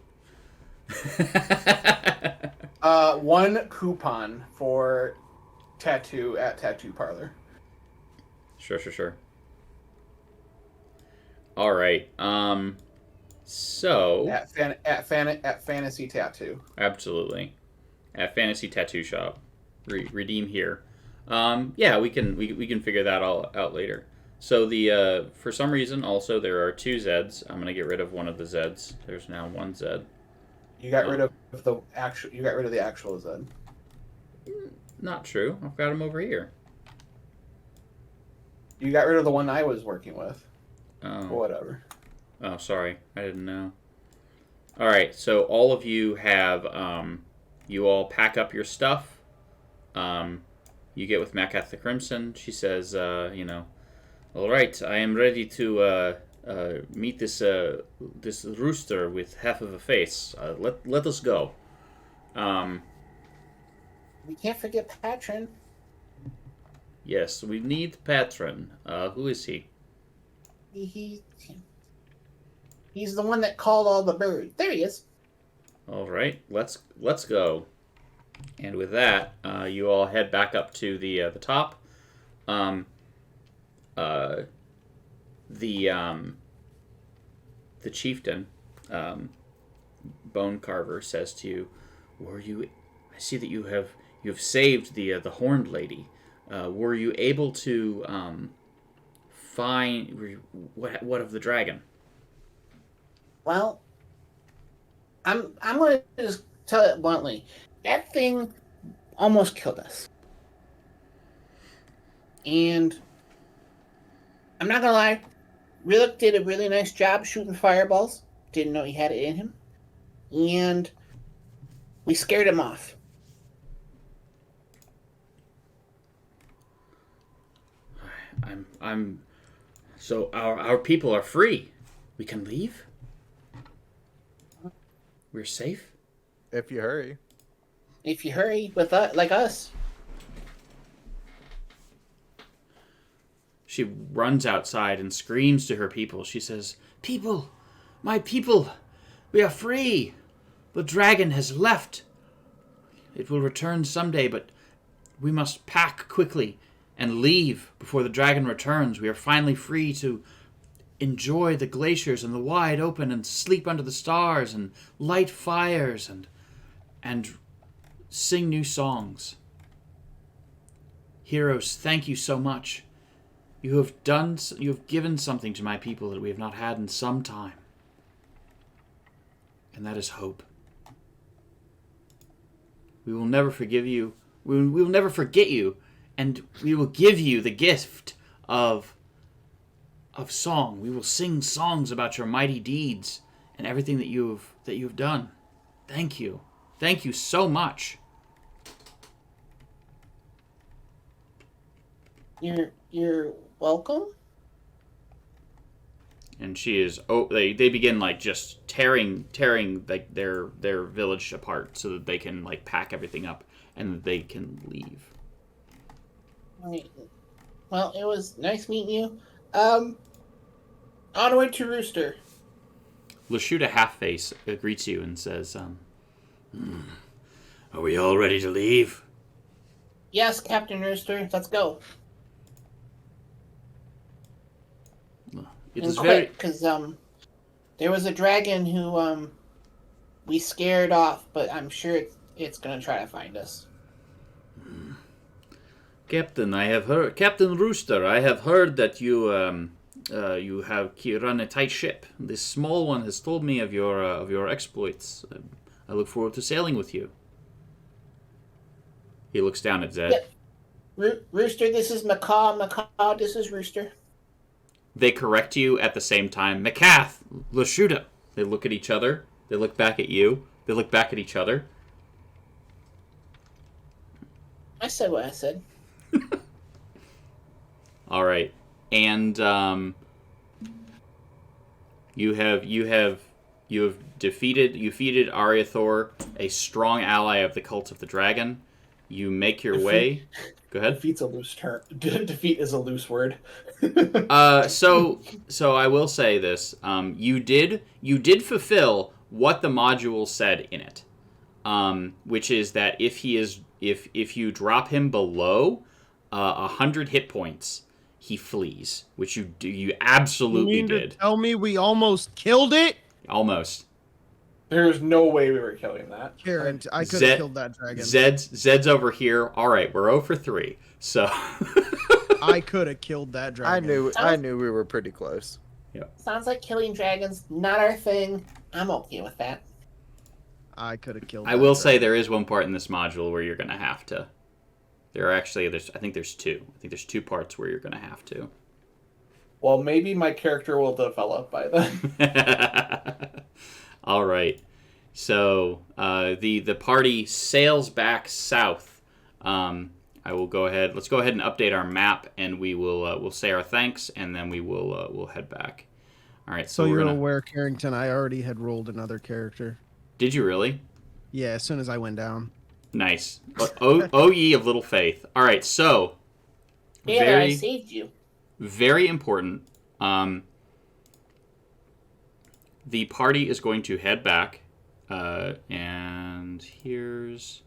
1 coupon for tattoo at Tattoo Parlor. Sure. All right. So At Fantasy Tattoo. absolutely, at Fantasy Tattoo Shop, redeem here. Yeah, we can figure that all out later. So the for some reason also there are 2 Zeds. I'm gonna get rid of one of the Zeds. There's now 1 Zed. You got rid of the actual. You got rid of the actual Zed. Not true. I've got him over here. You got rid of the one I was working with. Oh. Whatever. Oh, sorry. I didn't know. All right. So all of you have you all pack up your stuff. You get with Makath the Crimson. She says, all right, I am ready to meet this rooster with half of a face. Let us go. We can't forget Patron. Yes, we need Patron. Who is he? He's the one that called all the birds. There he is. All right, let's go. And with that, you all head back up to the top. The chieftain, Bone Carver, says to you, "Were you? I see that you have saved the horned lady. Were you able to find what of the dragon?" Well, I'm gonna just tell it bluntly. That thing almost killed us. And I'm not gonna lie, Rillick did a really nice job shooting fireballs. Didn't know he had it in him. And we scared him off. I'm so our people are free. We can leave? We're safe? If you hurry. If you hurry with like us. She runs outside and screams to her people. She says, "People, my people, we are free. The dragon has left. It will return someday, but we must pack quickly and leave before the dragon returns. We are finally free to enjoy the glaciers and the wide open and sleep under the stars and light fires and sing new songs. Heroes, thank you so much. You have given something to my people that we have not had in some time. And that is hope. We will never forgive you. We will never forget you. And we will give you the gift of song. We will sing songs about your mighty deeds and everything that you have done. Thank you. Thank you so much." You're welcome. And she is they begin like just tearing like their village apart so that they can like pack everything up and that they can leave. Well, it was nice meeting you. Onward to Rooster. Lashuta Halfface greets you and says, "Are we all ready to leave?" Yes, Captain Rooster. Let's go. It and is quick, because there was a dragon who we scared off, but I'm sure it's gonna try to find us. Captain, I have heard, Captain Rooster, I have heard that you run a tight ship. This small one has told me of your exploits. I look forward to sailing with you. He looks down at Zed. Yeah. Rooster, this is Macaw. Macaw, this is Rooster. They correct you at the same time. Makath, Lashuta. They look at each other. They look back at you. They look back at each other. I said what I said. All right, and you have defeated Ariathor, a strong ally of the Cult of the Dragon. You make your way. Go ahead. Defeat's a loose term. Defeat is a loose word. So I will say this: you did fulfill what the module said in it, which is that if you drop him below 100 hit points, he flees, which you absolutely you mean did. To tell me we almost killed it? Almost. There's no way we were killing that. Karen, I could Zed- have killed that dragon. Zed's over here. All right, we're 0 for 3. So I could have killed that dragon. I knew we were pretty close. Sounds like killing dragons, not our thing. I'm okay with that. I could have killed. I will say there is one part in this module where you're going to have to. I think there's two. I think there's 2 parts where you're going to have to. Well, maybe my character will develop by then. All right. So the party sails back south. I will go ahead. Let's go ahead and update our map, and we'll say our thanks, and then we'll head back. All right. So you're aware, Carrington, I already had rolled another character. Did you really? Yeah, as soon as I went down. Nice. O ye of little faith. All right. So Taylor, I saved you. very important. The party is going to head back, and here's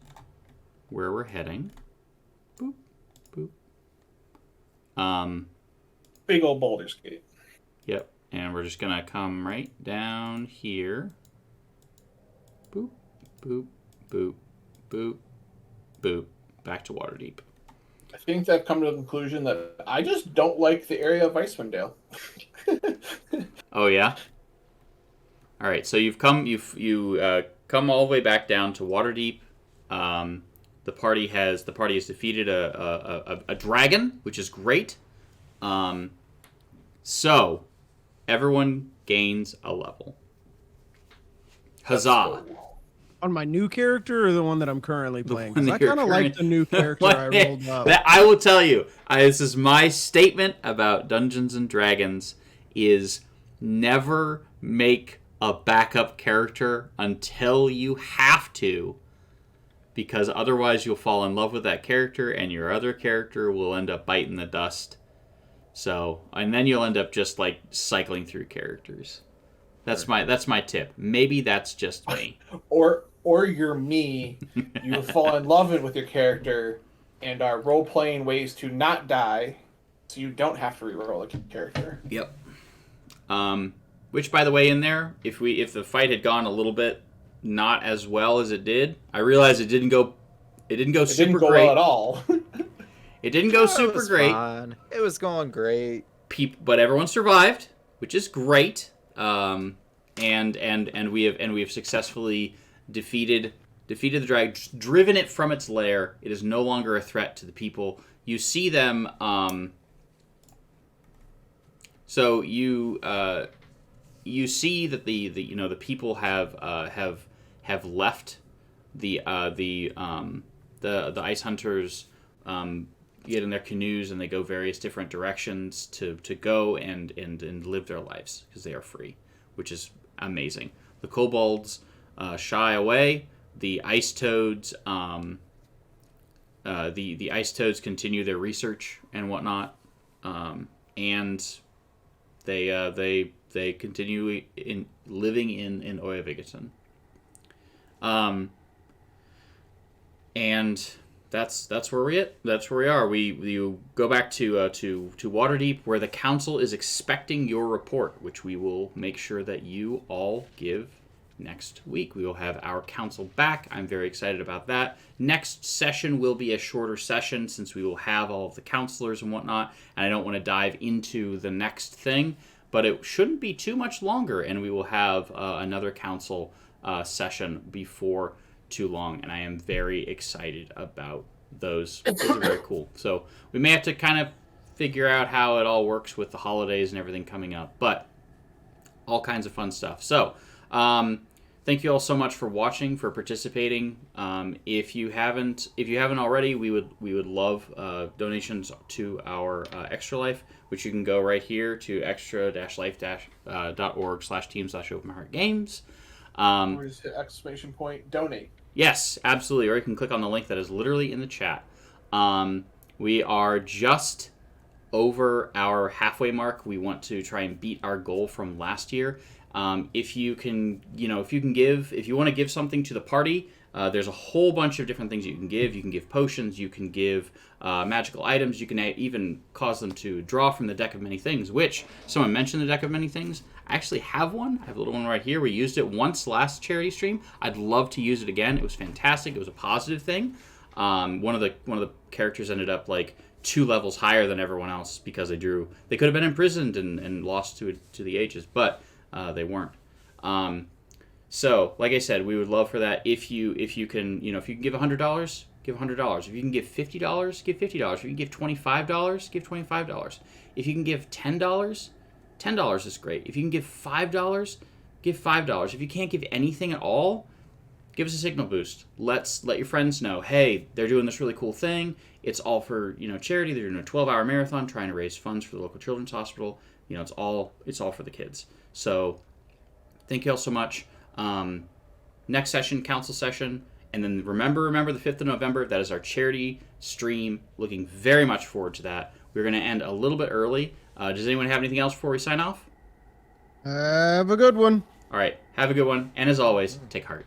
where we're heading. Boop, boop. Big old Baldur's Gate. Yep. And we're just gonna come right down here. Boop, boop, boop, boop, boop. Back to Waterdeep. I think I've come to the conclusion that I just don't like the area of Icewind Dale. Oh yeah. All right. So you've come all the way back down to Waterdeep. The party has defeated a dragon, which is great. So everyone gains a level. Huzzah! On my new character or the one that I'm currently playing? 'Cause I you're kind of like the new character I rolled up. I will tell you, this is my statement about Dungeons and Dragons: is never make a backup character until you have to, because otherwise you'll fall in love with that character, and your other character will end up biting the dust. So, and then you'll end up just like cycling through characters. That's my tip. Maybe that's just me. Or you're me. You fall in love with your character and are role playing ways to not die, so you don't have to re-roll a character. Yep. Which, by the way, in there, if the fight had gone a little bit not as well as it did, I realize it didn't go super great. It didn't go well at all. It didn't go super great. Fine. It was going great. But everyone survived, which is great. And we have successfully defeated the dragon, driven it from its lair. It is no longer a threat to the people. You see them. So you see that the people have left the ice hunters. Get in their canoes and they go various different directions to go and live their lives because they are free, which is amazing. The kobolds shy away. The ice toads the ice toads continue their research and whatnot, and they continue living in Oyavigaton. And that's where we are. We go back to Waterdeep, where the council is expecting your report, which we will make sure that you all give next week. We will have our council back. I'm very excited about that. Next session will be a shorter session since we will have all of the counselors and whatnot, and I don't want to dive into the next thing, but it shouldn't be too much longer, and we will have another council session before too long, and I am very excited about those. Those are very cool. So we may have to kind of figure out how it all works with the holidays and everything coming up, but all kinds of fun stuff. So thank you all so much for watching, for participating. If you haven't already, we would love donations to our Extra Life, which you can go right here to extra-life.org/team/openheartgames. Or just hit ! Donate. Yes, absolutely. Or you can click on the link that is literally in the chat. We are just over our halfway mark. We want to try and beat our goal from last year. If you want to give something to the party, There's a whole bunch of different things you can give. You can give potions. You can give magical items. You can even cause them to draw from the deck of many things, which someone mentioned the deck of many things. I actually have one. I have a little one right here. We used it once last charity stream. I'd love to use it again. It was fantastic. It was a positive thing. One of the characters ended up like 2 levels higher than everyone else because they could have been imprisoned and lost to the ages, but they weren't. So, like I said, we would love for that. If you can, if you can give $100, give $100. If you can give $50, give $50. If you can give $25, give $25. If you can give $10, $10 is great. If you can give $5, give $5. If you can't give anything at all, give us a signal boost. Let your friends know, hey, they're doing this really cool thing. It's all for charity. They're doing a 12-hour marathon trying to raise funds for the local children's hospital. It's all for the kids. So, thank you all so much. Next session, council session, and then remember the 5th of November. That is our charity stream. Looking very much forward to that. We're going to end a little bit early. Does anyone have anything else before we sign off? Have a good one. All right, have a good one, and as always, take heart.